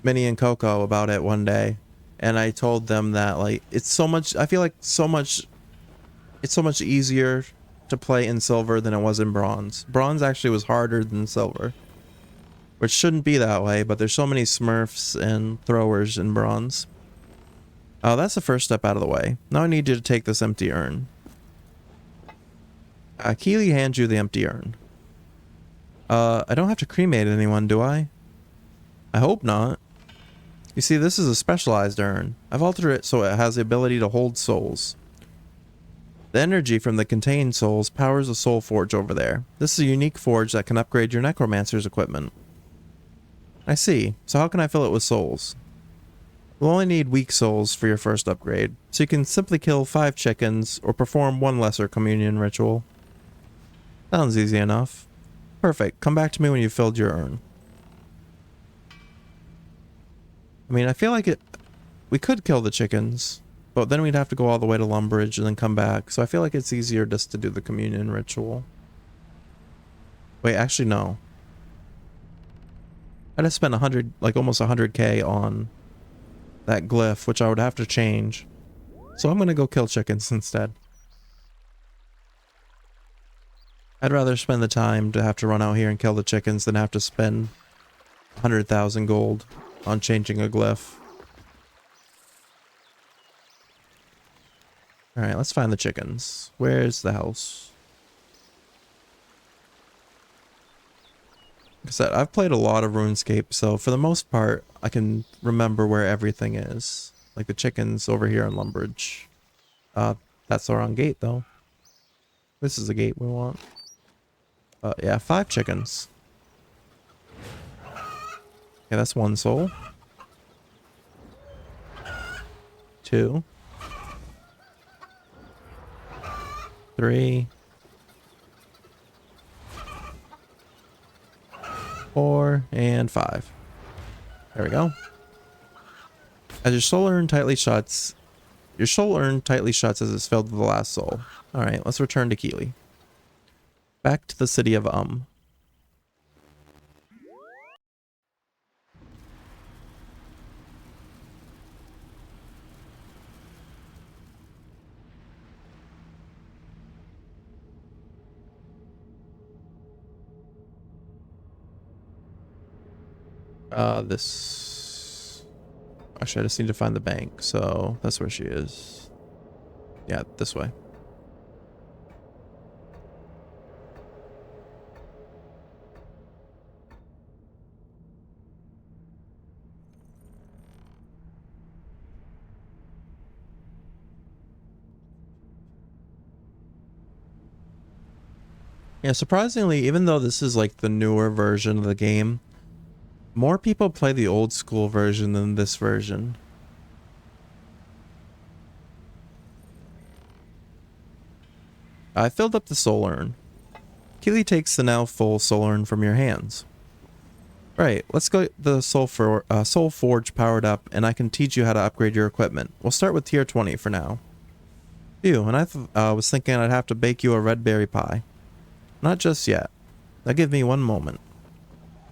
Minnie and Coco about it one day, and I told them that, like, it's so much, I feel like it's so much easier to play in silver than it was in bronze. Bronze actually was harder than silver, which shouldn't be that way, but there's so many Smurfs and throwers in bronze. That's the first step out of the way. Now I need you to take this empty urn. Keely hands you the empty urn. I don't have to cremate anyone, do I? I hope not. You see, this is a specialized urn. I've altered it so it has the ability to hold souls. The energy from the contained souls powers a soul forge over there. This is a unique forge that can upgrade your necromancer's equipment. I see. So how can I fill it with souls? We'll only need weak souls for your first upgrade, so you can simply kill 5 chickens or perform 1 lesser communion ritual. Sounds easy enough. Perfect. Come back to me when you've filled your urn. I mean, I feel like we could kill the chickens, but then we'd have to go all the way to Lumbridge and then come back, so I feel like it's easier just to do the communion ritual. Wait, actually no. I'd have spent 100, like almost 100k on that glyph, which I would have to change. So I'm gonna go kill chickens instead. I'd rather spend the time to have to run out here and kill the chickens than have to spend 100,000 gold on changing a glyph. Alright, let's find the chickens. Where's the house? Like I said, I've played a lot of RuneScape, so for the most part, I can remember where everything is. Like the chickens over here in Lumbridge. That's the wrong gate, though. This is the gate we want. Yeah, 5 chickens. Okay, that's 1 soul. 2. 3. 4 and 5. There we go. As your soul urn tightly shuts, as it's filled with the last soul. Alright, let's return to Keely. Back to the city of this... Actually, I just need to find the bank, so that's where she is. Yeah, this way. Yeah, surprisingly, even though this is like the newer version of the game, more people play the old school version than this version. I filled up the soul urn. Keely takes the now full soul urn from your hands. Right, let's go get the soul forge powered up, and I can teach you how to upgrade your equipment. We'll start with tier 20 for now. Phew, and I was thinking I'd have to bake you a red berry pie. Not just yet. Now give me one moment.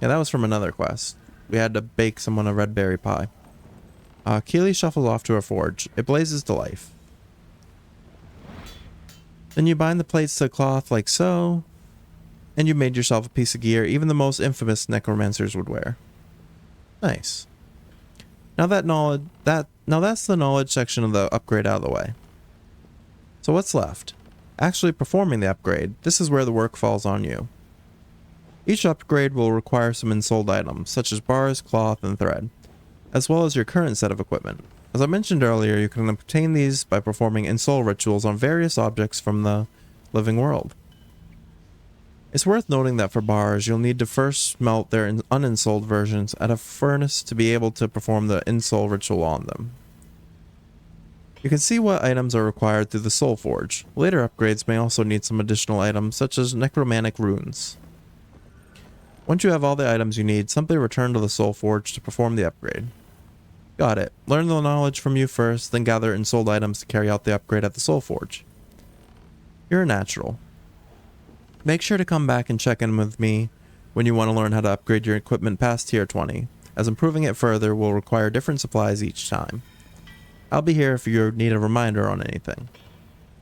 Yeah, that was from another quest. We had to bake someone a red berry pie. Keely shuffles off to her forge. It blazes to life. Then you bind the plates to cloth like so, and you made yourself a piece of gear even the most infamous necromancers would wear. Nice. Now that's the knowledge section of the upgrade out of the way. So what's left? Actually performing the upgrade. This is where the work falls on you. Each upgrade will require some ensouled items, such as bars, cloth, and thread, as well as your current set of equipment. As I mentioned earlier, you can obtain these by performing ensoul rituals on various objects from the living world. It's worth noting that for bars, you'll need to first smelt their unensouled versions at a furnace to be able to perform the ensoul ritual on them. You can see what items are required through the Soul Forge. Later upgrades may also need some additional items, such as necromantic runes. Once you have all the items you need, simply return to the Soul Forge to perform the upgrade. Got it. Learn the knowledge from you first, then gather ensouled items to carry out the upgrade at the Soul Forge. You're a natural. Make sure to come back and check in with me when you want to learn how to upgrade your equipment past tier 20, as improving it further will require different supplies each time. I'll be here if you need a reminder on anything.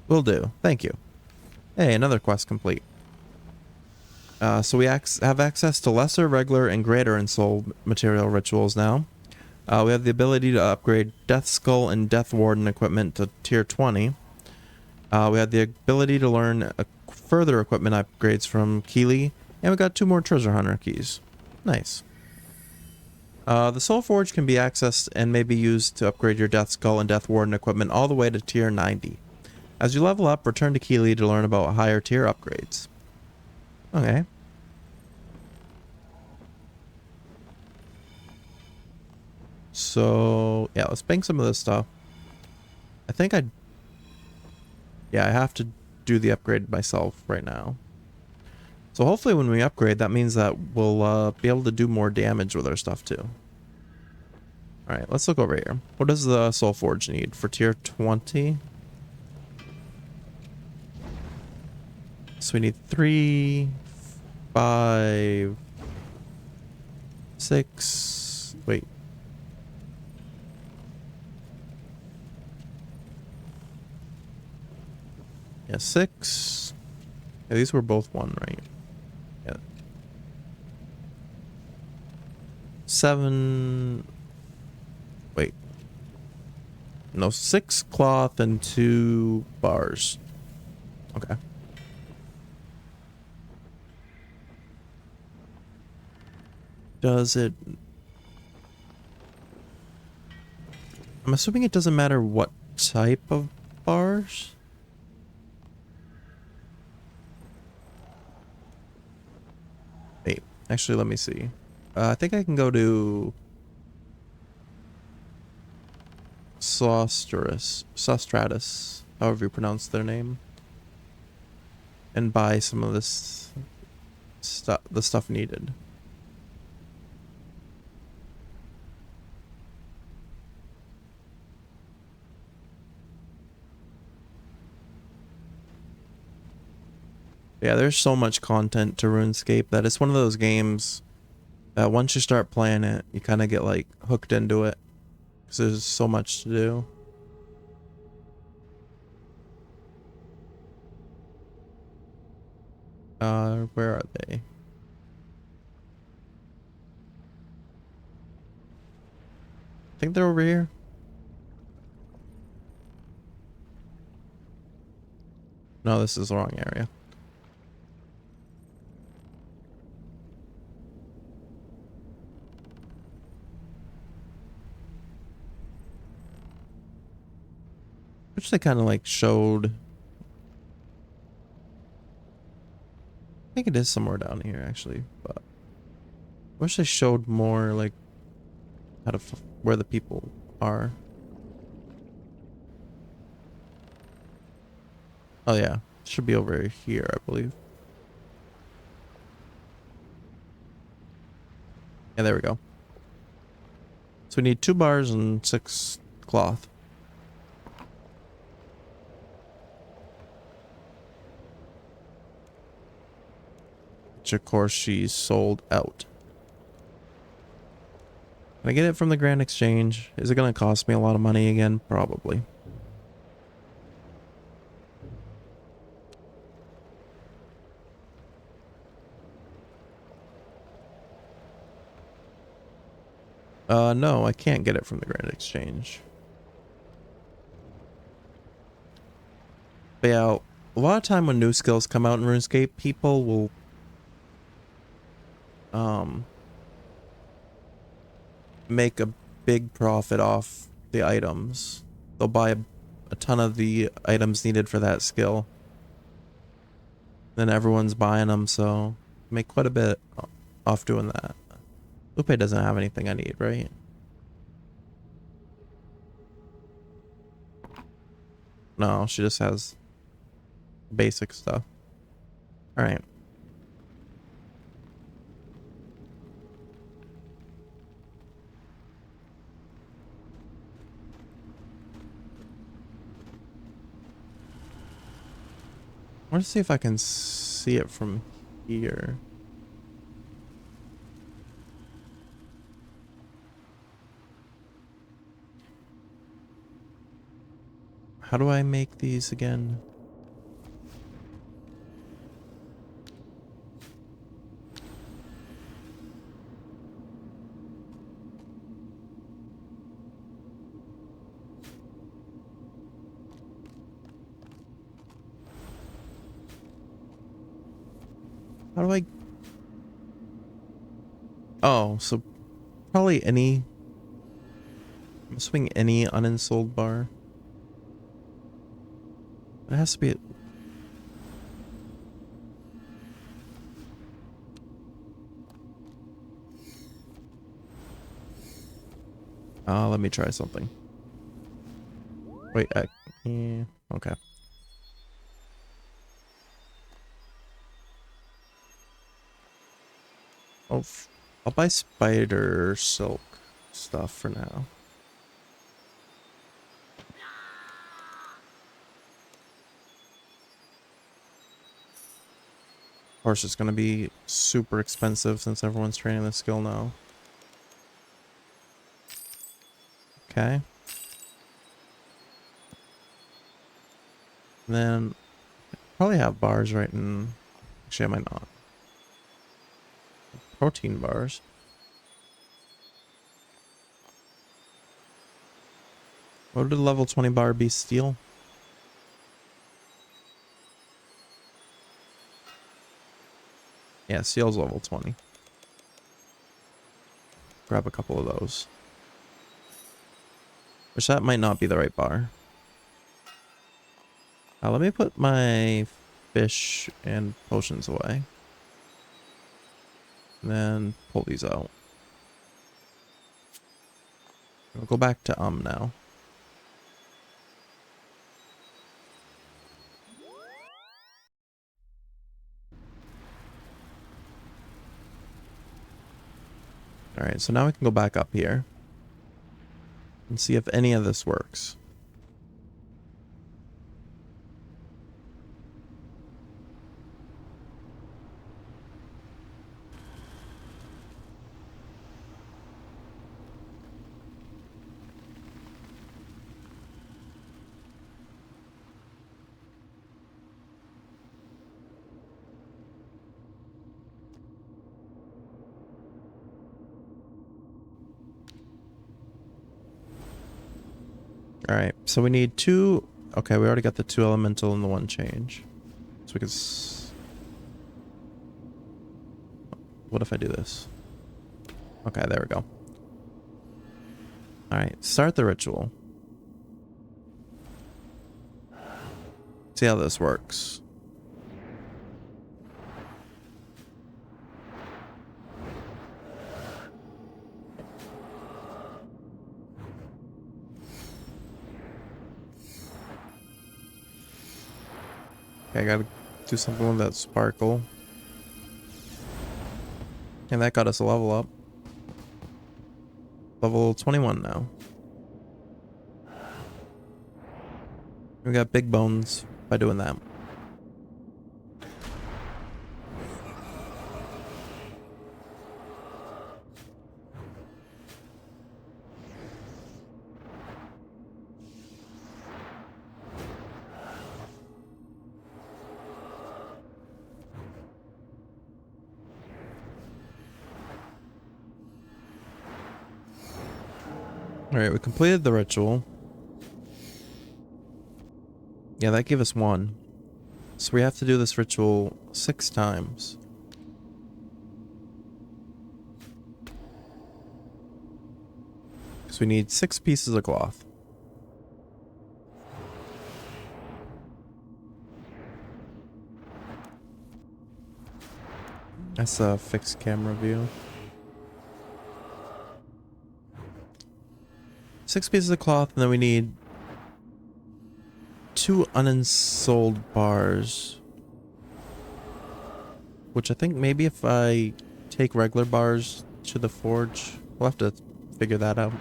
Will do. Thank you. Hey, another quest complete. So we have access to lesser, regular, and greater ensoul material rituals now. We have the ability to upgrade Death Skull and Death Warden equipment to tier 20. We have the ability to learn further equipment upgrades from Keeley, and we got 2 more treasure hunter keys. Nice. The Soul Forge can be accessed and may be used to upgrade your Death Skull and Death Warden equipment all the way to tier 90. As you level up, return to Keeley to learn about higher tier upgrades. Okay. So, yeah, let's bank some of this stuff. I think I have to do the upgrade myself right now. So hopefully when we upgrade, that means that we'll be able to do more damage with our stuff too. Alright, let's look over here. What does the Soul Forge need for tier 20? So we need 3, 5, 6, wait. Yeah, 6. Yeah, these were both 1, right? Yeah. 7. Wait. No, 6 cloth and 2 bars. Okay. Does it... I'm assuming it doesn't matter what type of bars? Wait, actually, let me see. I think I can go to Sostratus, however you pronounce their name, and buy some of this the stuff needed. Yeah, there's so much content to RuneScape that it's one of those games that once you start playing it, you kind of get like hooked into it because there's so much to do. Where are they? I think they're over here. No, this is the wrong area. Which they kind of like showed. I think it is somewhere down here actually, but I wish they showed more like how to where the people are. Oh yeah, should be over here, I believe. Yeah, there we go. So we need 2 bars and 6 cloth. Which of course she's sold out. Can I get it from the Grand Exchange? Is it going to cost me a lot of money again? Probably. No, I can't get it from the Grand Exchange. But yeah, a lot of time when new skills come out in RuneScape, people will um make a big profit off the items. They'll buy a ton of the items needed for that skill. Then everyone's buying them, so make quite a bit off doing that. Lupe doesn't have anything I need, right? No, she just has basic stuff. All right. I want to see if I can see it from here. How do I make these again? How do I... Oh, so probably any... I'm assuming any uninstalled bar. It has to be... Let me try something. Wait, yeah, okay. Oh, I'll buy spider silk stuff for now. Of course, it's going to be super expensive since everyone's training this skill now. Okay. And then probably have bars right in... Actually, I might not. Protein bars. What would a level 20 bar be? Steel? Yeah, steel's level 20. Grab a couple of those. Which that might not be the right bar. Let me put my fish and potions away. And then pull these out. We'll go back to now. Alright, so now we can go back up here and see if any of this works. Alright, so we need two... Okay, we already got the 2 elemental and the 1 change. So we can... What if I do this? Okay, there we go. Alright, start the ritual. See how this works. Okay, I gotta do something with that sparkle. And that got us a level up. Level 21 now. We got big bones by doing that. Alright, we completed the ritual. Yeah, that gave us 1. So we have to do this ritual 6 times. So we need 6 pieces of cloth. That's a fixed camera view. 6 pieces of cloth, and then we need 2 unsold bars. Which I think maybe if I take regular bars to the forge, we'll have to figure that out.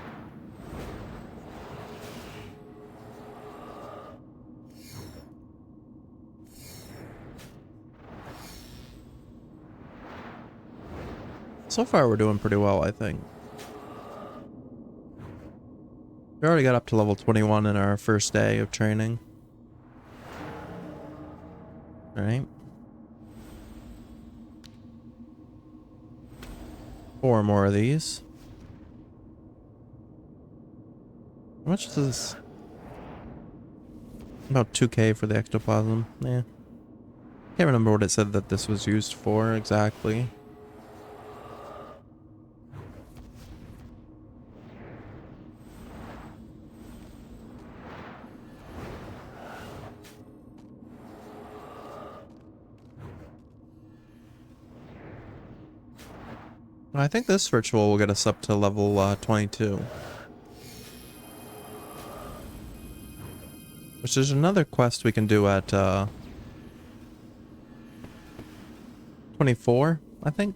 So far we're doing pretty well, I think. We already got up to level 21 in our first day of training. Alright. 4 more of these. How much is this? About 2k for the ectoplasm. Yeah. Can't remember what it said that this was used for exactly. I think this ritual will get us up to level 22. Which is another quest we can do at 24, I think.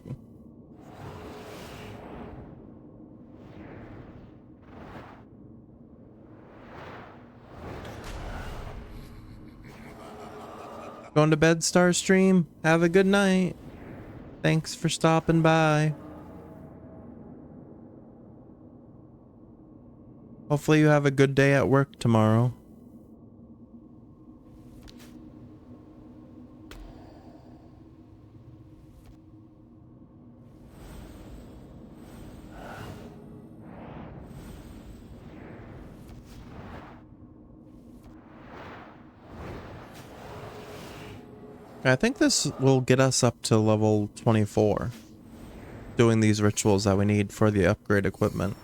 Going to bed, Starstream. Have a good night. Thanks for stopping by. Hopefully you have a good day at work tomorrow. I think this will get us up to level 24. Doing these rituals that we need for the upgrade equipment.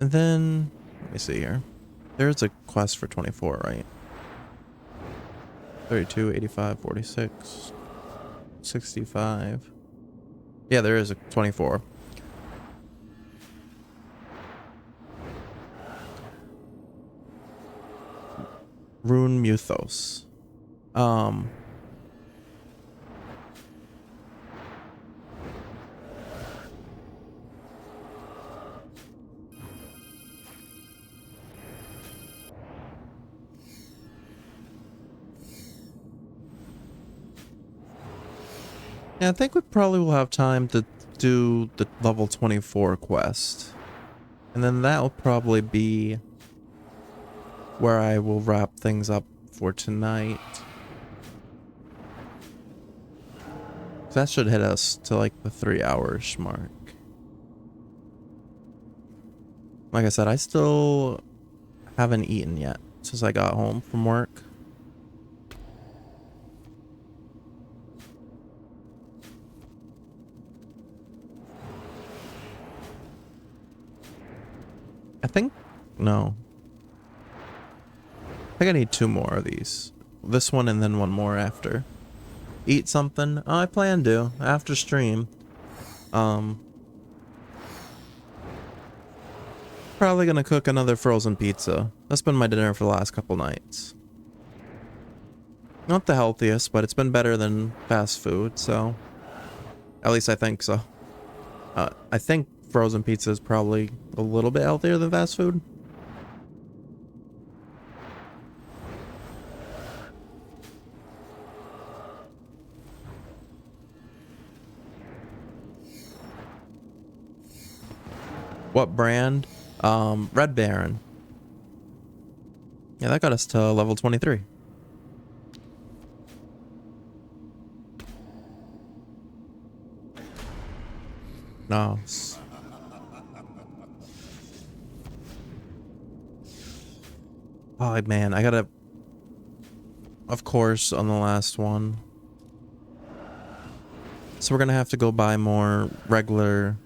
And then, let me see here. There's a quest for 24, right? 32, 85, 46, 65. Yeah, there is a 24. Rune Muthos. Yeah, I think we probably will have time to do the level 24 quest. And then that'll probably be where I will wrap things up for tonight. That should hit us to like the 3 hours mark. Like I said, I still haven't eaten yet since I got home from work. I think, no. I think I need 2 more of these. This one and then one more after. Eat something? Oh, I plan to after stream. Probably gonna cook another frozen pizza. That's been my dinner for the last couple nights. Not the healthiest, but it's been better than fast food, so at least I think so. I think frozen pizza is probably a little bit healthier than fast food. What brand? Red Baron. Yeah, that got us to level 23. No. Oh man, I gotta, of course, on the last one, So we're gonna have to go buy more regular.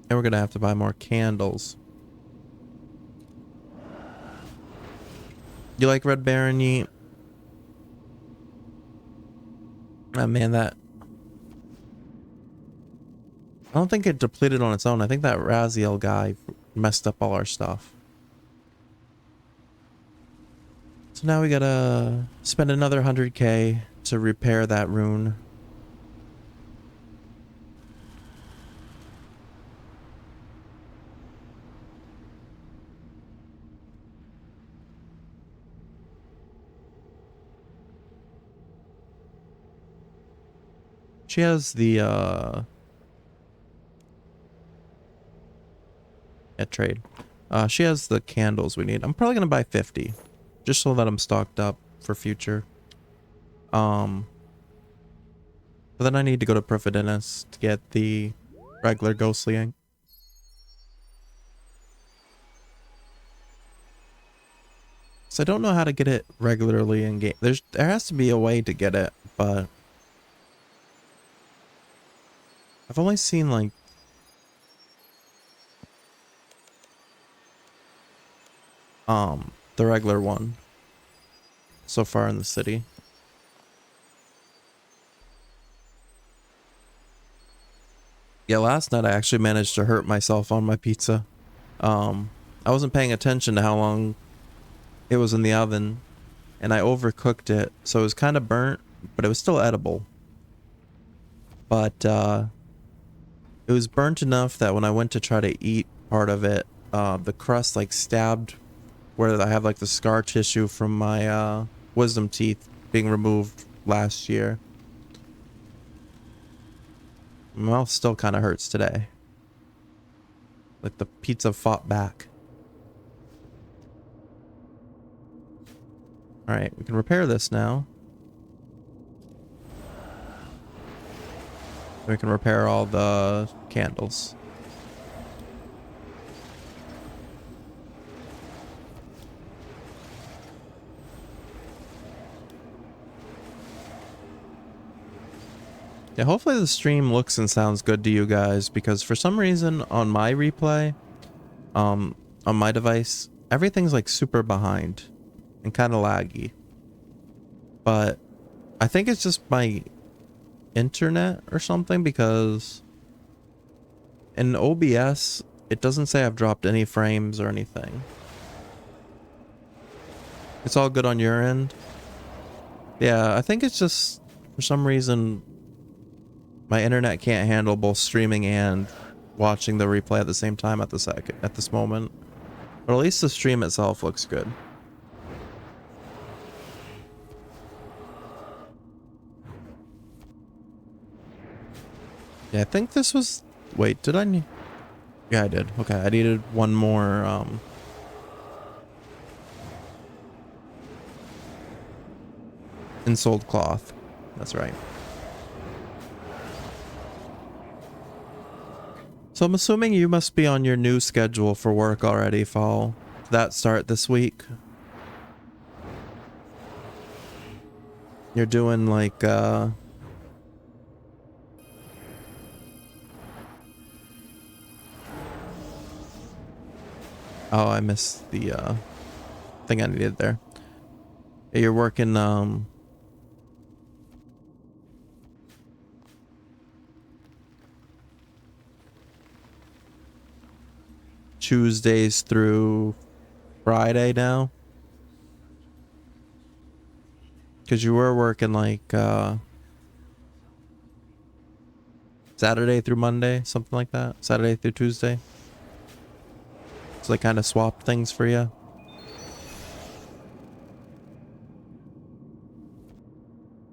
And we're gonna have to buy more candles. You like Red Baron Yeet? Oh man, that... I don't think it depleted on its own. I think that Raziel guy messed up all our stuff. So now we gotta spend another 100k to repair that rune. She has the trade. She has the candles we need. I'm probably gonna buy 50. Just so that I'm stocked up for future. But then I need to go to Profidenus to get the regular ghostly ink. So I don't know how to get it regularly in game. There has to be a way to get it, but I've only seen like the regular one so far in the city. Yeah, last night I actually managed to hurt myself on my pizza. I wasn't paying attention to how long it was in the oven, and I overcooked it, so it was kind of burnt, but it was still edible. But it was burnt enough that when I went to try to eat part of it, the crust like stabbed where I have like the scar tissue from my wisdom teeth being removed last year. My mouth still kind of hurts today. Like the pizza fought back. Alright, we can repair this now. We can repair all the candles. Yeah, hopefully the stream looks and sounds good to you guys, because for some reason on my replay, on my device, everything's like super behind and kind of laggy. But I think it's just my internet or something, because in OBS, it doesn't say I've dropped any frames or anything. It's all good on your end. Yeah, I think it's just for some reason my internet can't handle both streaming and watching the replay at the same time at this moment. But at least the stream itself looks good. Yeah, I think this was... Wait, did I need... Yeah, I did. Okay, I needed one more, ensouled cloth. That's right. So I'm assuming you must be on your new schedule for work already, Fall. Did that start this week? You're doing like, Oh, I missed the, thing I needed there. Yeah, you're working, Tuesdays through Friday now? Because you were working like Saturday through Monday, something like that. Saturday through Tuesday. So they kind of swapped things for you.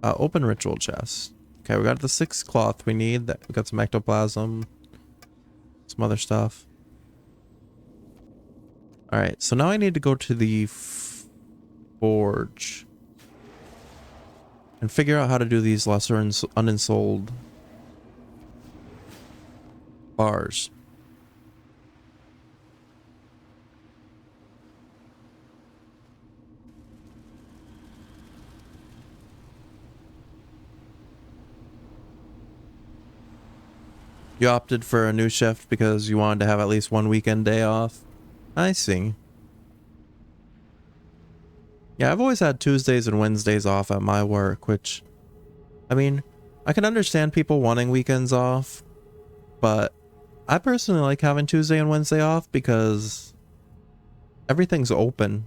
Open ritual chest. Okay, we got the 6 cloth we need. That we got some ectoplasm, some other stuff. All right, so now I need to go to the forge and figure out how to do these lesser unensouled bars. You opted for a new shift because you wanted to have at least one weekend day off. I see. Yeah, I've always had Tuesdays and Wednesdays off at my work, which, I mean, I can understand people wanting weekends off, but I personally like having Tuesday and Wednesday off because everything's open.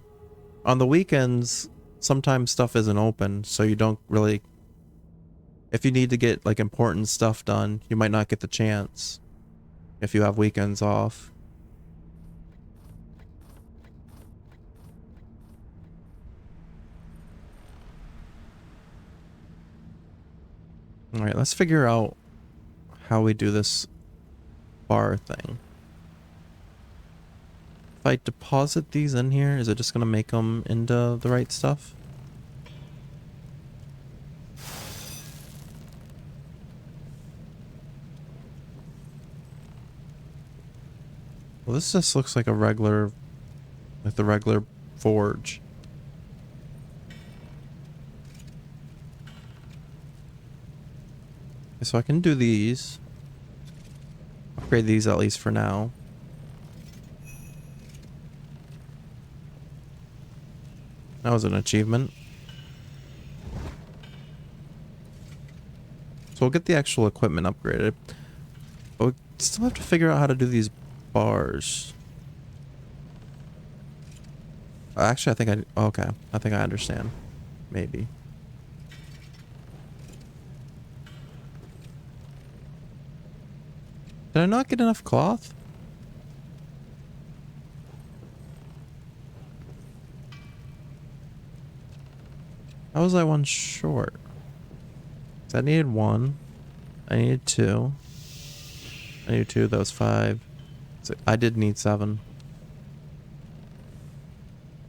On the weekends, sometimes stuff isn't open, so you don't really... If you need to get, like, important stuff done, you might not get the chance if you have weekends off. Alright, let's figure out how we do this bar thing. If I deposit these in here, is it just gonna make them into the right stuff? Well, this just looks like a regular, like the regular forge. Okay, so I can do these. Upgrade these at least for now. That was an achievement. So we'll get the actual equipment upgraded. But we still have to figure out how to do these bars. Actually, I think okay. I think I understand. Maybe. Did I not get enough cloth? How was I one short? 'Cause I needed one. I needed two. I needed two. That was 5. So I did need 7.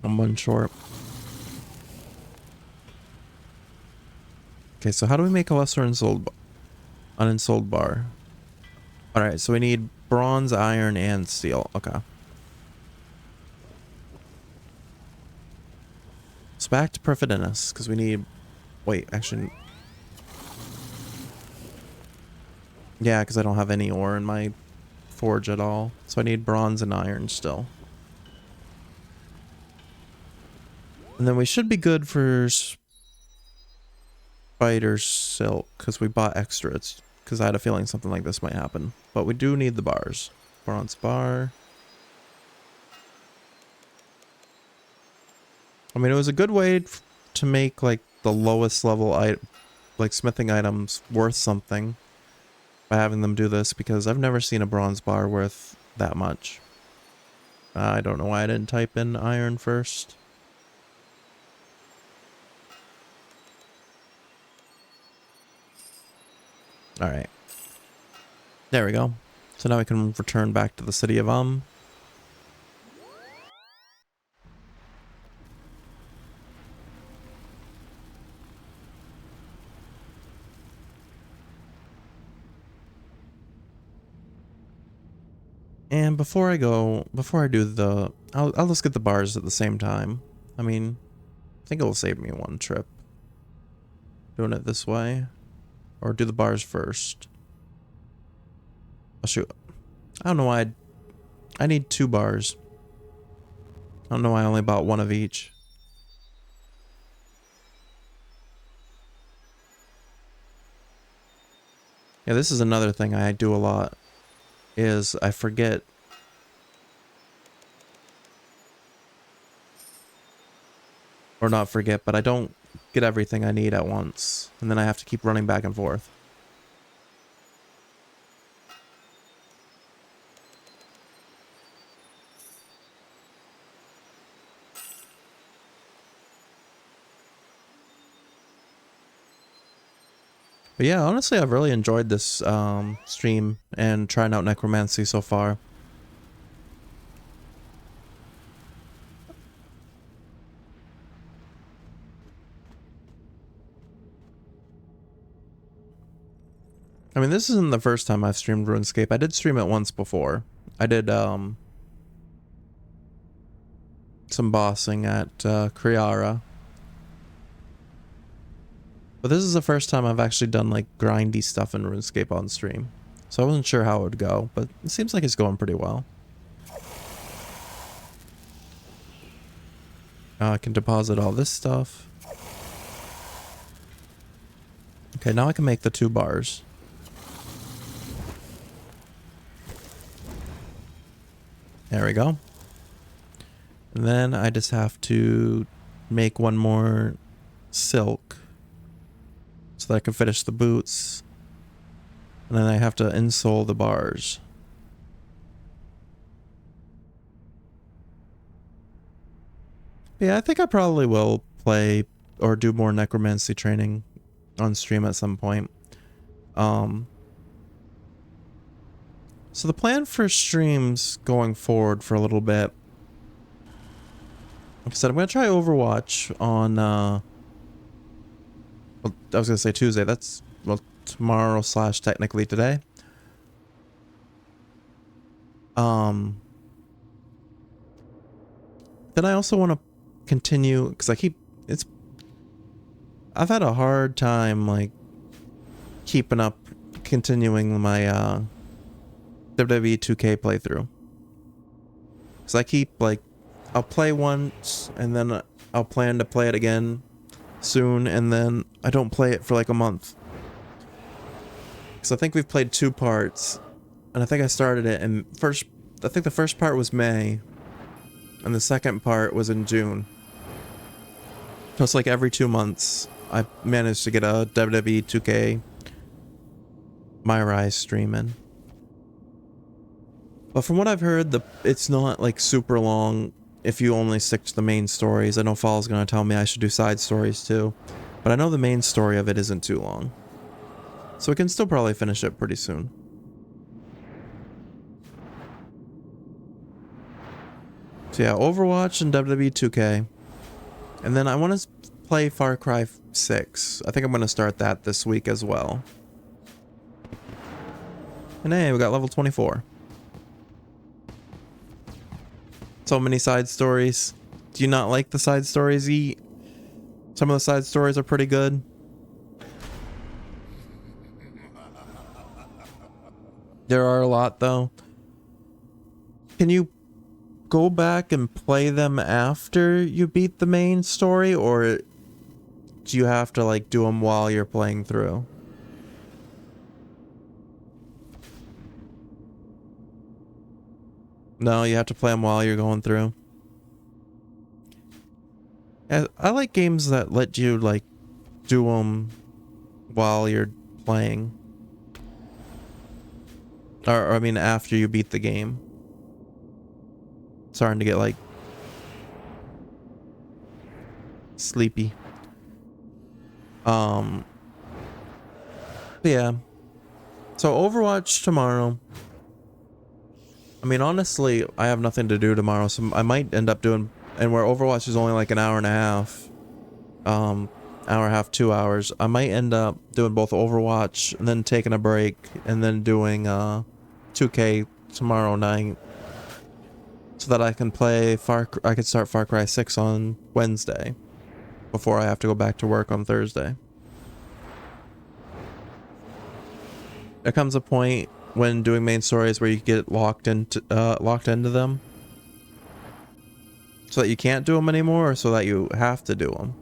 I'm one short. Okay, so how do we make a lesser uninsold bar? Alright, so we need bronze, iron, and steel. Okay. So back to Perfidinus, because we need... Wait, actually... Yeah, because I don't have any ore in my forge at all. So I need bronze and iron still. And then we should be good for spider silk, because we bought extras. Because I had a feeling something like this might happen. But we do need the bars. Bronze bar. I mean, it was a good way to make, like, the lowest level, like, smithing items worth something. By having them do this, because I've never seen a bronze bar worth that much. I don't know why I didn't type in iron first. Alright. There we go. So now we can return back to the city of And before I do the... I'll just get the bars at the same time. I mean, I think it'll save me one trip. Doing it this way. Or do the bars first. Oh shoot. I don't know why I need 2 bars. I don't know why I only bought 1 of each. Yeah, this is another thing I do a lot. Is I forget... Or not forget, but I don't get everything I need at once. And then I have to keep running back and forth. But yeah, honestly, I've really enjoyed this stream and trying out Necromancy so far. I mean, this isn't the first time I've streamed RuneScape. I did stream it once before. I did some bossing at Kriara. But this is the first time I've actually done like grindy stuff in RuneScape on stream. So I wasn't sure how it would go, but it seems like it's going pretty well. I can deposit all this stuff. Okay, now I can make the 2 bars. There we go. And then I just have to make 1 more silk so that I can finish the boots. And then I have to insole the bars. Yeah, I think I probably will play or do more necromancy training on stream at some point. So the plan for streams going forward for a little bit, like I said, I'm going to try Overwatch on, well, I was going to say Tuesday. That's, well, tomorrow / technically today. Then I also want to continue, because I've had a hard time, like, keeping up, continuing my, WWE 2K playthrough. Because I keep, like, I'll play once, and then I'll plan to play it again soon, and then I don't play it for like a month. Because I think we've played 2 parts, and I think I started it, and I think the first part was May, and the second part was in June. So it's like every 2 months, I managed to get a WWE 2K My Rise stream in. But from what I've heard, it's not like super long if you only stick to the main stories. I know Fall's gonna tell me I should do side stories too, but I know the main story of it isn't too long. So we can still probably finish it pretty soon. So yeah, Overwatch and WWE 2K. And then I want to play Far Cry 6. I think I'm going to start that this week as well. And hey, we got level 24. So many side stories. Do you not like the side stories, E? Some of the side stories are pretty good. There are a lot, though. Can you go back and play them after you beat the main story, or do you have to, like, do them while you're playing through? No, you have to play them while you're going through. I like games that let you, like, do them while you're playing. Or I mean, after you beat the game. Starting to get, like, sleepy. Yeah. So Overwatch tomorrow. I mean, honestly, I have nothing to do tomorrow, so I might end up doing, and where Overwatch is only like an hour and a half, hour and a half, 2 hours, I might end up doing both Overwatch and then taking a break and then doing 2K tomorrow night, so that I can play I can start Far Cry 6 on Wednesday before I have to go back to work on Thursday. There comes a point when doing main stories where you get locked into them, so that you can't do them anymore, or so that you have to do them.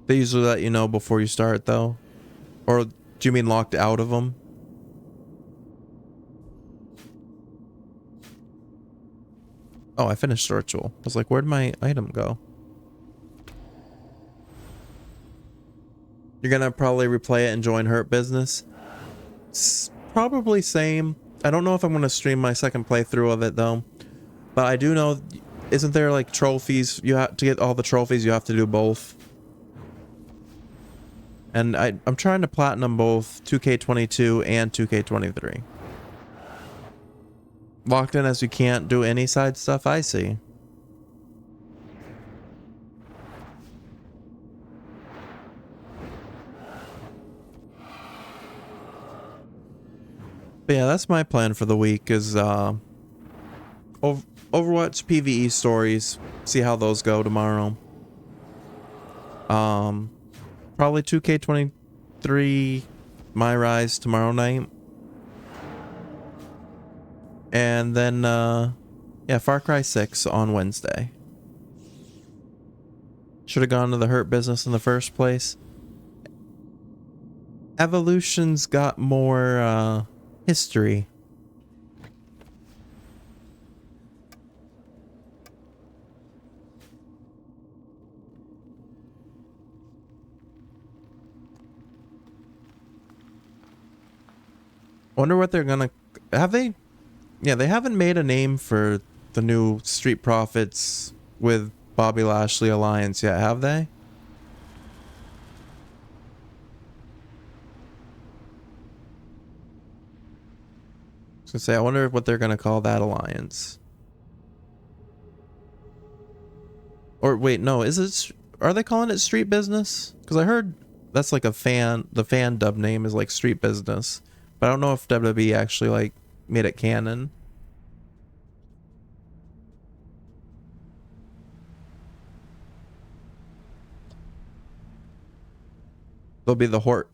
They usually let you know before you start, though. Or do you mean locked out of them? Oh, I finished the ritual. I was like, where'd my item go? You're gonna probably replay it and join Hurt Business. It's probably same. I don't know if I'm gonna stream my second playthrough of it though. But I do know, isn't there like trophies? You have to get all the trophies, you have to do both. And I'm trying to platinum both 2K22 and 2K23. Locked in as you can't do any side stuff, I see. But yeah, that's my plan for the week is Overwatch PvE stories. See how those go tomorrow. Probably 2K23 My Rise tomorrow night. And then, yeah, Far Cry 6 on Wednesday. Should have gone to the Hurt Business in the first place. Evolution's got more, history. Wonder what they're gonna... Have they... Yeah, they haven't made a name for the new Street Profits with Bobby Lashley alliance yet, have they? I was gonna say, I wonder what they're gonna call that alliance. Or wait, no, is it... Are they calling it Street Business? Because I heard that's like a fan... The fan dub name is like Street Business. But I don't know if WWE actually like made it canon. They'll be the Hurt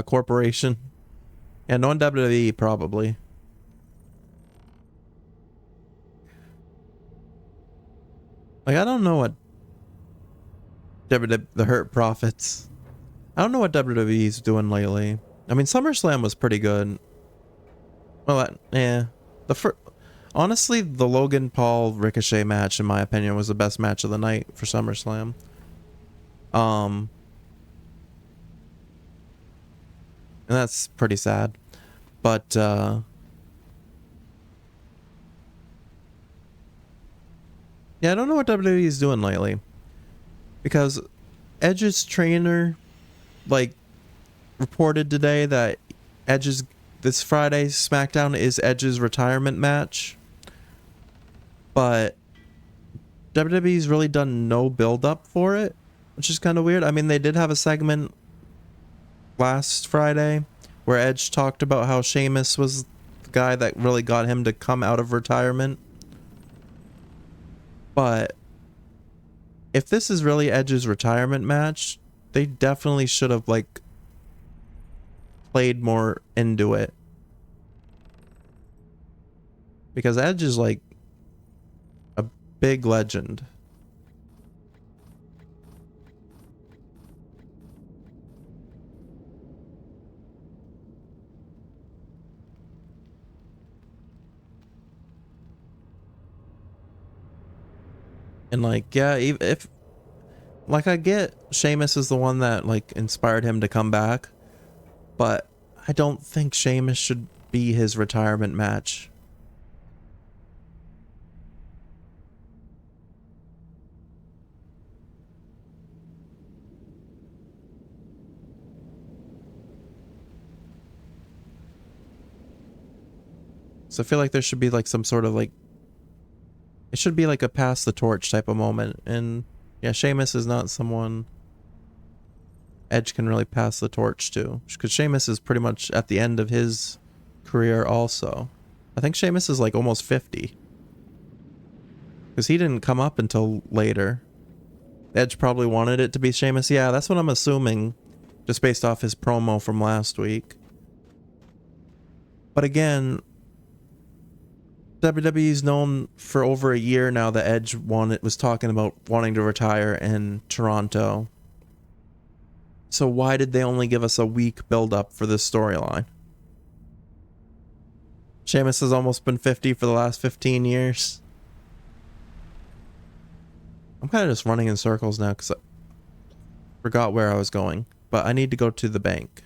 Corporation. Yeah, no one WWE probably. Like, I don't know what the Hurt Profits. I don't know what WWE's doing lately. I mean, SummerSlam was pretty good. Well, yeah. Honestly, the Logan Paul Ricochet match, in my opinion, was the best match of the night for SummerSlam. And that's pretty sad. But, yeah, I don't know what WWE is doing lately. Because Edge's trainer, like, reported today that this Friday's SmackDown is Edge's retirement match. But WWE's really done no build up for it, which is kind of weird. I mean, they did have a segment last Friday where Edge talked about how Sheamus was the guy that really got him to come out of retirement. But if this is really Edge's retirement match, they definitely should have like played more into it. Because Edge is like a big legend. And like, yeah, if like, I get Sheamus is the one that like inspired him to come back, but I don't think Sheamus should be his retirement match. So I feel like there should be like some sort of like, it should be like a pass the torch type of moment. And yeah, Sheamus is not someone Edge can really pass the torch to, because Sheamus is pretty much at the end of his career also. I think Sheamus is like almost 50, because he didn't come up until later. Edge probably wanted it to be Sheamus. Yeah, that's what I'm assuming, just based off his promo from last week. But again, WWE's known for over a year now that Edge was talking about wanting to retire in Toronto. So why did they only give us a week build-up for this storyline? Sheamus has almost been 50 for the last 15 years. I'm kind of just running in circles now because I forgot where I was going. But I need to go to the bank.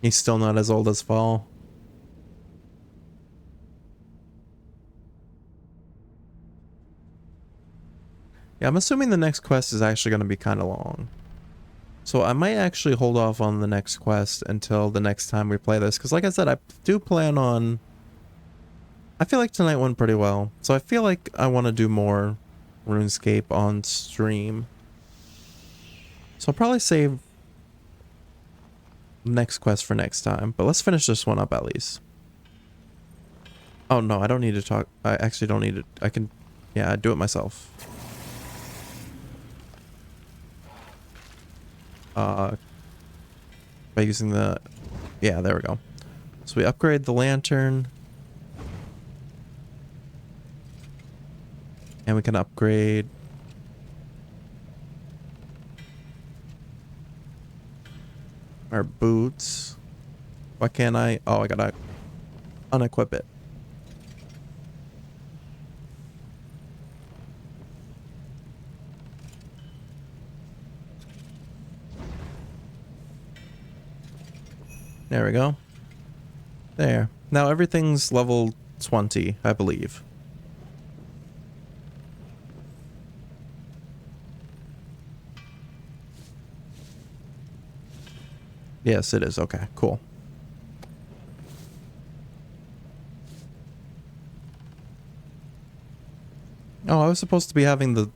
He's still not as old as Fall. Yeah, I'm assuming the next quest is actually going to be kind of long. So I might actually hold off on the next quest until the next time we play this. Because like I said, I do plan on... I feel like tonight went pretty well. So I feel like I want to do more Runescape on stream. So I'll probably save next quest for next time. But let's finish this one up at least. Oh no, I don't need to talk. I actually don't need it. I can, yeah, I do it myself. By using the, yeah, there we go. So we upgrade the lantern. And we can upgrade our boots. Why can't I? Oh, I gotta unequip it. There we go. There. Now everything's level 20, I believe. Yes, it is. Okay, cool. Oh, I was supposed to be having the...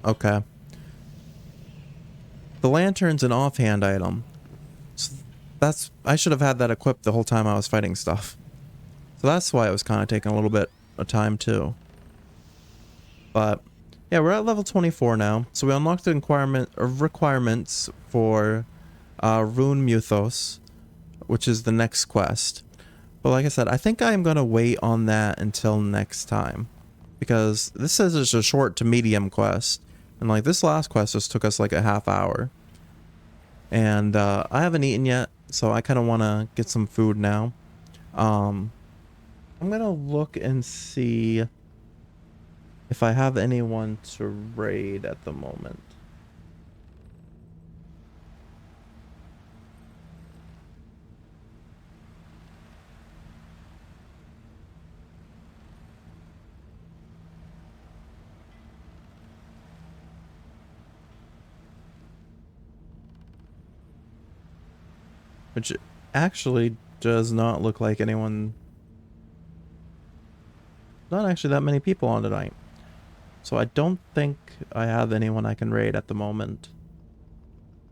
Okay. The lantern's an offhand item. So that's... I should have had that equipped the whole time I was fighting stuff. So that's why it was kind of taking a little bit of time too. But yeah, we're at level 24 now. So we unlocked the requirements for Rune Muthos, which is the next quest. But like I said, I think I'm going to wait on that until next time. Because this says it's a short to medium quest. And like this last quest just took us like a half hour. And I haven't eaten yet, so I kind of want to get some food now. I'm going to look and see if I have anyone to raid at the moment. Which actually does not look like anyone... Not actually that many people on tonight. So I don't think I have anyone I can raid at the moment.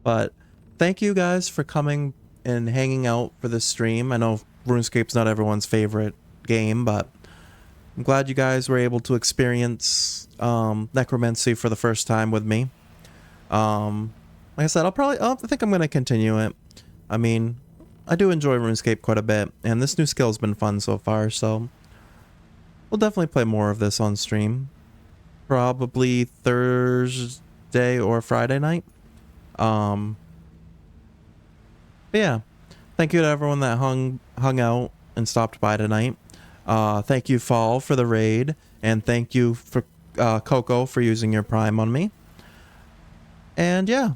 But thank you guys for coming and hanging out for this stream. I know RuneScape's not everyone's favorite game, but I'm glad you guys were able to experience Necromancy for the first time with me. Like I said, I think I'm going to continue it. I mean, I do enjoy RuneScape quite a bit, and this new skill's been fun so far, so we'll definitely play more of this on stream. Probably Thursday or Friday night. But yeah, thank you to everyone that hung out and stopped by tonight. Thank you, Fall, for the raid, and thank you for Coco for using your Prime on me. And yeah,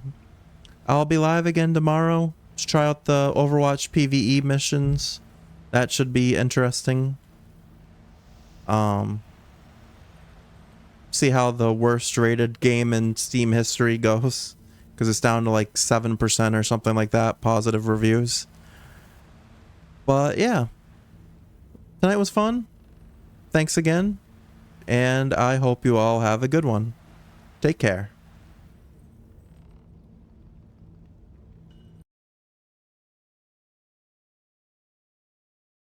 I'll be live again tomorrow to try out the Overwatch PvE missions. That should be interesting. See how the worst rated game in Steam history goes, because it's down to like 7% or something like that, positive reviews. But yeah, tonight was fun. Thanks again, and I hope you all have a good one. Take care.